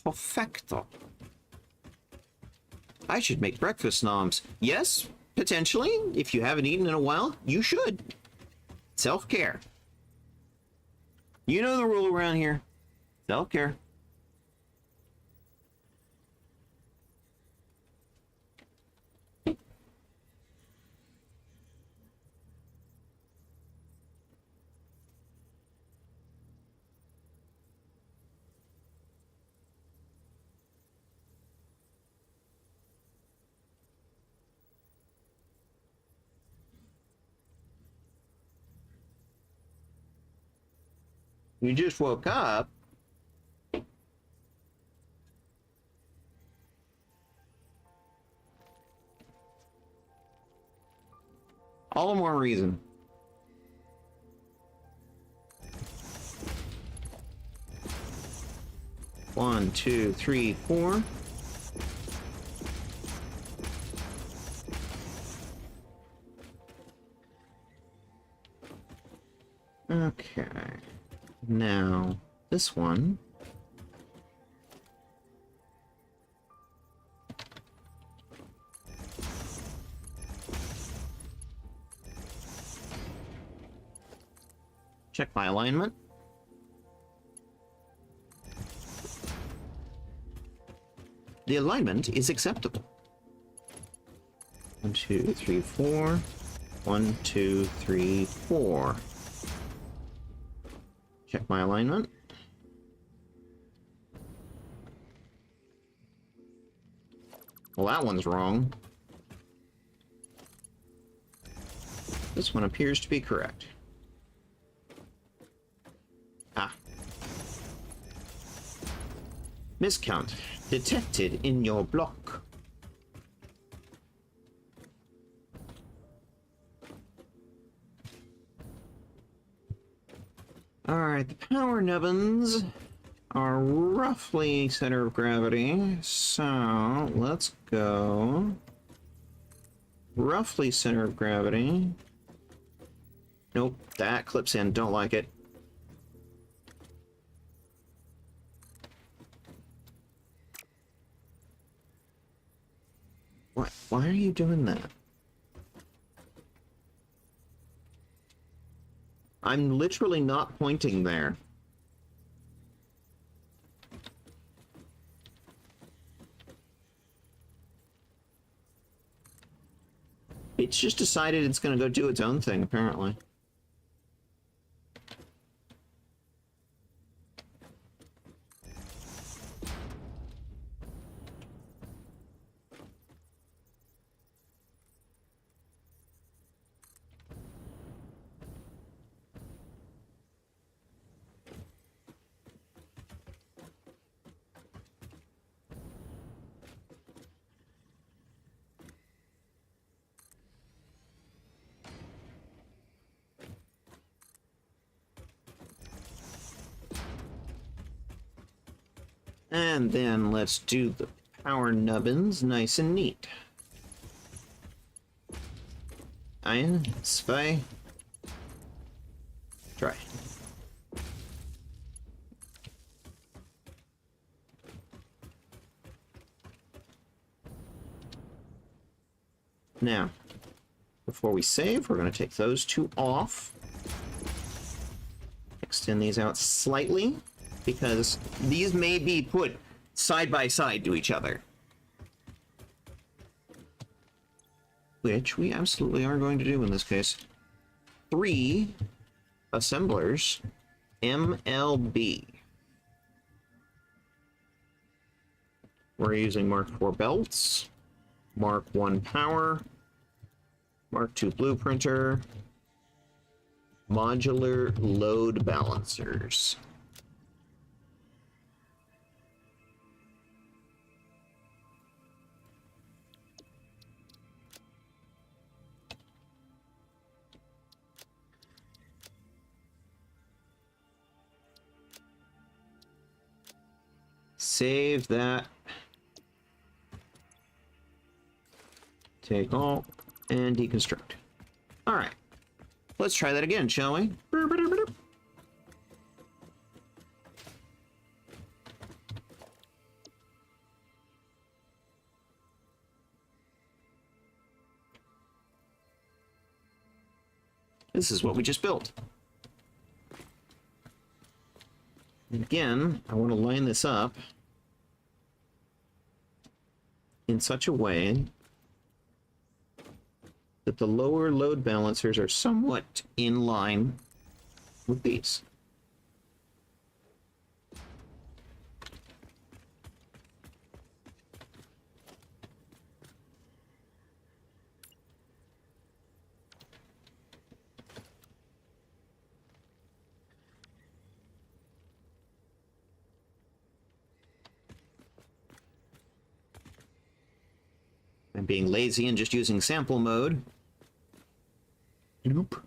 Perfecto. I should make breakfast noms. Yes, potentially. If you haven't eaten in a while, you should. Self-care. You know the rule around here. Self-care. You just woke up. All the more reason. One, two, three, four. Okay. Now, this one. Check my alignment. The alignment is acceptable. 1, 2, 3, 4. 1, 2, 3, 4. Check my alignment. Well, that one's wrong. This one appears to be correct. Ah. Miscount detected in your block. Alright, the power nubbins are roughly center of gravity, so let's go roughly center of gravity. Nope, that clips in, don't like it. What? Why are you doing that? I'm literally not pointing there. It's just decided it's going to go do its own thing, apparently. And then let's do the power nubbins nice and neat. 1, 2, Try. Now, before we save, we're going to take those two off. Extend these out slightly, because these may be put side by side to each other. Which we absolutely are going to do in this case. 3 assemblers, MLB. We're using Mark IV belts, Mark I power, Mark II blueprinter, modular load balancers. Save that. Take all and deconstruct. All right. Let's try that again, shall we? This is what we just built. And again, I want to line this up in such a way that the lower load balancers are somewhat in line with these. I'm being lazy and just using sample mode. Nope.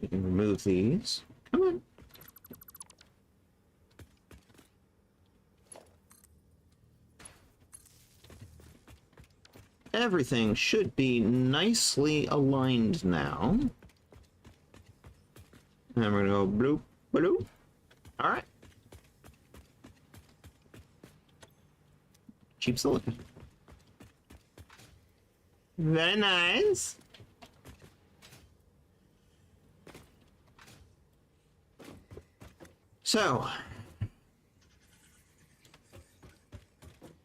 We can remove these. Come on. Everything should be nicely aligned now. And we're gonna go bloop, bloop. All right. Cheap silicon. Very nice. So,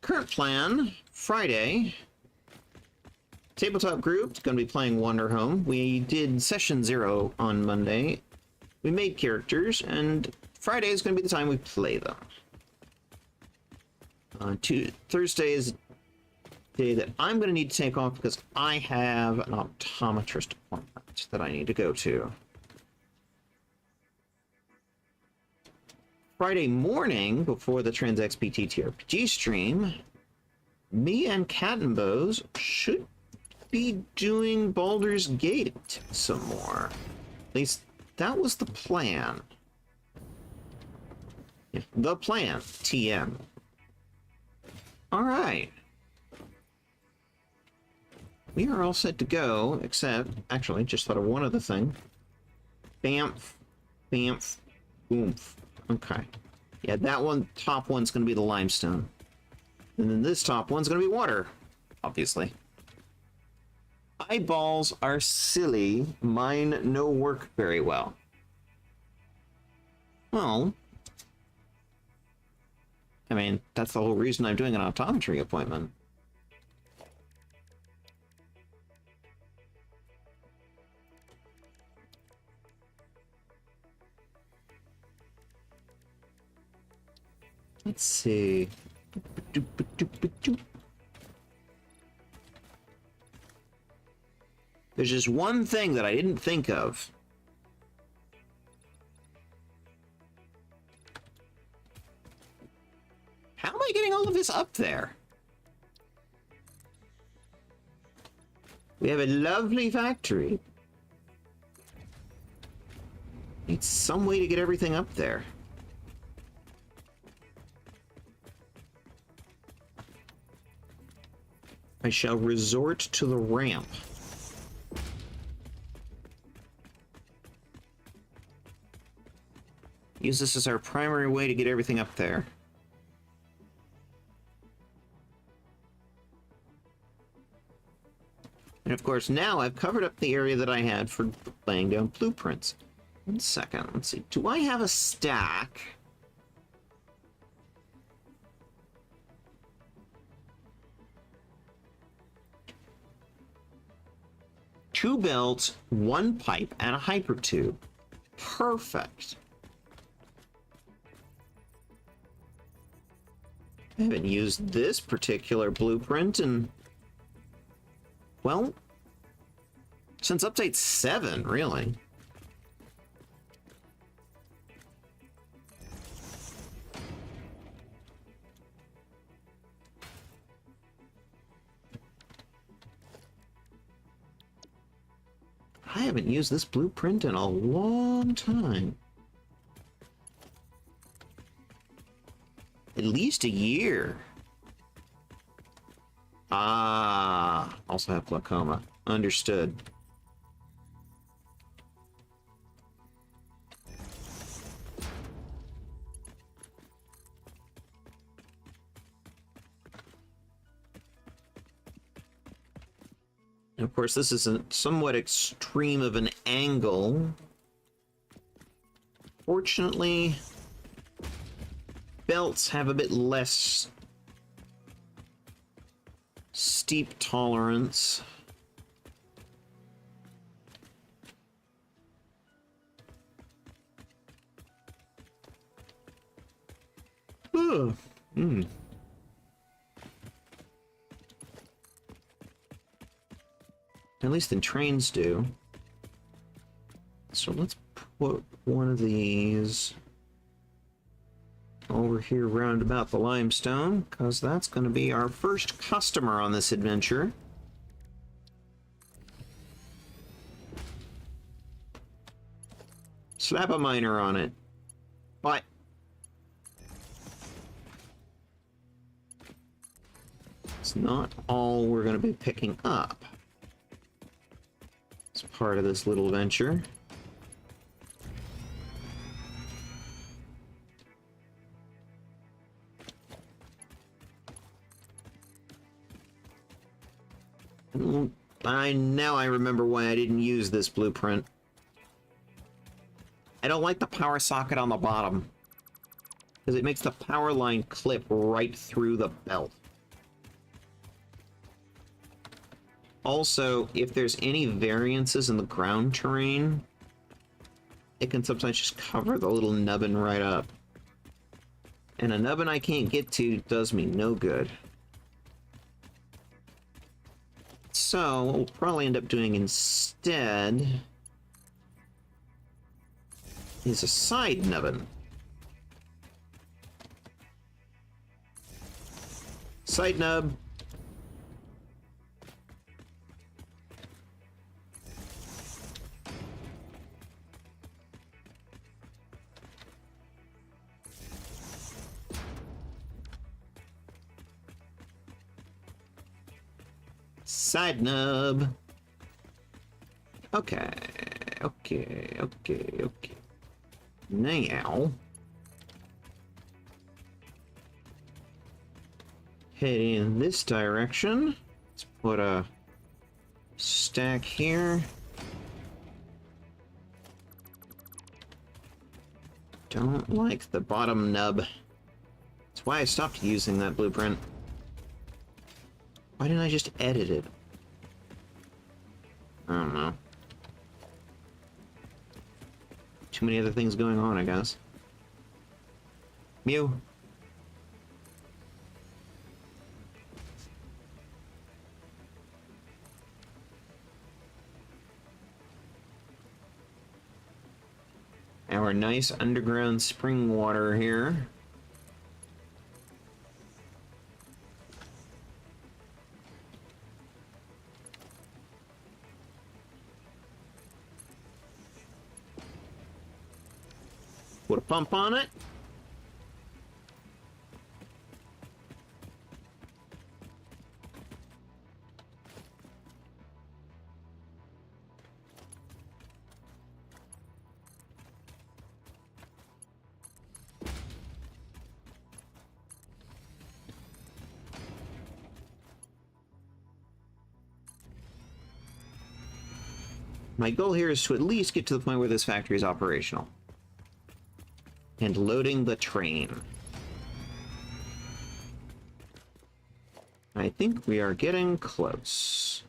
current plan, Friday, tabletop group, going to be playing Wander Home. We did session 0 on Monday. We made characters, and Friday is going to be the time we play them. Thursday is the day that I'm going to need to take off because I have an optometrist appointment that I need to go to. Friday morning, before the TransXPT TRPG stream, me and Cat and Bows should be doing Baldur's Gate some more. At least that was the plan. Yeah, the plan, TM. All right. We are all set to go, except, actually, just thought of one other thing. Bamf, bamf, oomph. Okay. Yeah, that one, top one's going to be the limestone. And then this top one's going to be water, obviously. Eyeballs are silly. Mine no work very well. Well, I mean, that's the whole reason I'm doing an optometry appointment. Let's see. There's just one thing that I didn't think of. How am I getting all of this up there? We have a lovely factory. Need some way to get everything up there. I shall resort to the ramp. Use this as our primary way to get everything up there. And of course, now I've covered up the area that I had for laying down blueprints. 1 second, let's see. Do I have a stack? Two belts, one pipe, and a hypertube. Perfect. I haven't used this particular blueprint in, well, since update 7, really. I haven't used this blueprint in a long time. At least a year. Ah, also have glaucoma. Understood. And of course, this is a somewhat extreme of an angle. Fortunately, belts have a bit less steep tolerance. Ugh. At least the trains do. So let's put one of these over here round about the limestone, because that's going to be our first customer on this adventure. Slap a miner on it. But it's not all we're going to be picking up as part of this little venture. Now I remember why I didn't use this blueprint. I don't like the power socket on the bottom, because it makes the power line clip right through the belt. Also, if there's any variances in the ground terrain, it can sometimes just cover the little nubbin right up. And a nubbin I can't get to does me no good. So, what we'll probably end up doing instead is a side nubbin. Side nub. Side nub. Okay. Now, head in this direction. Let's put a stack here. Don't like the bottom nub. That's why I stopped using that blueprint. Why didn't I just edit it? I don't know. Too many other things going on, I guess. Mew. Our nice underground spring water here. Put a pump on it. My goal here is to at least get to the point where this factory is operational. And loading the train. I think we are getting close.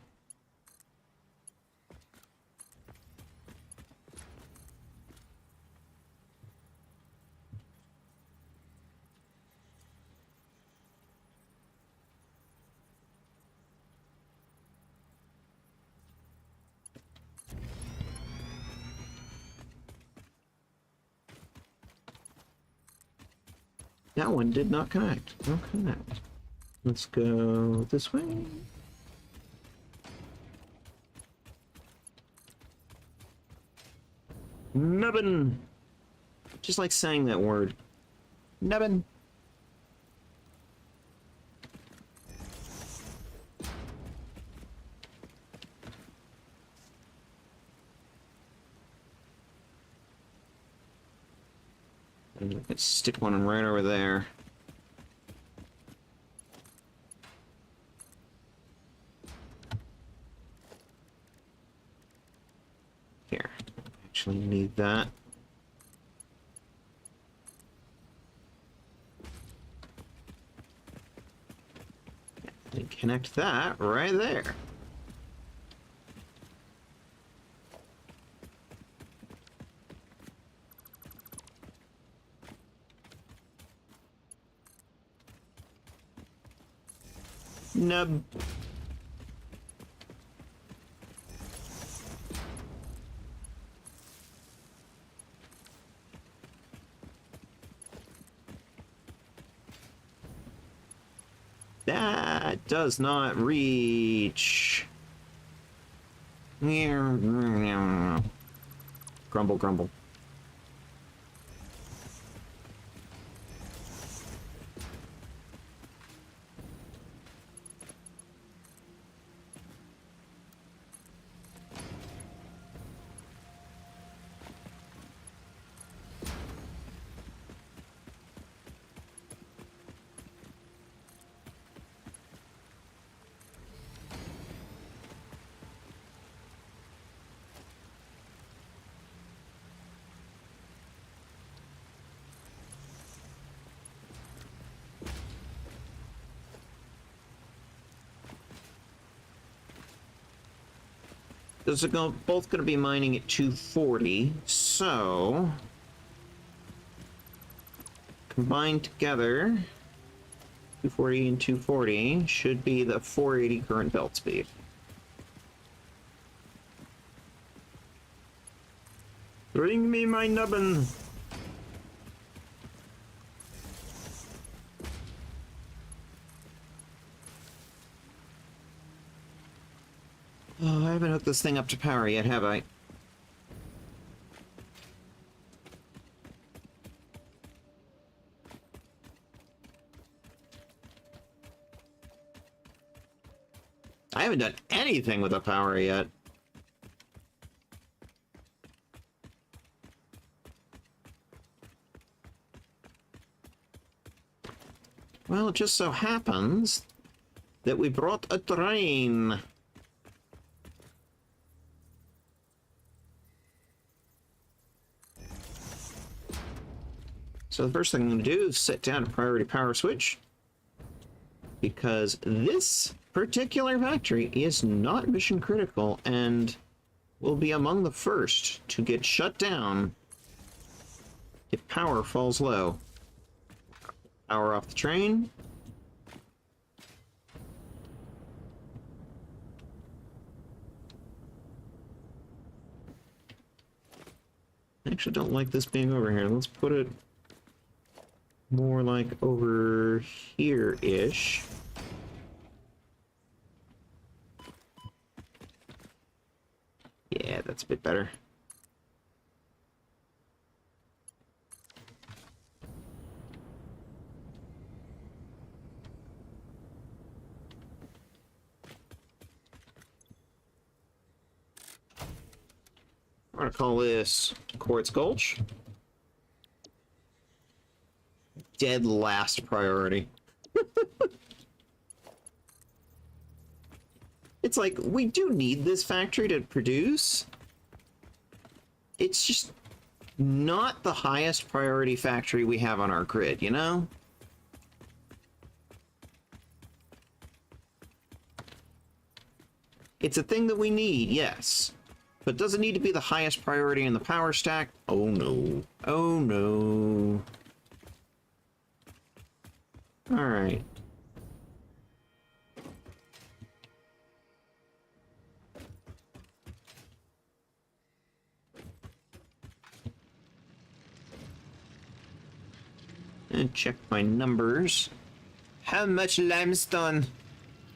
That one did not connect. Okay. Let's go this way. Nubbin. Just like saying that word. Nubbin. Let's stick one right over there. Here. Actually need that. And connect that right there. Nub. That does not reach. Grumble, grumble. Those are both going to be mining at 240, so combined together, 240 and 240 should be the 480 current belt speed. Bring me my nubbin! Oh, I haven't hooked this thing up to power yet, have I? I haven't done anything with the power yet. Well, it just so happens that we brought a train. So the first thing I'm going to do is set down a priority power switch, because this particular factory is not mission critical and will be among the first to get shut down if power falls low. Power off the train. I actually don't like this being over here. Let's put it more like over here-ish. Yeah, that's a bit better. I'm gonna call this Quartz Gulch. Dead last priority. It's like, we do need this factory to produce, it's just not the highest priority factory we have on our grid, you know? It's a thing that we need, yes. But does it need to be the highest priority in the power stack? Oh no. Oh no. Alright. And check my numbers. How much limestone?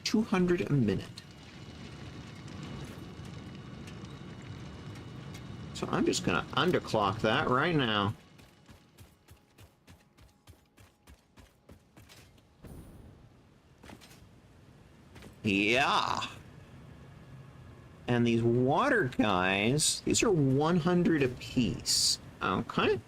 200 a minute. So I'm just gonna underclock that right now. Yeah. And these water guys, these are 100 apiece. Okay.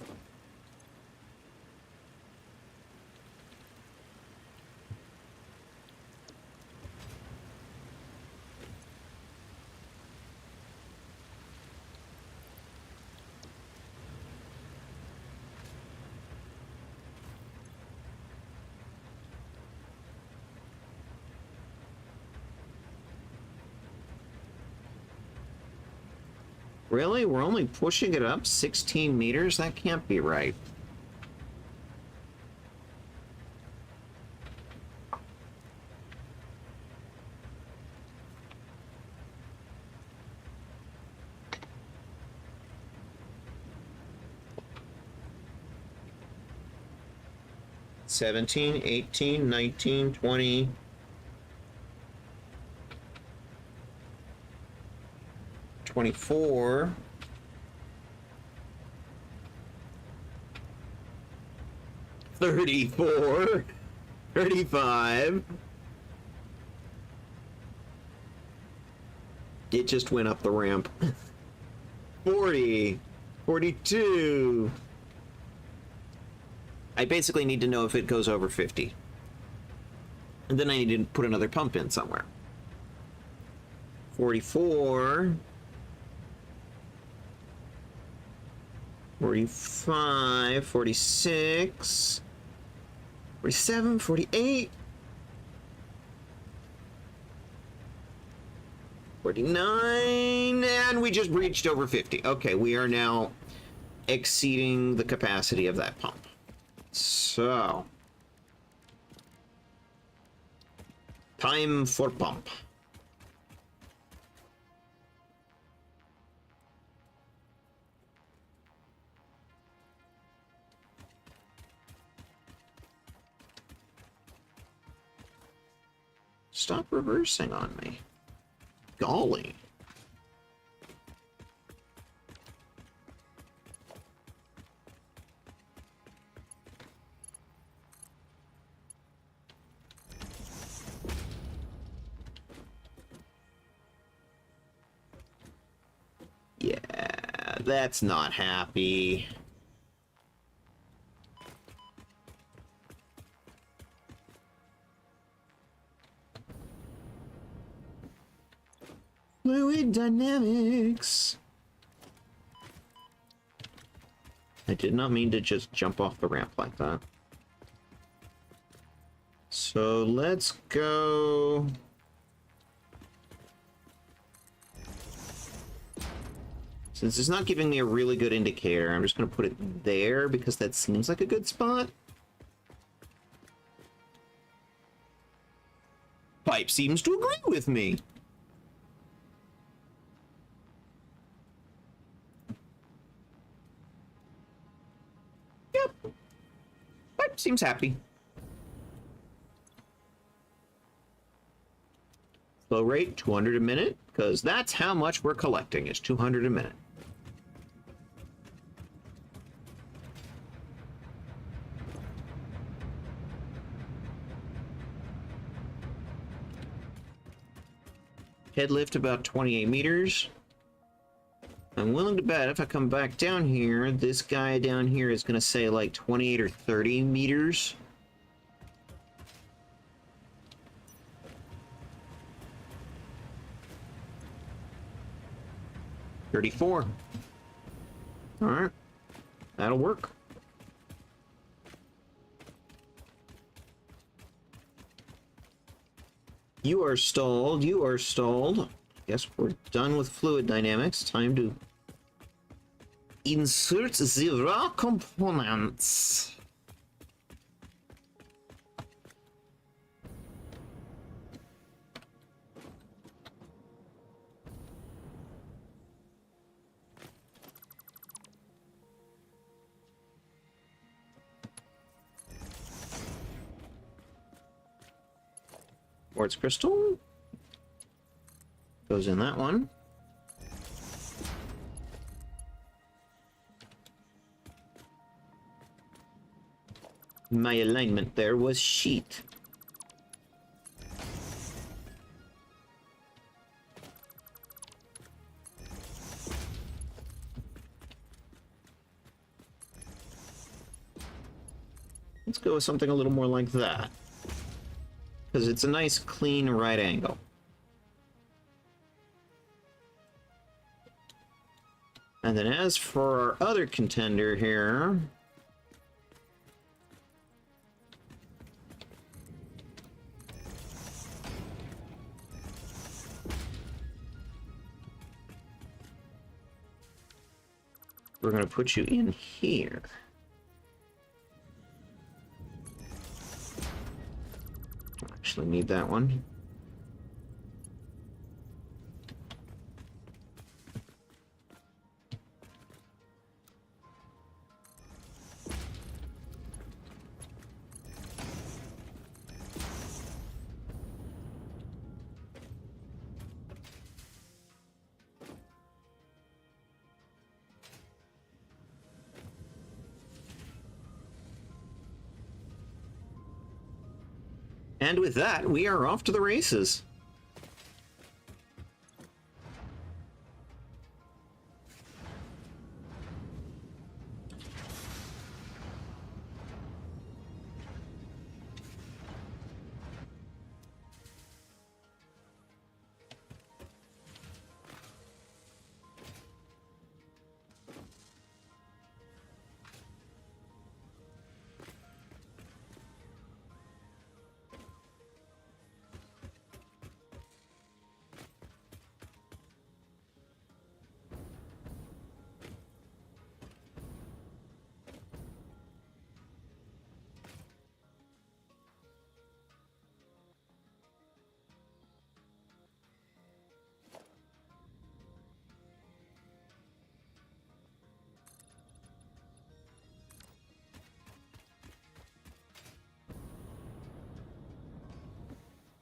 Really? We're only pushing it up 16 meters? That can't be right. $17, $18, $19, $20. $24. $34. $35. It just went up the ramp. 40. 42. I basically need to know if it goes over 50. And then I need to put another pump in somewhere. 44. 45, 46, 47, 48, 49, and we just breached over 50. Okay, we are now exceeding the capacity of that pump. So, time for pump. Stop reversing on me. Golly. Yeah, that's not happy. Fluid dynamics. I did not mean to just jump off the ramp like that. So let's go. Since it's not giving me a really good indicator, I'm just going to put it there because that seems like a good spot. Pipe seems to agree with me. Yep. Pipe seems happy. Flow rate, 200 a minute, because that's how much we're collecting, is 200 a minute. Head lift about 28 meters. I'm willing to bet if I come back down here, this guy down here is going to say like 28 or 30 meters. $34. Alright. That'll work. You are stalled. You are stalled. Guess we're done with fluid dynamics. Time to insert the raw components. Quartz crystal goes in that one. My alignment there was sheet. Let's go with something a little more like that, because it's a nice clean right angle. And then as for our other contender here, we're going to put you in here. Actually need that one. And with that, we are off to the races.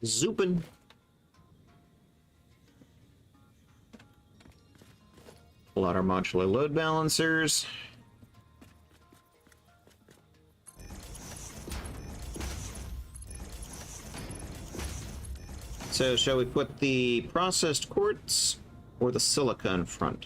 Zoopin'. Pull out our modular load balancers. So, shall we put the processed quartz or the silica in front?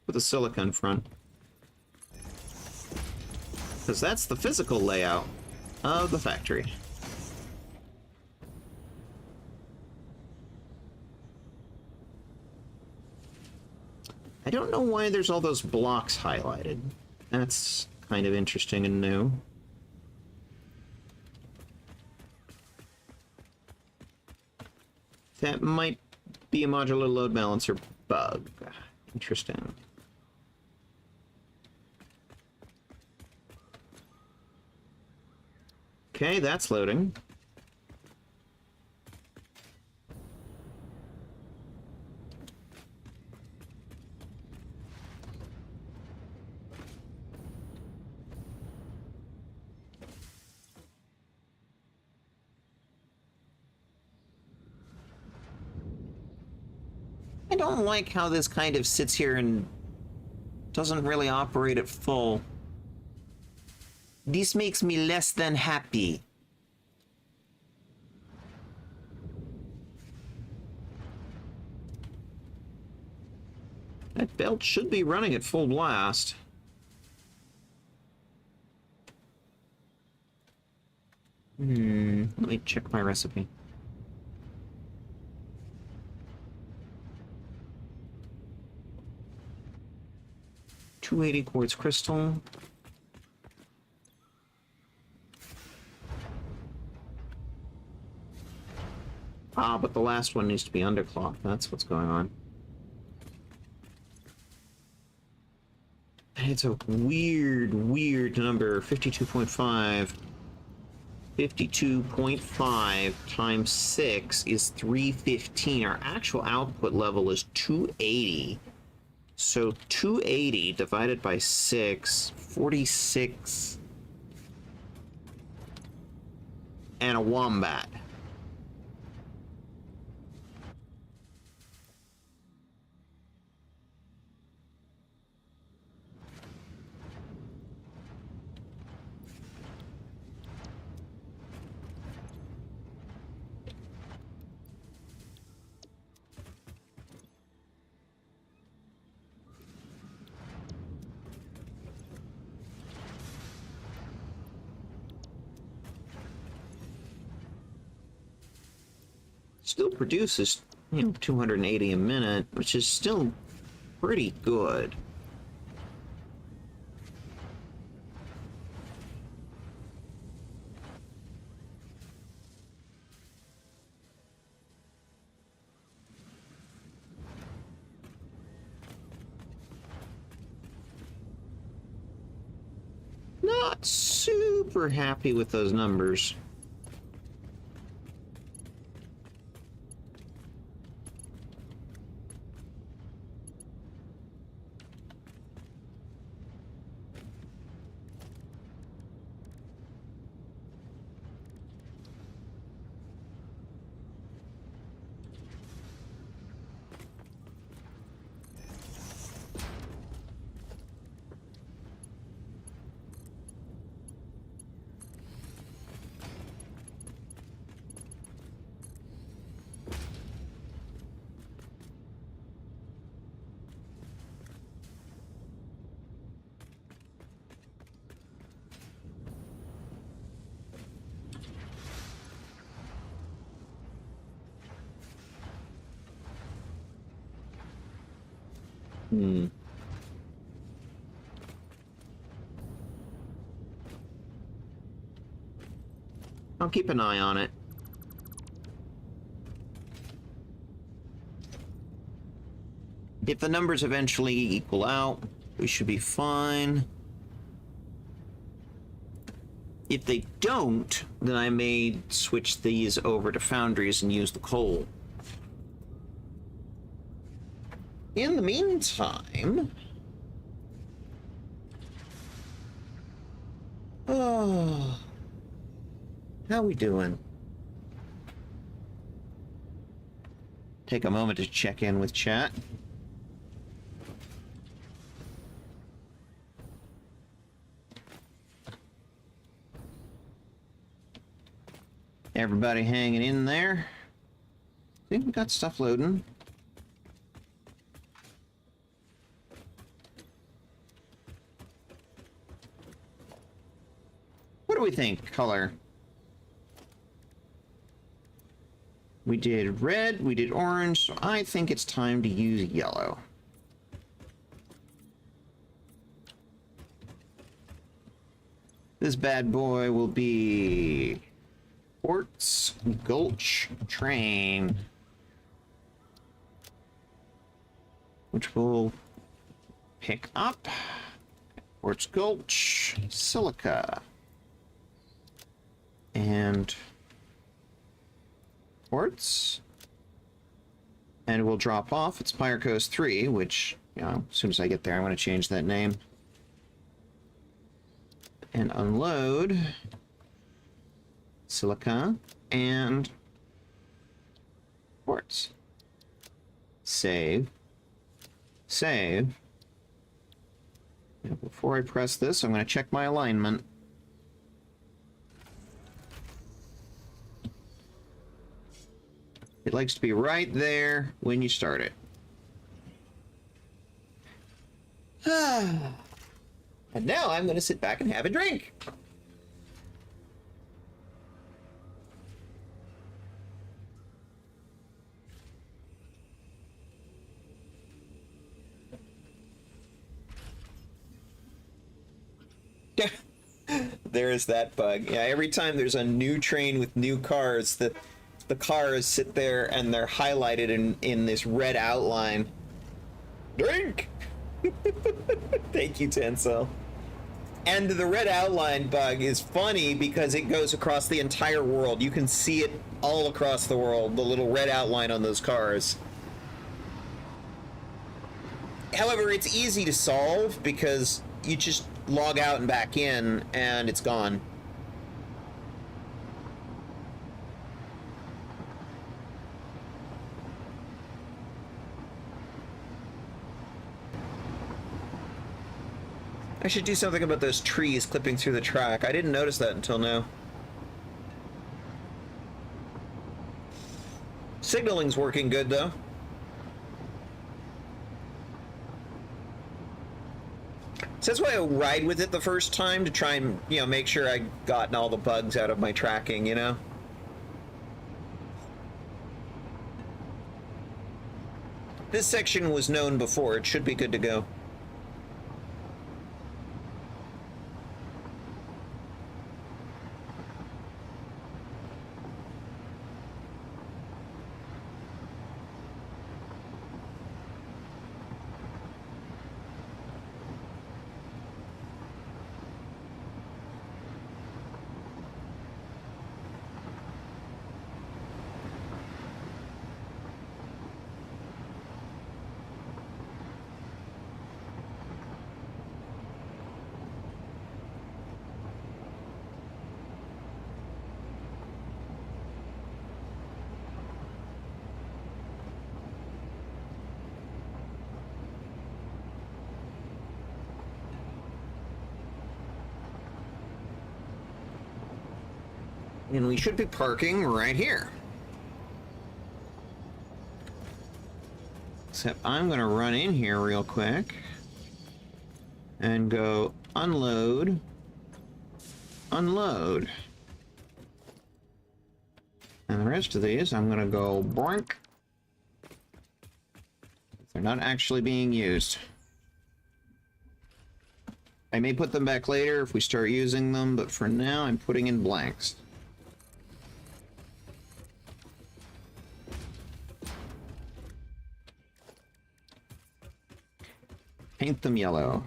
Put the silica in front. Because that's the physical layout of the factory. I don't know why there's all those blocks highlighted. That's kind of interesting and new. That might be a modular load balancer bug. Interesting. Okay, that's loading. I don't like how this kind of sits here and doesn't really operate at full. This makes me less than happy. That belt should be running at full blast. Let me check my recipe. $280 quartz crystal. Ah, but the last one needs to be underclocked. That's what's going on. And it's a weird number. 52.5. 52.5 times 6 is 315. Our actual output level is 280. So 280 divided by 6, 46. And a wombat. Still produces, 280 a minute, which is still pretty good. Not super happy with those numbers. I'll keep an eye on it. If the numbers eventually equal out, we should be fine. If they don't, then I may switch these over to foundries and use the coal. In the meantime... Oh... How we doing? Take a moment to check in with chat. Everybody hanging in there? Think we got stuff loading. What do we think, color? We did red, we did orange, so I think it's time to use yellow. This bad boy will be Quartz Gulch Train, which will pick up Quartz Gulch, Silica, and quartz, and we'll drop off. It's Pyrocos 3, which, as soon as I get there, I want to change that name. And unload silica and quartz. Save. Save. Now, before I press this, I'm going to check my alignment. It likes to be right there when you start it. And now I'm going to sit back and have a drink. There is that bug. Yeah, every time there's a new train with new cars, the cars sit there and they're highlighted in this red outline. Drink! Thank you, Tencel. And the red outline bug is funny because it goes across the entire world. You can see it all across the world, the little red outline on those cars. However, it's easy to solve because you just log out and back in and it's gone. I should do something about those trees clipping through the track. I didn't notice that until now. Signaling's working good, though. So that's why I ride with it the first time, to try and, you know, make sure I gotten all the bugs out of my tracking, you know? This section was known before. It should be good to go. And we should be parking right here. Except I'm gonna run in here real quick and go unload, unload. And the rest of these, I'm gonna go boink. They're not actually being used. I may put them back later if we start using them, but for now I'm putting in blanks. Paint them yellow.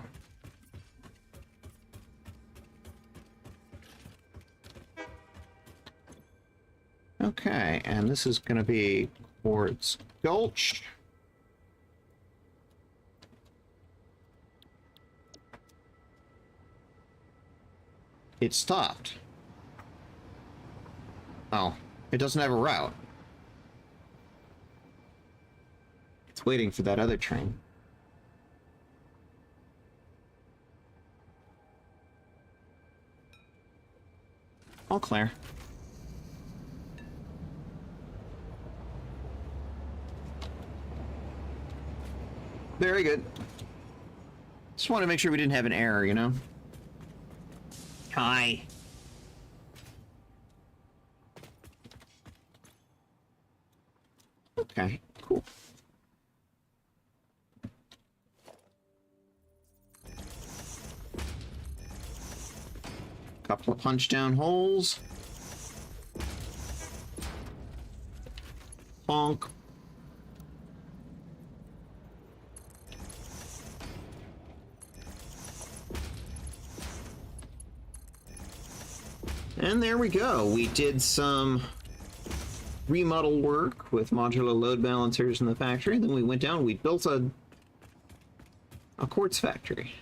Okay, and this is going to be Quartz Gulch. It stopped. Oh, it doesn't have a route. It's waiting for that other train. All clear. Very good. Just want to make sure we didn't have an error, you know? Hi. Okay, cool. Couple of punch down holes. Bonk. And there we go. We did some remodel work with modular load balancers in the factory. Then we went down, we built a quartz factory.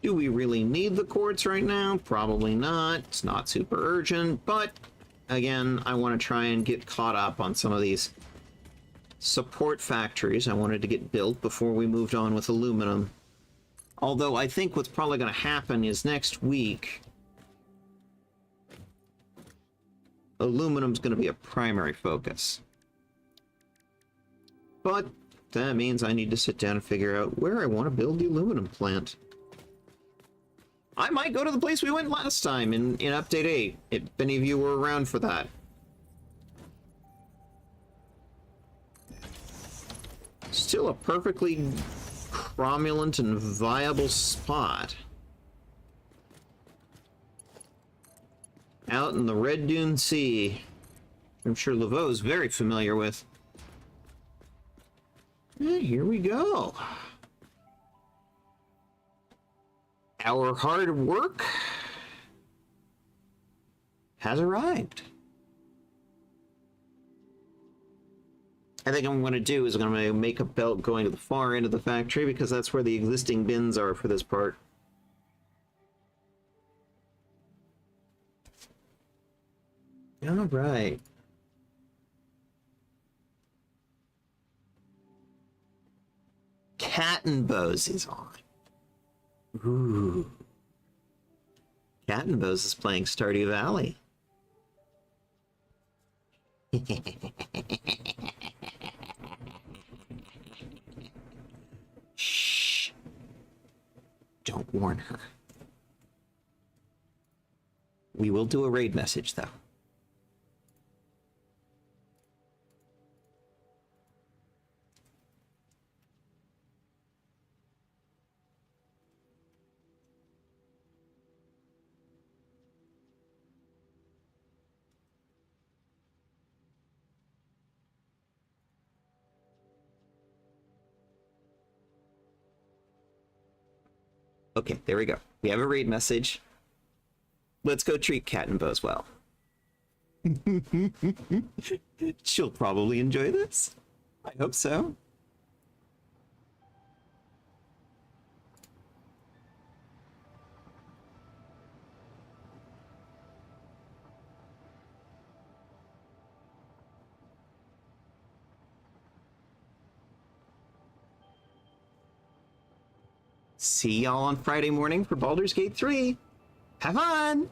Do we really need the quartz right now? Probably not. It's not super urgent, but again, I want to try and get caught up on some of these support factories I wanted to get built before we moved on with aluminum. Although I think what's probably going to happen is next week, aluminum's going to be a primary focus. But that means I need to sit down and figure out where I want to build the aluminum plant. I might go to the place we went last time in Update 8, if any of you were around for that. Still a perfectly cromulent and viable spot. Out in the Red Dune Sea. I'm sure Laveau's very familiar with. Here we go. Our hard work has arrived. I think I'm going to do is I'm going to make a belt going to the far end of the factory because that's where the existing bins are for this part. All right. Cat and Bose is on. Ooh. Cat and Bose is playing Stardew Valley. Shh. Don't warn her. We will do a raid message, though. Okay, there we go. We have a raid message. Let's go treat Cat and Bose well. She'll probably enjoy this. I hope so. See y'all on Friday morning for Baldur's Gate 3. Have fun!